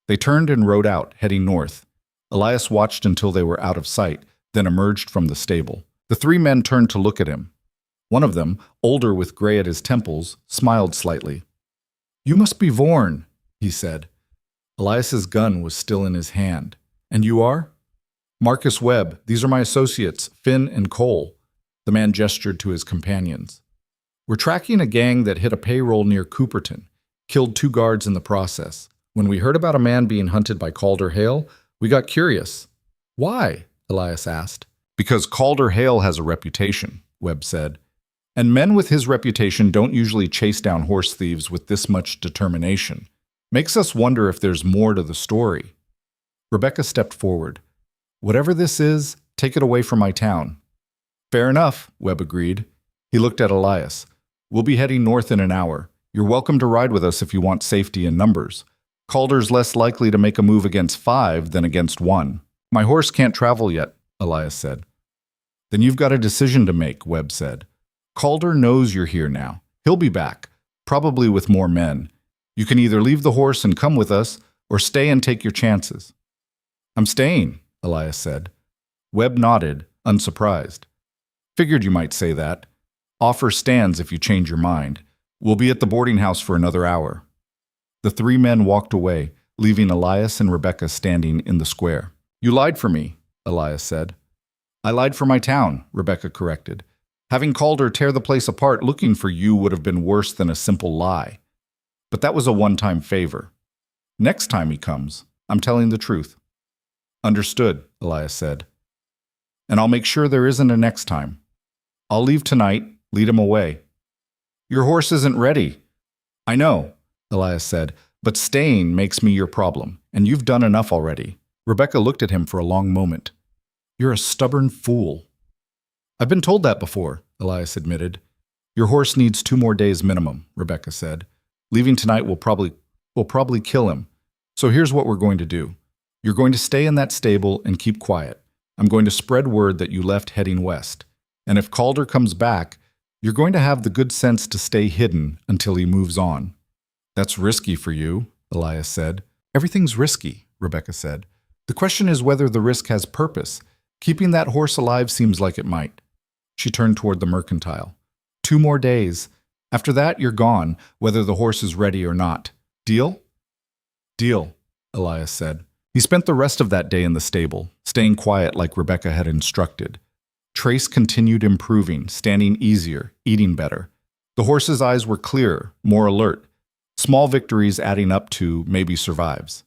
They turned and rode out, heading north. Elias watched until they were out of sight, then emerged from the stable. The 3 men turned to look at him. One of them, older with gray at his temples, smiled slightly. You must be Vorn, he said. Elias's gun was still in his hand. And you are? Marcus Webb. These are my associates, Finn and Cole. The man gestured to his companions. We're tracking a gang that hit a payroll near Cooperton, killed 2 guards in the process. When we heard about a man being hunted by Calder Hale, we got curious. Why? Elias asked. Because Calder Hale has a reputation, Webb said. And men with his reputation don't usually chase down horse thieves with this much determination. Makes us wonder if there's more to the story. Rebecca stepped forward. Whatever this is, take it away from my town. Fair enough, Webb agreed. He looked at Elias. We'll be heading north in an hour. You're welcome to ride with us if you want safety in numbers. Calder's less likely to make a move against 5 than against 1. My horse can't travel yet, Elias said. Then you've got a decision to make, Webb said. Calder knows you're here now. He'll be back, probably with more men. You can either leave the horse and come with us, or stay and take your chances. I'm staying, Elias said. Webb nodded, unsurprised. Figured you might say that. Offer stands if you change your mind. We'll be at the boarding house for another hour. The 3 men walked away, leaving Elias and Rebecca standing in the square. You lied for me, Elias said. I lied for my town, Rebecca corrected. Having Calder tear the place apart looking for you would have been worse than a simple lie. But that was a one-time favor. Next time he comes, I'm telling the truth. Understood, Elias said. And I'll make sure there isn't a next time. I'll leave tonight, lead him away. Your horse isn't ready. I know, Elias said, but staying makes me your problem, and you've done enough already. Rebecca looked at him for a long moment. You're a stubborn fool. I've been told that before, Elias admitted. Your horse needs 2 more days minimum, Rebecca said. Leaving tonight will probably kill him. So here's what we're going to do. You're going to stay in that stable and keep quiet. I'm going to spread word that you left heading west. And if Calder comes back, you're going to have the good sense to stay hidden until he moves on. That's risky for you, Elias said. Everything's risky, Rebecca said. The question is whether the risk has purpose. Keeping that horse alive seems like it might. She turned toward the mercantile. 2 more days. After that, you're gone, whether the horse is ready or not. Deal? Deal, Elias said. He spent the rest of that day in the stable, staying quiet like Rebecca had instructed. Trace continued improving, standing easier, eating better. The horse's eyes were clearer, more alert. Small victories adding up to maybe survives.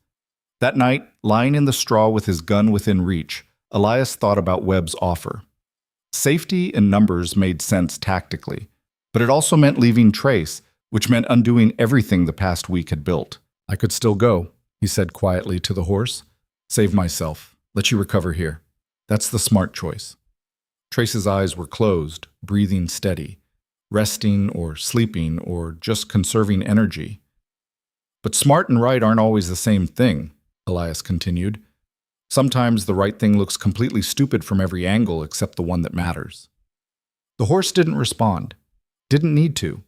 That night, lying in the straw with his gun within reach, Elias thought about Webb's offer. Safety in numbers made sense tactically, but it also meant leaving Trace, which meant undoing everything the past week had built. I could still go, he said quietly to the horse. Save myself. Let you recover here. That's the smart choice. Trace's eyes were closed, breathing steady, resting or sleeping or just conserving energy. But smart and right aren't always the same thing, Elias continued. Sometimes the right thing looks completely stupid from every angle except the one that matters. The horse didn't respond. Didn't need to.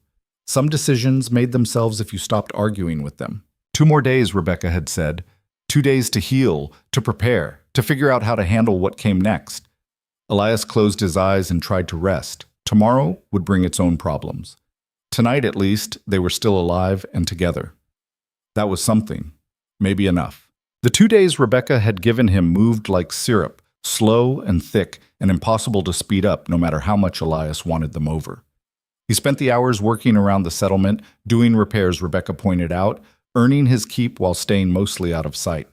Some decisions made themselves if you stopped arguing with them. 2 more days, Rebecca had said. 2 days to heal, to prepare, to figure out how to handle what came next. Elias closed his eyes and tried to rest. Tomorrow would bring its own problems. Tonight, at least, they were still alive and together. That was something. Maybe enough. The 2 days Rebecca had given him moved like syrup, slow and thick and impossible to speed up no matter how much Elias wanted them over. He spent the hours working around the settlement, doing repairs Rebecca pointed out, earning his keep while staying mostly out of sight.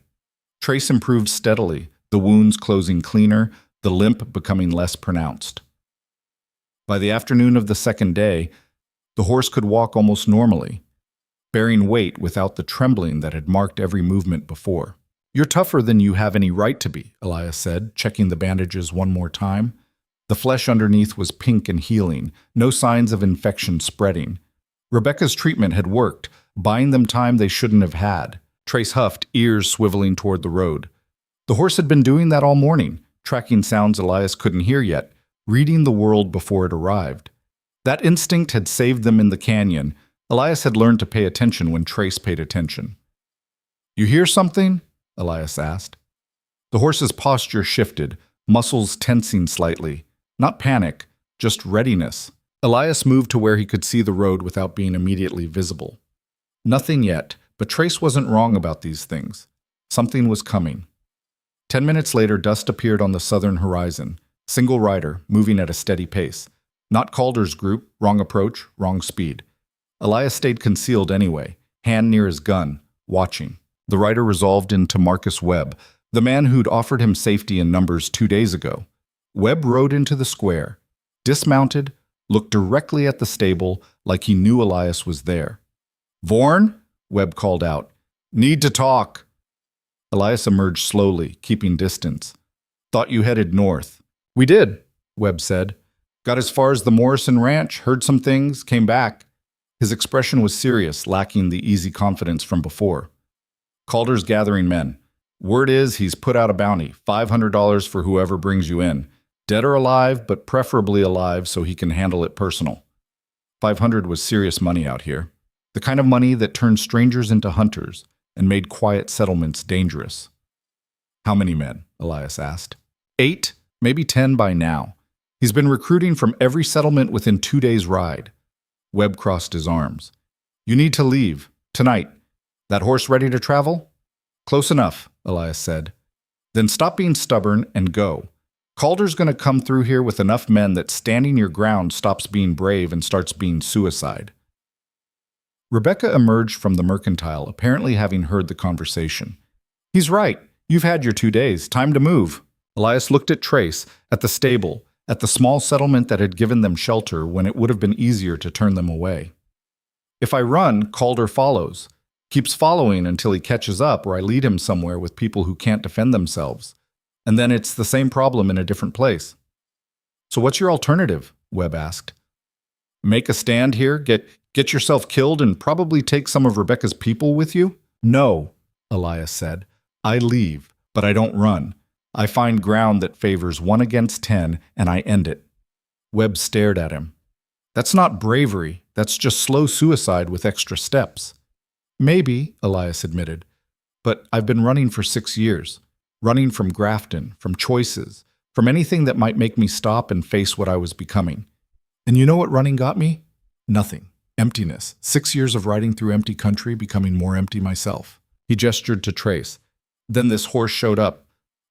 Trace improved steadily, the wounds closing cleaner, the limp becoming less pronounced. By the afternoon of the second day, The horse could walk almost normally, bearing weight without the trembling that had marked every movement before. "You're tougher than you have any right to be," Elias said, checking the bandages one more time. The flesh underneath was pink and healing, no signs of infection spreading. Rebecca's treatment had worked, buying them time they shouldn't have had. Trace huffed, ears swiveling toward the road. The horse had been doing that all morning, tracking sounds Elias couldn't hear yet, reading the world before it arrived. That instinct had saved them in the canyon. Elias had learned to pay attention when Trace paid attention. "You hear something?" Elias asked. The horse's posture shifted, muscles tensing slightly. Not panic, just readiness. Elias moved to where he could see the road without being immediately visible. Nothing yet, but Trace wasn't wrong about these things. Something was coming. 10 minutes later, dust appeared on the southern horizon. Single rider, moving at a steady pace. Not Calder's group, wrong approach, wrong speed. Elias stayed concealed anyway, hand near his gun, watching. The rider resolved into Marcus Webb, the man who'd offered him safety in numbers 2 days ago. Webb rode into the square, dismounted, looked directly at the stable like he knew Elias was there. "Vorn?" Webb called out. "Need to talk." Elias emerged slowly, keeping distance. "Thought you headed north." "We did," Webb said. "Got as far as the Morrison Ranch, heard some things, came back." His expression was serious, lacking the easy confidence from before. "Calder's gathering men. Word is he's put out a bounty, $500 for whoever brings you in. Dead or alive, but preferably alive so he can handle it personal." 500 was serious money out here. The kind of money that turned strangers into hunters and made quiet settlements dangerous. "How many men?" Elias asked. 8, maybe 10 by now. He's been recruiting from every settlement within 2 days' ride. Webb crossed his arms. "You need to leave. Tonight. That horse ready to travel?" "Close enough," Elias said. "Then stop being stubborn and go. Calder's going to come through here with enough men that standing your ground stops being brave and starts being suicide." Rebecca emerged from the mercantile, apparently having heard the conversation. "He's right. You've had your 2 days. Time to move." Elias looked at Trace, at the stable, at the small settlement that had given them shelter when it would have been easier to turn them away. "If I run, Calder follows. Keeps following until he catches up or I lead him somewhere with people who can't defend themselves. And then it's the same problem in a different place." "So what's your alternative?" Webb asked. "Make a stand here, get yourself killed, and probably take some of Rebecca's people with you?" "No," Elias said. "I leave, but I don't run. I find ground that favors 1 against 10, and I end it." Webb stared at him. "That's not bravery. That's just slow suicide with extra steps." "Maybe," Elias admitted. "But I've been running for 6 years. Running from Grafton, from choices, from anything that might make me stop and face what I was becoming. And you know what running got me? Nothing. Emptiness. 6 years of riding through empty country, becoming more empty myself." He gestured to Trace. "Then this horse showed up.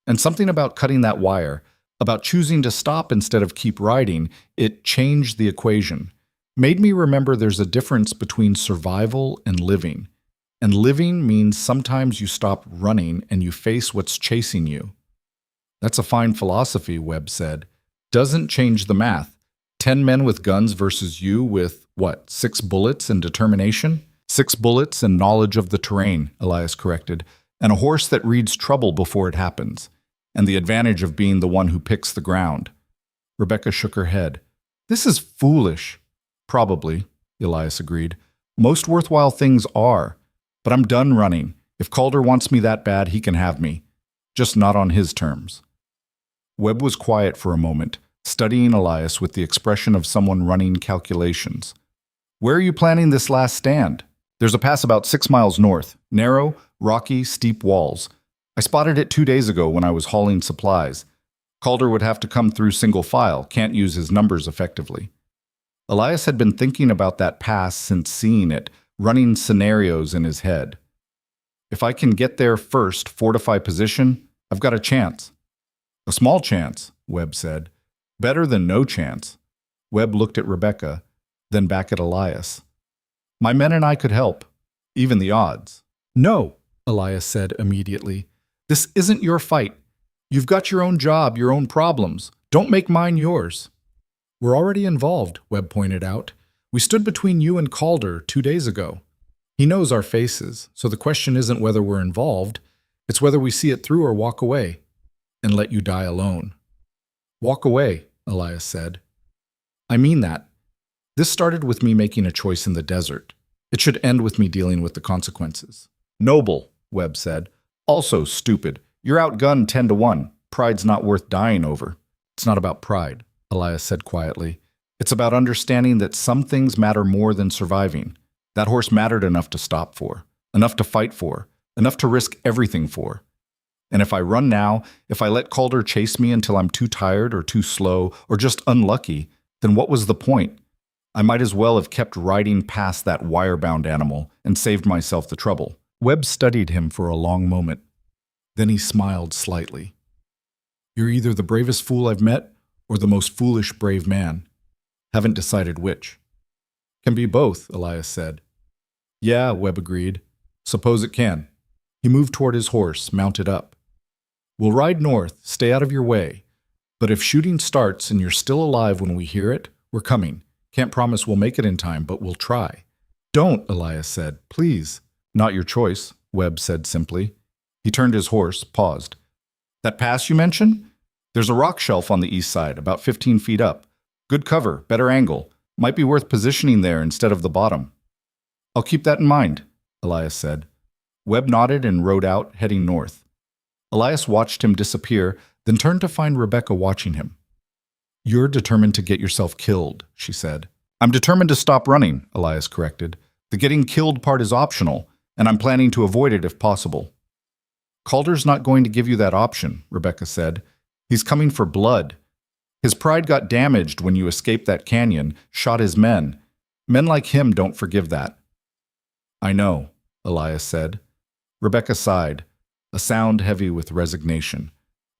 And something about cutting that wire, about choosing to stop instead of keep riding, it changed the equation. Made me remember there's a difference between survival and living. And living means sometimes you stop running and you face what's chasing you." "That's a fine philosophy," Webb said. "Doesn't change the math. 10 men with guns versus you with, 6 bullets and determination?" "6 bullets and knowledge of the terrain," Elias corrected, "and a horse that reads trouble before it happens, and the advantage of being the one who picks the ground." Rebecca shook her head. "This is foolish." "Probably," Elias agreed. "Most worthwhile things are. But I'm done running. If Calder wants me that bad, he can have me. Just not on his terms." Webb was quiet for a moment, studying Elias with the expression of someone running calculations. "Where are you planning this last stand?" "There's a pass about 6 miles north. Narrow, rocky, steep walls. I spotted it 2 days ago when I was hauling supplies. Calder would have to come through single file, can't use his numbers effectively." Elias had been thinking about that pass since seeing it, running scenarios in his head. "If I can get there first, fortify position, I've got a chance." "A small chance," Webb said. "Better than no chance." Webb looked at Rebecca, then back at Elias. "My men and I could help. Even the odds." "No," Elias said immediately. "This isn't your fight. You've got your own job, your own problems. Don't make mine yours." "We're already involved," Webb pointed out. We stood between you and Calder 2 days ago. He knows our faces, so the question isn't whether we're involved, it's whether we see it through or walk away and let you die alone. Walk away, Elias said. I mean that. This started with me making a choice in the desert. It should end with me dealing with the consequences. Noble, Webb said. Also stupid. You're outgunned 10-1. Pride's not worth dying over. It's not about pride, Elias said quietly. It's about understanding that some things matter more than surviving. That horse mattered enough to stop for, enough to fight for, enough to risk everything for. And if I run now, if I let Calder chase me until I'm too tired or too slow or just unlucky, then what was the point? I might as well have kept riding past that wire-bound animal and saved myself the trouble. Webb studied him for a long moment. Then he smiled slightly. You're either the bravest fool I've met or the most foolish brave man. Haven't decided which. Can be both, Elias said. Yeah, Webb agreed. Suppose it can. He moved toward his horse, mounted up. We'll ride north, stay out of your way. But if shooting starts and you're still alive when we hear it, we're coming. Can't promise we'll make it in time, but we'll try. Don't, Elias said. Please. Not your choice, Webb said simply. He turned his horse, paused. That pass you mentioned? There's a rock shelf on the east side, about 15 feet up. Good cover, better angle. Might be worth positioning there instead of the bottom. I'll keep that in mind, Elias said. Webb nodded and rode out, heading north. Elias watched him disappear, then turned to find Rebecca watching him. You're determined to get yourself killed, she said. I'm determined to stop running, Elias corrected. The getting killed part is optional, and I'm planning to avoid it if possible. Calder's not going to give you that option, Rebecca said. He's coming for blood. His pride got damaged when you escaped that canyon, shot his men. Men like him don't forgive that. I know, Elias said. Rebecca sighed, a sound heavy with resignation.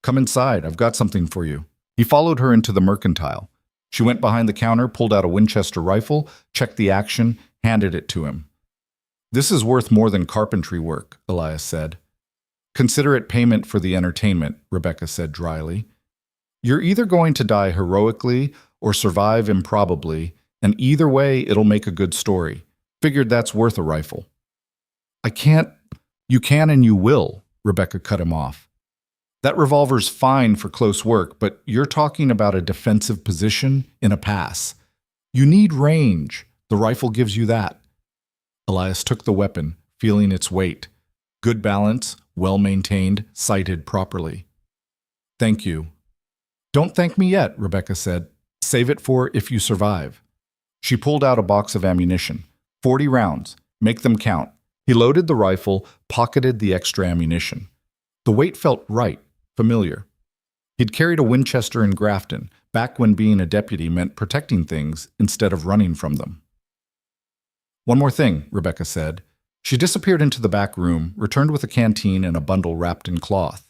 Come inside, I've got something for you. He followed her into the mercantile. She went behind the counter, pulled out a Winchester rifle, checked the action, handed it to him. This is worth more than carpentry work, Elias said. Consider it payment for the entertainment, Rebecca said dryly. You're either going to die heroically or survive improbably, and either way it'll make a good story. Figured that's worth a rifle. I can't. You can and you will, Rebecca cut him off. That revolver's fine for close work, but you're talking about a defensive position in a pass. You need range. The rifle gives you that. Elias took the weapon, feeling its weight. Good balance, well-maintained, sighted properly. Thank you. Don't thank me yet, Rebecca said. Save it for if you survive. She pulled out a box of ammunition. 40 rounds. Make them count. He loaded the rifle, pocketed the extra ammunition. The weight felt right, familiar. He'd carried a Winchester in Grafton, back when being a deputy meant protecting things instead of running from them. One more thing, Rebecca said. She disappeared into the back room, returned with a canteen and a bundle wrapped in cloth.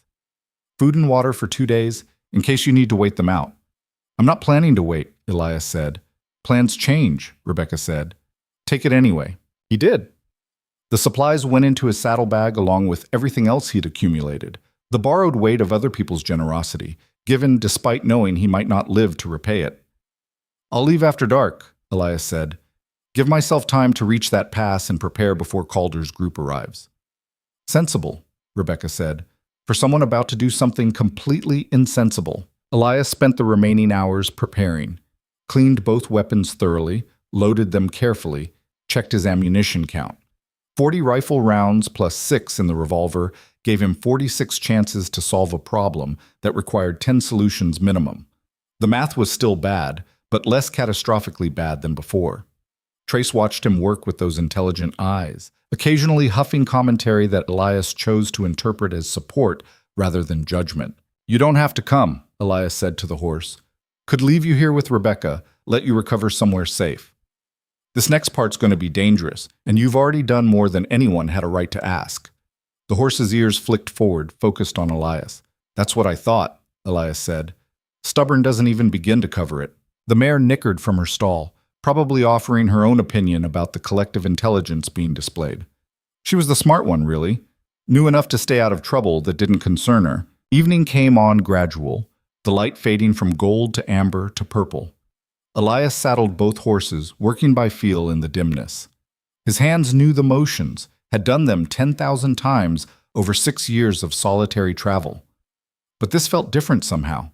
Food and water for 2 days, in case you need to wait them out. I'm not planning to wait, Elias said. Plans change, Rebecca said. Take it anyway. He did. The supplies went into his saddlebag along with everything else he'd accumulated, the borrowed weight of other people's generosity, given despite knowing he might not live to repay it. I'll leave after dark, Elias said. Give myself time to reach that pass and prepare before Calder's group arrives. Sensible, Rebecca said. For someone about to do something completely insensible. Elias spent the remaining hours preparing, cleaned both weapons thoroughly, loaded them carefully, checked his ammunition count. 40 rifle rounds plus 6 in the revolver gave him 46 chances to solve a problem that required 10 solutions minimum. The math was still bad, but less catastrophically bad than before. Trace watched him work with those intelligent eyes, occasionally huffing commentary that Elias chose to interpret as support rather than judgment. You don't have to come, Elias said to the horse. Could leave you here with Rebecca, let you recover somewhere safe. This next part's going to be dangerous, and you've already done more than anyone had a right to ask. The horse's ears flicked forward, focused on Elias. That's what I thought, Elias said. Stubborn doesn't even begin to cover it. The mare nickered from her stall, probably offering her own opinion about the collective intelligence being displayed. She was the smart one, really. Knew enough to stay out of trouble that didn't concern her. Evening came on gradual, the light fading from gold to amber to purple. Elias saddled both horses, working by feel in the dimness. His hands knew the motions, had done them 10,000 times over 6 years of solitary travel. But this felt different somehow.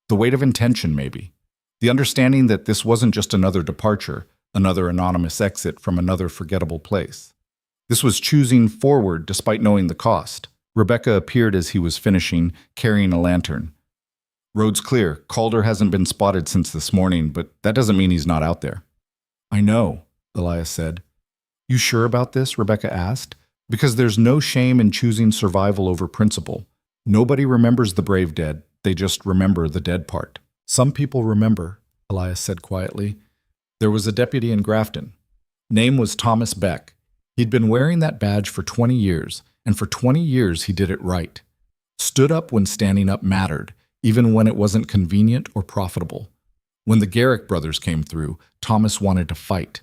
The weight of intention, maybe. The understanding that this wasn't just another departure, another anonymous exit from another forgettable place. This was choosing forward despite knowing the cost. Rebecca appeared as he was finishing, carrying a lantern. "Road's clear. Calder hasn't been spotted since this morning, but that doesn't mean he's not out there." "I know," Elias said. "You sure about this?" Rebecca asked. "Because there's no shame in choosing survival over principle. Nobody remembers the brave dead. They just remember the dead part." "Some people remember," Elias said quietly. "There was a deputy in Grafton. Name was Thomas Beck. He'd been wearing that badge for 20 years, and for 20 years he did it right. Stood up when standing up mattered, even when it wasn't convenient or profitable. When the Garrick brothers came through, Thomas wanted to fight.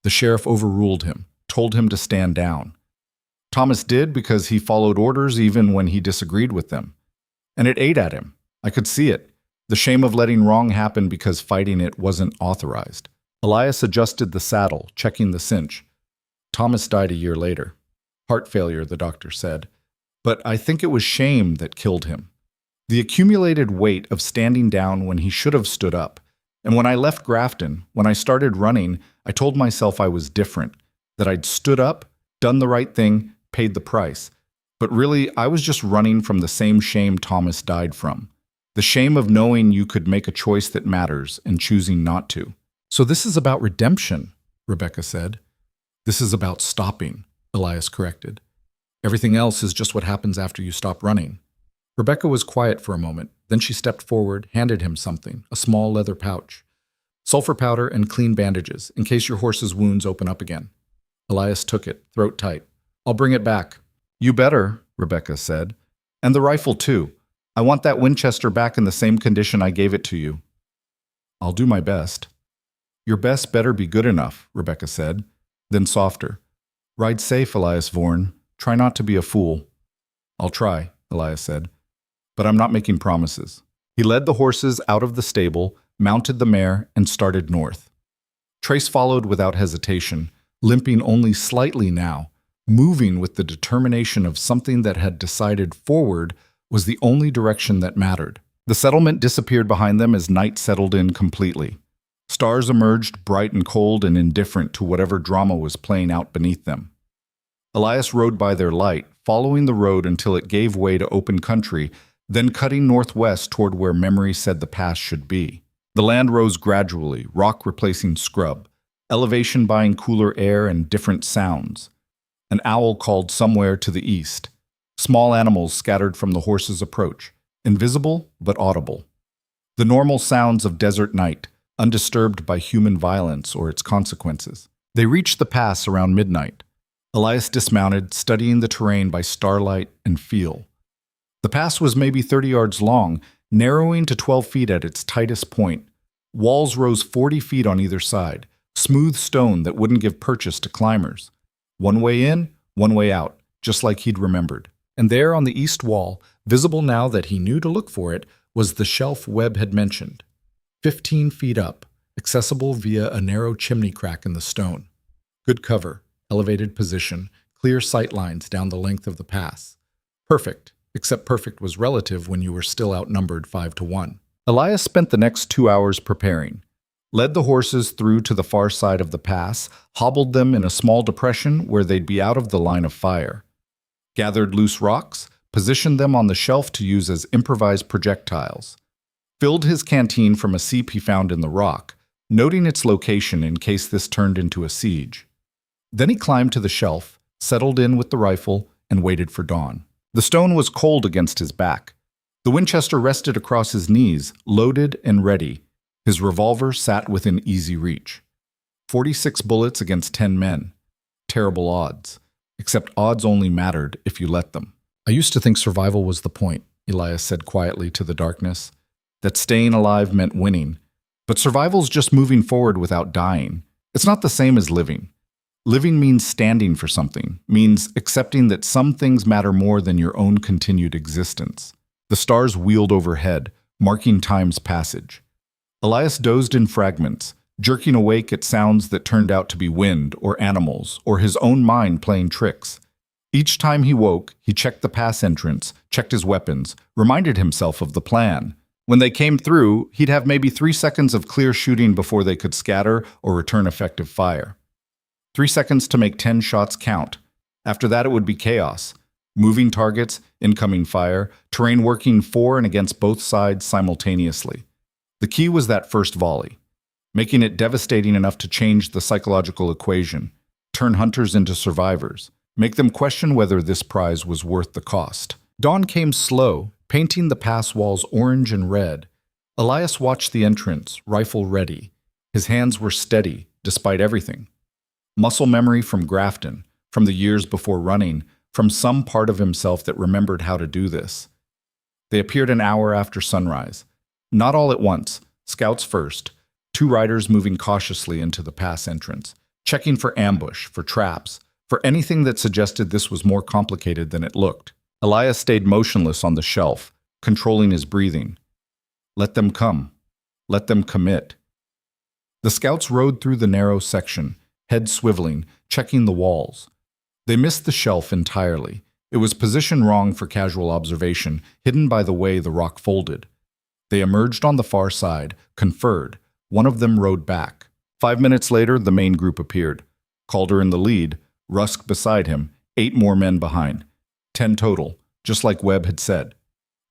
The sheriff overruled him, told him to stand down. Thomas did because he followed orders even when he disagreed with them. And it ate at him. I could see it. The shame of letting wrong happen because fighting it wasn't authorized." Elias adjusted the saddle, checking the cinch. "Thomas died a year later. Heart failure, the doctor said. But I think it was shame that killed him. The accumulated weight of standing down when he should have stood up. And when I left Grafton, when I started running, I told myself I was different, that I'd stood up, done the right thing, paid the price. But really, I was just running from the same shame Thomas died from. The shame of knowing you could make a choice that matters and choosing not to." "So this is about redemption," Rebecca said. "This is about stopping," Elias corrected. "Everything else is just what happens after you stop running." Rebecca was quiet for a moment. Then she stepped forward, handed him something, a small leather pouch. "Sulfur powder and clean bandages, in case your horse's wounds open up again." Elias took it, throat tight. "I'll bring it back." "You better," Rebecca said. "And the rifle, too. I want that Winchester back in the same condition I gave it to you." "I'll do my best." "Your best better be good enough," Rebecca said. Then softer. "Ride safe, Elias Vorn. Try not to be a fool." "I'll try," Elias said. "But I'm not making promises." He led the horses out of the stable, mounted the mare, and started north. Trace followed without hesitation, limping only slightly now, moving with the determination of something that had decided forward was the only direction that mattered. The settlement disappeared behind them as night settled in completely. Stars emerged bright and cold and indifferent to whatever drama was playing out beneath them. Elias rode by their light, following the road until it gave way to open country, then cutting northwest toward where memory said the pass should be. The land rose gradually, rock replacing scrub, elevation buying cooler air and different sounds. An owl called somewhere to the east. Small animals scattered from the horse's approach, invisible but audible. The normal sounds of desert night, undisturbed by human violence or its consequences. They reached the pass around midnight. Elias dismounted, studying the terrain by starlight and feel. The pass was maybe 30 yards long, narrowing to 12 feet at its tightest point. Walls rose 40 feet on either side, smooth stone that wouldn't give purchase to climbers. One way in, one way out, just like he'd remembered. And there on the east wall, visible now that he knew to look for it, was the shelf Webb had mentioned. 15 feet up, accessible via a narrow chimney crack in the stone. Good cover, elevated position, clear sight lines down the length of the pass. Perfect, except perfect was relative when you were still outnumbered 5-1. Elias spent the next 2 hours preparing. Led the horses through to the far side of the pass, hobbled them in a small depression where they'd be out of the line of fire. Gathered loose rocks, positioned them on the shelf to use as improvised projectiles. Filled his canteen from a seep he found in the rock, noting its location in case this turned into a siege. Then he climbed to the shelf, settled in with the rifle, and waited for dawn. The stone was cold against his back. The Winchester rested across his knees, loaded and ready. His revolver sat within easy reach. 46 bullets against 10 men. Terrible odds. Except odds only mattered if you let them. "I used to think survival was the point," Elias said quietly to the darkness. "That staying alive meant winning. But survival's just moving forward without dying. It's not the same as living. Living means standing for something, means accepting that some things matter more than your own continued existence." The stars wheeled overhead, marking time's passage. Elias dozed in fragments, jerking awake at sounds that turned out to be wind or animals or his own mind playing tricks. Each time he woke, he checked the pass entrance, checked his weapons, reminded himself of the plan. When they came through, he'd have maybe 3 seconds of clear shooting before they could scatter or return effective fire. 3 seconds to make 10 shots count. After that, it would be chaos. Moving targets, incoming fire, terrain working for and against both sides simultaneously. The key was that first volley, making it devastating enough to change the psychological equation, turn hunters into survivors, make them question whether this prize was worth the cost. Dawn came slow, painting the pass walls orange and red. Elias watched the entrance, rifle ready. His hands were steady, despite everything. Muscle memory from Grafton, from the years before running, from some part of himself that remembered how to do this. They appeared an hour after sunrise. Not all at once, scouts first, 2 riders moving cautiously into the pass entrance, checking for ambush, for traps, for anything that suggested this was more complicated than it looked. Elias stayed motionless on the shelf, controlling his breathing. Let them come. Let them commit. The scouts rode through the narrow section, head swiveling, checking the walls. They missed the shelf entirely. It was positioned wrong for casual observation, hidden by the way the rock folded. They emerged on the far side, conferred. One of them rode back. 5 minutes later, the main group appeared. Calder in the lead, Rusk beside him, 8 more men behind. 10 total, just like Webb had said.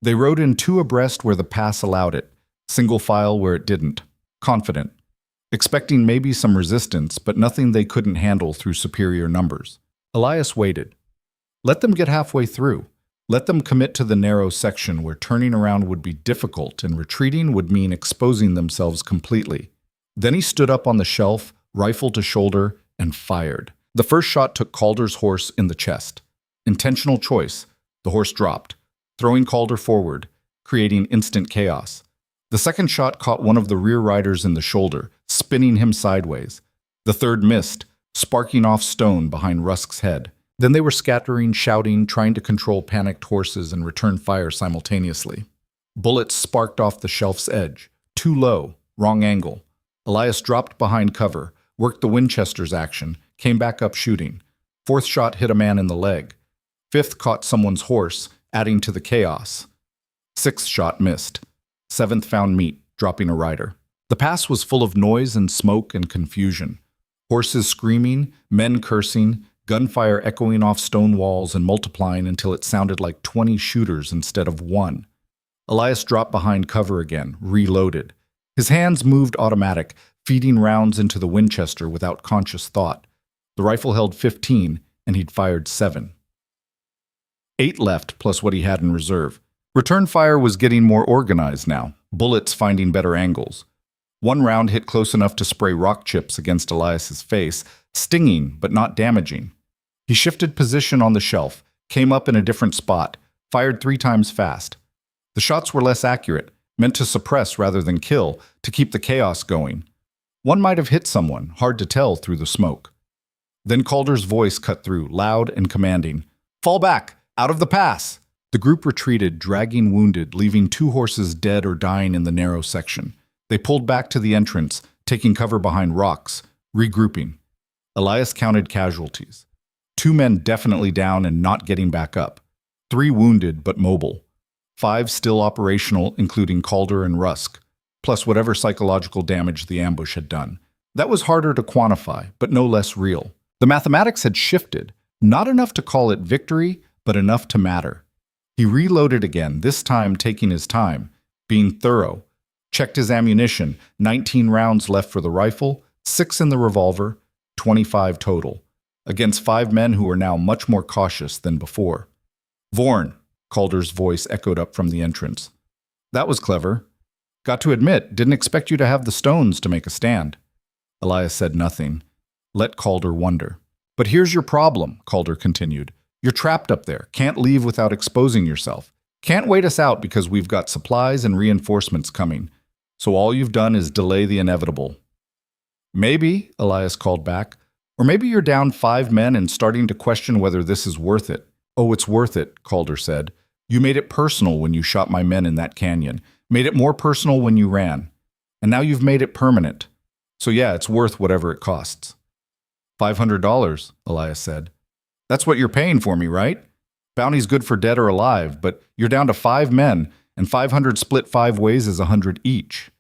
They rode in 2 abreast where the pass allowed it, single file where it didn't, confident, expecting maybe some resistance, but nothing they couldn't handle through superior numbers. Elias waited. Let them get halfway through. Let them commit to the narrow section where turning around would be difficult and retreating would mean exposing themselves completely. Then he stood up on the shelf, rifle to shoulder, and fired. The first shot took Calder's horse in the chest. Intentional choice. The horse dropped, throwing Calder forward, creating instant chaos. The second shot caught one of the rear riders in the shoulder, spinning him sideways. The third missed, sparking off stone behind Rusk's head. Then they were scattering, shouting, trying to control panicked horses and return fire simultaneously. Bullets sparked off the shelf's edge. Too low, wrong angle. Elias dropped behind cover, worked the Winchester's action, came back up shooting. 4th shot hit a man in the leg. 5th caught someone's horse, adding to the chaos. 6th shot missed. 7th found meat, dropping a rider. The pass was full of noise and smoke and confusion. Horses screaming, men cursing, gunfire echoing off stone walls and multiplying until it sounded like 20 shooters instead of 1. Elias dropped behind cover again, reloaded. His hands moved automatic, feeding rounds into the Winchester without conscious thought. The rifle held 15, and he'd fired 7. 8 left, plus what he had in reserve. Return fire was getting more organized now, bullets finding better angles. 1 round hit close enough to spray rock chips against Elias's face, stinging but not damaging. He shifted position on the shelf, came up in a different spot, fired 3 times fast. The shots were less accurate, meant to suppress rather than kill, to keep the chaos going. One might have hit someone, hard to tell through the smoke. Then Calder's voice cut through, loud and commanding. Fall back! Out of the pass! The group retreated, dragging wounded, leaving 2 horses dead or dying in the narrow section. They pulled back to the entrance, taking cover behind rocks, regrouping. Elias counted casualties. 2 men definitely down and not getting back up. 3 wounded but mobile. 5 still operational, including Calder and Rusk, plus whatever psychological damage the ambush had done. That was harder to quantify, but no less real. The mathematics had shifted, not enough to call it victory, but enough to matter. He reloaded again, this time taking his time, being thorough. Checked his ammunition, 19 rounds left for the rifle, 6 in the revolver, 25 total, against 5 men who were now much more cautious than before. Vorn, Calder's voice echoed up from the entrance. That was clever. Got to admit, didn't expect you to have the stones to make a stand. Elias said nothing. Let Calder wonder. But here's your problem, Calder continued. You're trapped up there, can't leave without exposing yourself. Can't wait us out because we've got supplies and reinforcements coming. So all you've done is delay the inevitable. Maybe, Elias called back. Or maybe you're down 5 men and starting to question whether this is worth it. Oh, it's worth it, Calder said. You made it personal when you shot my men in that canyon. Made it more personal when you ran. and now you've made it permanent. So yeah, it's worth whatever it costs. $500, Elias said. That's what you're paying for me, right? Bounty's good for dead or alive, but you're down to 5 men, and 500 split 5 ways is 100 each.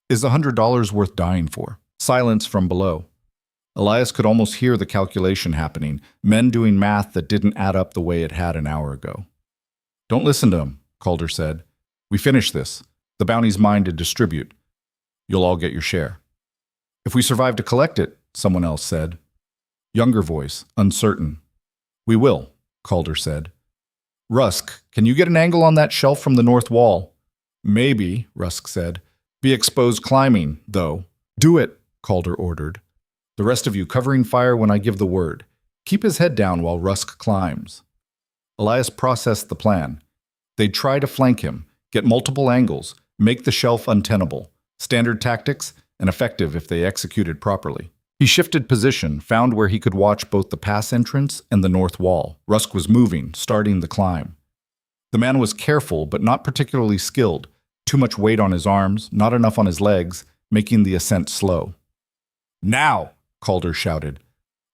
Is $100 worth dying for? Silence from below. Elias could almost hear the calculation happening, men doing math that didn't add up the way it had an hour ago. Don't listen to him, Calder said. We finish this. The bounty's mine to distribute. You'll all get your share. If we survive to collect it, someone else said. Younger voice, uncertain. We will, Calder said. Rusk, can you get an angle on that shelf from the north wall? Maybe, Rusk said. Be exposed climbing, though. Do it, Calder ordered. The rest of you covering fire when I give the word. Keep his head down while Rusk climbs. Elias processed the plan. They'd try to flank him, get multiple angles, make the shelf untenable. Standard tactics, and effective if they executed properly. He shifted position, found where he could watch both the pass entrance and the north wall. Rusk was moving, starting the climb. The man was careful, but not particularly skilled. Too much weight on his arms, not enough on his legs, making the ascent slow. Now, Calder shouted.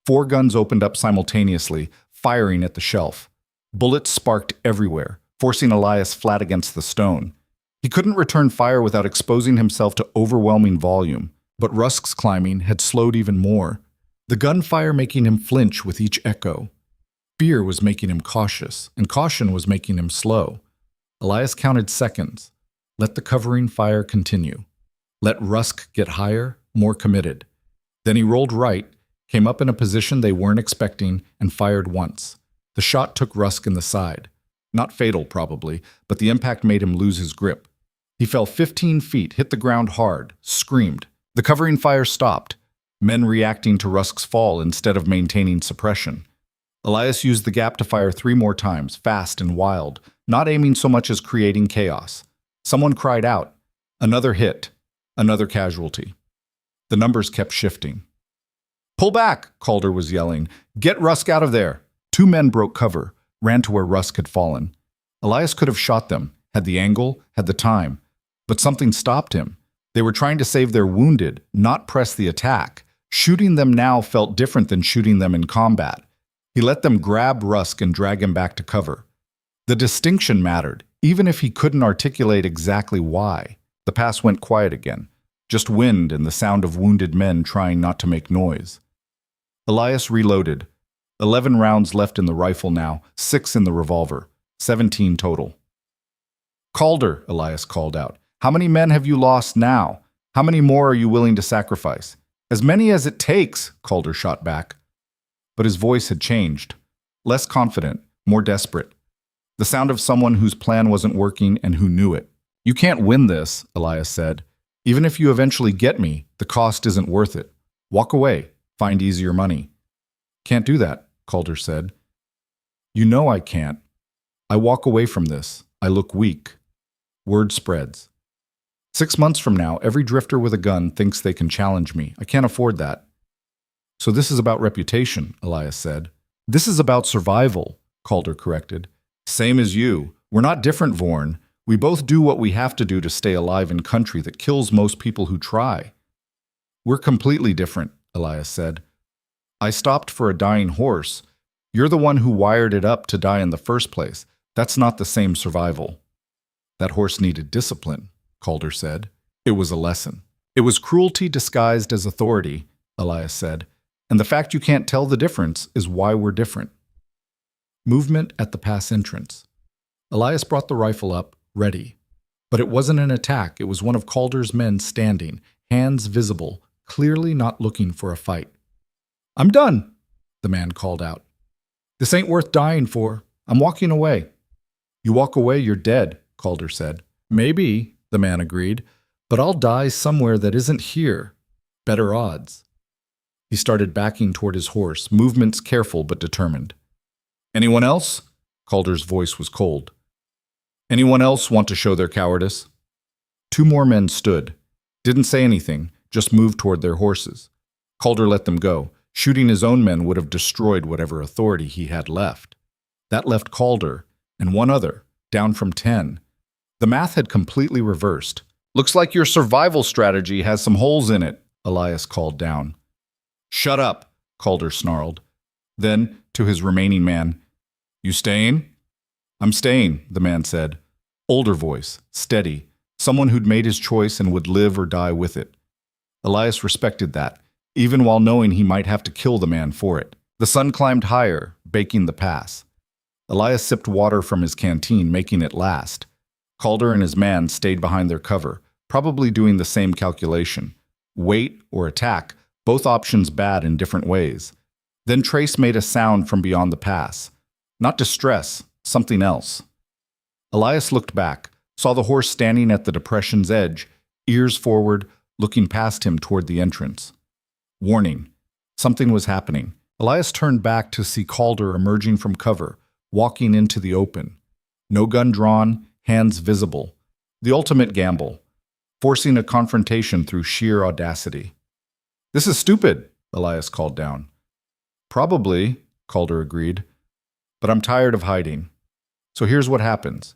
4 guns opened up simultaneously, firing at the shelf. Bullets sparked everywhere, forcing Elias flat against the stone. He couldn't return fire without exposing himself to overwhelming volume. But Rusk's climbing had slowed even more, the gunfire making him flinch with each echo. Fear was making him cautious, and caution was making him slow. Elias counted seconds. Let the covering fire continue. Let Rusk get higher, more committed. Then he rolled right, came up in a position they weren't expecting, and fired once. The shot took Rusk in the side. Not fatal, probably, but the impact made him lose his grip. He fell 15 feet, hit the ground hard, screamed. The covering fire stopped, men reacting to Rusk's fall instead of maintaining suppression. Elias used the gap to fire 3 more times, fast and wild, not aiming so much as creating chaos. Someone cried out. Another hit. Another casualty. The numbers kept shifting. Pull back, Calder was yelling. Get Rusk out of there. 2 men broke cover, ran to where Rusk had fallen. Elias could have shot them, had the angle, had the time, but something stopped him. They were trying to save their wounded, not press the attack. Shooting them now felt different than shooting them in combat. He let them grab Rusk and drag him back to cover. The distinction mattered, even if he couldn't articulate exactly why. The pass went quiet again, just wind and the sound of wounded men trying not to make noise. Elias reloaded. 11 rounds left in the rifle now, 6 in the revolver, 17 total. Calder, Elias called out. How many men have you lost now? How many more are you willing to sacrifice? As many as it takes, Calder shot back. But his voice had changed. Less confident, more desperate. The sound of someone whose plan wasn't working and who knew it. You can't win this, Elias said. Even if you eventually get me, the cost isn't worth it. Walk away, find easier money. Can't do that, Calder said. You know I can't. I walk away from this. I look weak. Word spreads. 6 months from now, every drifter with a gun thinks they can challenge me. I can't afford that. So this is about reputation, Elias said. This is about survival, Calder corrected. Same as you. We're not different, Vorn. We both do what we have to do to stay alive in country that kills most people who try. We're completely different, Elias said. I stopped for a dying horse. You're the one who wired it up to die in the first place. That's not the same survival. That horse needed discipline, Calder said. It was a lesson. It was cruelty disguised as authority, Elias said. And the fact you can't tell the difference is why we're different. Movement at the pass entrance. Elias brought the rifle up, ready. But it wasn't an attack. It was one of Calder's men standing, hands visible, clearly not looking for a fight. I'm done, the man called out. This ain't worth dying for. I'm walking away. You walk away, you're dead, Calder said. Maybe, the man agreed, but I'll die somewhere that isn't here. Better odds. He started backing toward his horse, movements careful but determined. Anyone else? Calder's voice was cold. Anyone else want to show their cowardice? 2 more men stood. Didn't say anything, just moved toward their horses. Calder let them go. Shooting his own men would have destroyed whatever authority he had left. That left Calder, and 1 other, down from 10. The math had completely reversed. Looks like your survival strategy has some holes in it, Elias called down. Shut up, Calder snarled. Then, to his remaining man, You staying? I'm staying, the man said. Older voice, steady, someone who'd made his choice and would live or die with it. Elias respected that, even while knowing he might have to kill the man for it. The sun climbed higher, baking the pass. Elias sipped water from his canteen, making it last. Calder and his man stayed behind their cover, probably doing the same calculation. Wait or attack, both options bad in different ways. Then Trace made a sound from beyond the pass. Not distress, something else. Elias looked back, saw the horse standing at the depression's edge, ears forward, looking past him toward the entrance. Warning. Something was happening. Elias turned back to see Calder emerging from cover, walking into the open. No gun drawn, hands visible. The ultimate gamble, forcing a confrontation through sheer audacity. This is stupid, Elias called down. Probably, Calder agreed, but I'm tired of hiding. So here's what happens.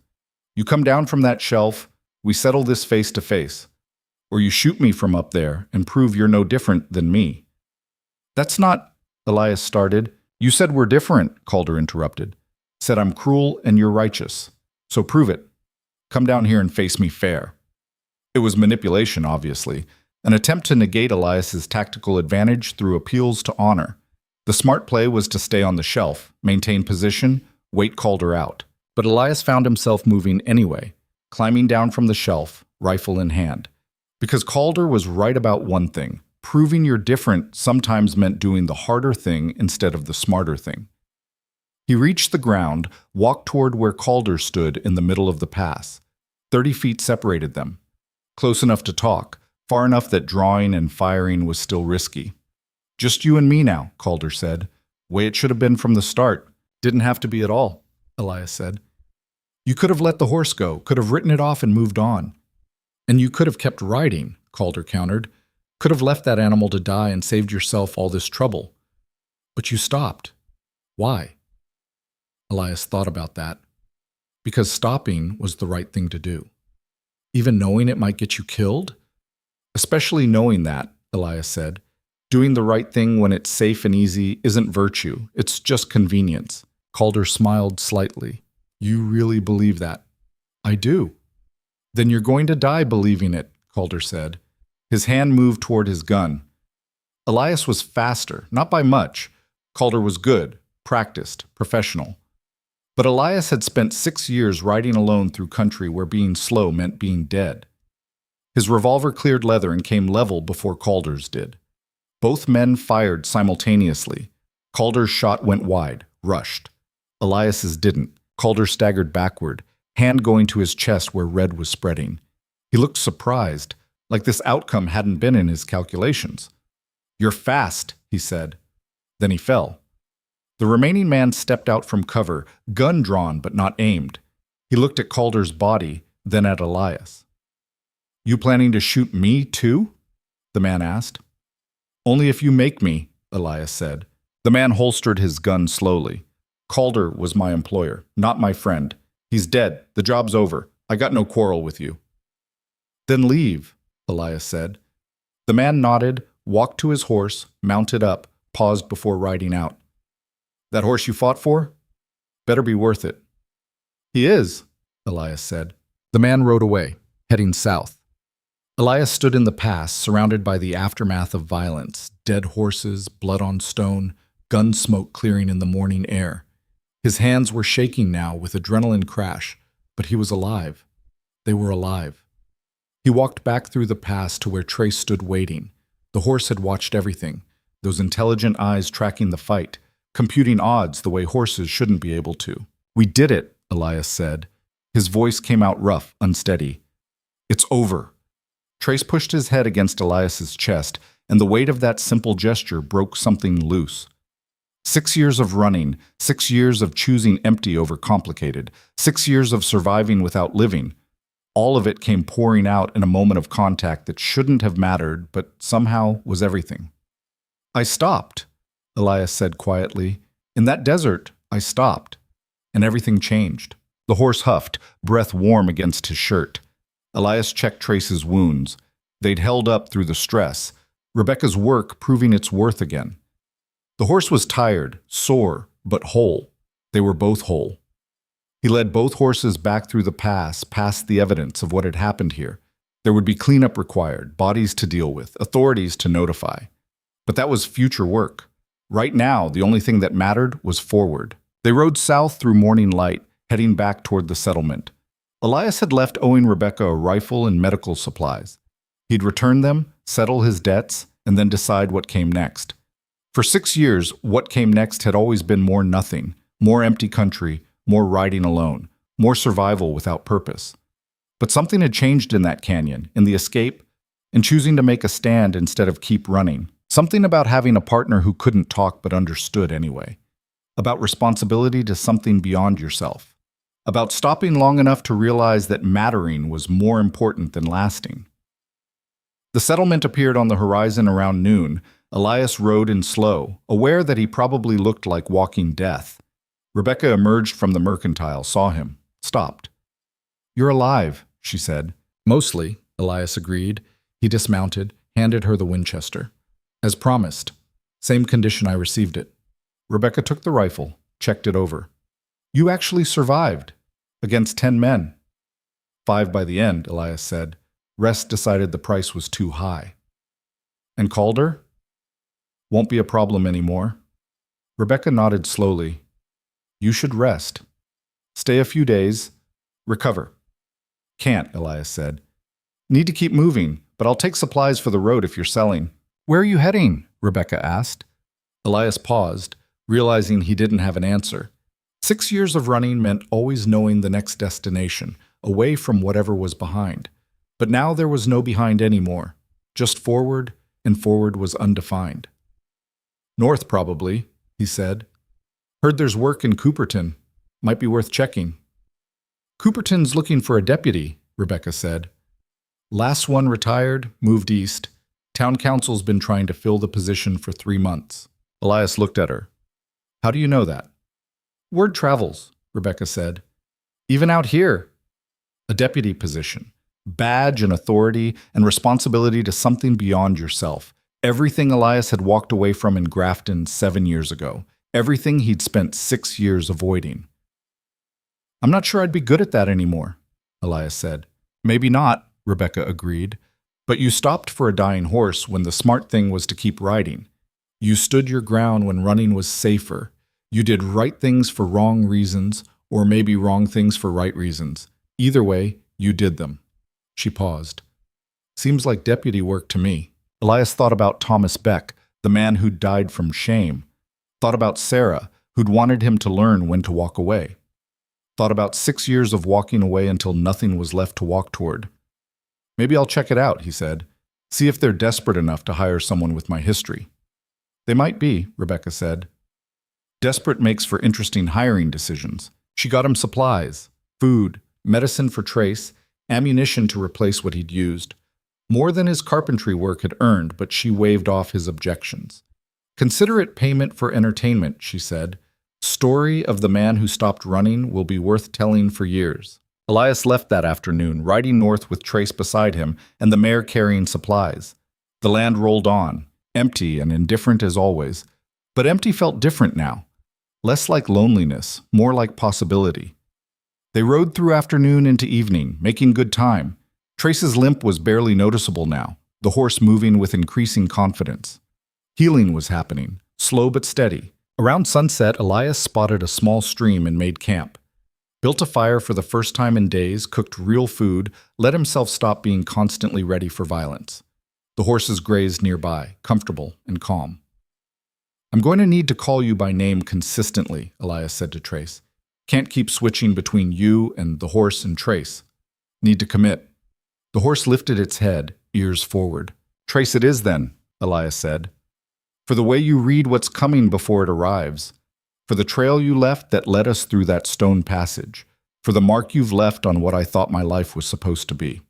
You come down from that shelf, we settle this face to face. Or you shoot me from up there and prove you're no different than me. That's not, Elias started. You said we're different, Calder interrupted. Said I'm cruel and you're righteous. So prove it. Come down here and face me fair. It was manipulation, obviously, an attempt to negate Elias's tactical advantage through appeals to honor. The smart play was to stay on the shelf, maintain position, wait Calder out. But Elias found himself moving anyway, climbing down from the shelf, rifle in hand. Because Calder was right about one thing. Proving you're different sometimes meant doing the harder thing instead of the smarter thing. He reached the ground, walked toward where Calder stood in the middle of the pass. 30 feet separated them. Close enough to talk, far enough that drawing and firing was still risky. Just you and me now, Calder said. Way it should have been from the start. Didn't have to be at all, Elias said. You could have let the horse go, could have written it off and moved on. And you could have kept riding, Calder countered. Could have left that animal to die and saved yourself all this trouble. But you stopped. Why? Elias thought about that. Because stopping was the right thing to do. Even knowing it might get you killed? Especially knowing that, Elias said. Doing the right thing when it's safe and easy isn't virtue, it's just convenience. Calder smiled slightly. You really believe that? I do. Then you're going to die believing it, Calder said. His hand moved toward his gun. Elias was faster, not by much. Calder was good, practiced, professional. But Elias had spent 6 years riding alone through country where being slow meant being dead. His revolver cleared leather and came level before Calder's did. Both men fired simultaneously. Calder's shot went wide, rushed. Elias's didn't. Calder staggered backward, hand going to his chest where red was spreading. He looked surprised, like this outcome hadn't been in his calculations. You're fast, he said. Then he fell. The remaining man stepped out from cover, gun drawn but not aimed. He looked at Calder's body, then at Elias. You planning to shoot me too? The man asked. Only if you make me, Elias said. The man holstered his gun slowly. Calder was my employer, not my friend. He's dead. The job's over. I got no quarrel with you. Then leave, Elias said. The man nodded, walked to his horse, mounted up, paused before riding out. That horse you fought for? Better be worth it. He is, Elias said. The man rode away, heading south. Elias stood in the pass, surrounded by the aftermath of violence, dead horses, blood on stone, gun smoke clearing in the morning air. His hands were shaking now with adrenaline crash, but he was alive. They were alive. He walked back through the pass to where Trace stood waiting. The horse had watched everything, those intelligent eyes tracking the fight, computing odds the way horses shouldn't be able to. We did it, Elias said. His voice came out rough, unsteady. It's over. Trace pushed his head against Elias's chest, and the weight of that simple gesture broke something loose. 6 years of running, 6 years of choosing empty over complicated, 6 years of surviving without living. All of it came pouring out in a moment of contact that shouldn't have mattered, but somehow was everything. I stopped, Elias said quietly. In that desert, I stopped, and everything changed. The horse huffed, breath warm against his shirt. Elias checked Trace's wounds. They'd held up through the stress, Rebecca's work proving its worth again. The horse was tired, sore, but whole. They were both whole. He led both horses back through the pass, past the evidence of what had happened here. There would be cleanup required, bodies to deal with, authorities to notify. But that was future work. Right now, the only thing that mattered was forward. They rode south through morning light, heading back toward the settlement. Elias had left owing Rebecca a rifle and medical supplies. He'd return them, settle his debts, and then decide what came next. For 6 years, what came next had always been more nothing, more empty country, more riding alone, more survival without purpose. But something had changed in that canyon, in the escape, in choosing to make a stand instead of keep running. Something about having a partner who couldn't talk but understood anyway. About responsibility to something beyond yourself. About stopping long enough to realize that mattering was more important than lasting. The settlement appeared on the horizon around noon. Elias rode in slow, aware that he probably looked like walking death. Rebecca emerged from the mercantile, saw him, stopped. "You're alive," she said. "Mostly," Elias agreed. He dismounted, handed her the Winchester. "As promised. Same condition I received it." Rebecca took the rifle, checked it over. "You actually survived. Against 10 men." "5 by the end," Elias said. "Rest decided the price was too high." "And Calder?" "Won't be a problem anymore." Rebecca nodded slowly. "You should rest. Stay a few days. Recover." "Can't," Elias said. "Need to keep moving, but I'll take supplies for the road if you're selling." "Where are you heading?" Rebecca asked. Elias paused, realizing he didn't have an answer. 6 years of running meant always knowing the next destination, away from whatever was behind. But now there was no behind anymore, just forward, and forward was undefined. "North, probably," he said. "Heard there's work in Cooperton. Might be worth checking." "Cooperton's looking for a deputy," Rebecca said. "Last one retired, moved east. Town council's been trying to fill the position for 3 months." Elias looked at her. "How do you know that?" "Word travels," Rebecca said. "Even out here." A deputy position. Badge and authority and responsibility to something beyond yourself. Everything Elias had walked away from in Grafton 7 years ago. Everything he'd spent 6 years avoiding. "I'm not sure I'd be good at that anymore," Elias said. "Maybe not," Rebecca agreed. "But you stopped for a dying horse when the smart thing was to keep riding. You stood your ground when running was safer. You did right things for wrong reasons, or maybe wrong things for right reasons. Either way, you did them." She paused. "Seems like deputy work to me." Elias thought about Thomas Beck, the man who'd died from shame. Thought about Sarah, who'd wanted him to learn when to walk away. Thought about 6 years of walking away until nothing was left to walk toward. "Maybe I'll check it out," he said. "See if they're desperate enough to hire someone with my history." "They might be," Rebecca said. Desperate makes for interesting hiring decisions. She got him supplies, food, medicine for Trace, ammunition to replace what he'd used. More than his carpentry work had earned, but she waved off his objections. "Consider it payment for entertainment," she said. "Story of the man who stopped running will be worth telling for years." Elias left that afternoon, riding north with Trace beside him and the mare carrying supplies. The land rolled on, empty and indifferent as always. But empty felt different now. Less like loneliness, more like possibility. They rode through afternoon into evening, making good time. Trace's limp was barely noticeable now, the horse moving with increasing confidence. Healing was happening, slow but steady. Around sunset, Elias spotted a small stream and made camp. Built a fire for the first time in days, cooked real food, let himself stop being constantly ready for violence. The horses grazed nearby, comfortable and calm. "I'm going to need to call you by name consistently," Elias said to Trace. "Can't keep switching between you and the horse and Trace. Need to commit." The horse lifted its head, ears forward. "Trace it is then," Elias said. "For the way you read what's coming before it arrives. For the trail you left that led us through that stone passage. For the mark you've left on what I thought my life was supposed to be."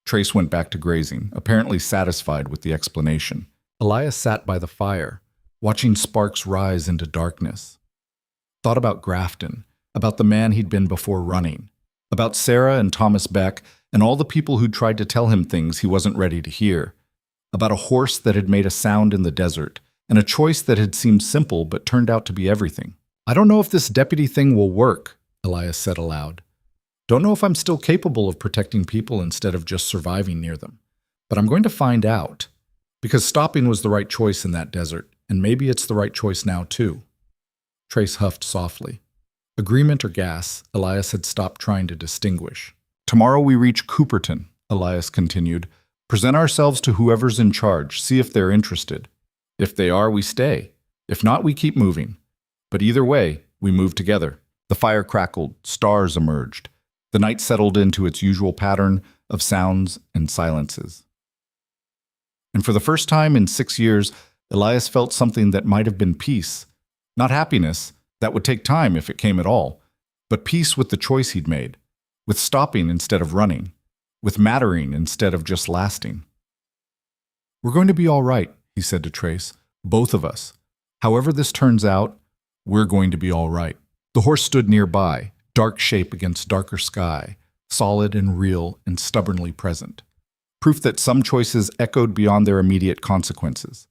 Trace went back to grazing, apparently satisfied with the explanation. Elias sat by the fire, watching sparks rise into darkness. Thought about Grafton, about the man he'd been before running, about Sarah and Thomas Beck, and all the people who'd tried to tell him things he wasn't ready to hear. About a horse that had made a sound in the desert, and a choice that had seemed simple but turned out to be everything. "I don't know if this deputy thing will work," Elias said aloud. "Don't know if I'm still capable of protecting people instead of just surviving near them. But I'm going to find out. Because stopping was the right choice in that desert, and maybe it's the right choice now too." Trace huffed softly. Agreement or gas, Elias had stopped trying to distinguish. "Tomorrow we reach Cooperton," Elias continued. "Present ourselves to whoever's in charge, see if they're interested. If they are, we stay. If not, we keep moving. But either way, we move together." The fire crackled, stars emerged. The night settled into its usual pattern of sounds and silences. And for the first time in 6 years, Elias felt something that might have been peace. Not happiness, that would take time if it came at all, but peace with the choice he'd made, with stopping instead of running, with mattering instead of just lasting. "We're going to be all right," he said to Trace, "both of us. However this turns out, we're going to be all right." The horse stood nearby, dark shape against darker sky, solid and real and stubbornly present. Proof that some choices echoed beyond their immediate consequences.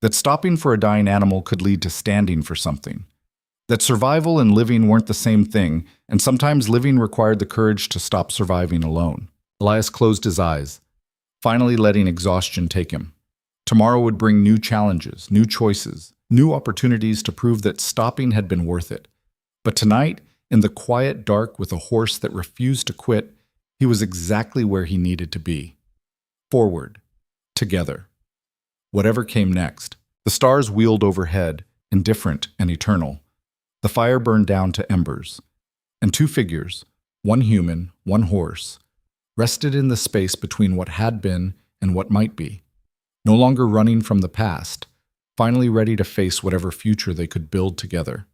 That stopping for a dying animal could lead to standing for something. That survival and living weren't the same thing, and sometimes living required the courage to stop surviving alone. Elias closed his eyes, finally letting exhaustion take him. Tomorrow would bring new challenges, new choices, new opportunities to prove that stopping had been worth it. But tonight, in the quiet dark with a horse that refused to quit, he was exactly where he needed to be. Forward. Together. Whatever came next. The stars wheeled overhead, indifferent and eternal. The fire burned down to embers. And two figures, one human, one horse, rested in the space between what had been and what might be. No longer running from the past, finally ready to face whatever future they could build together.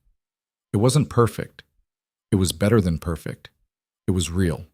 It wasn't perfect. It was better than perfect. It was real.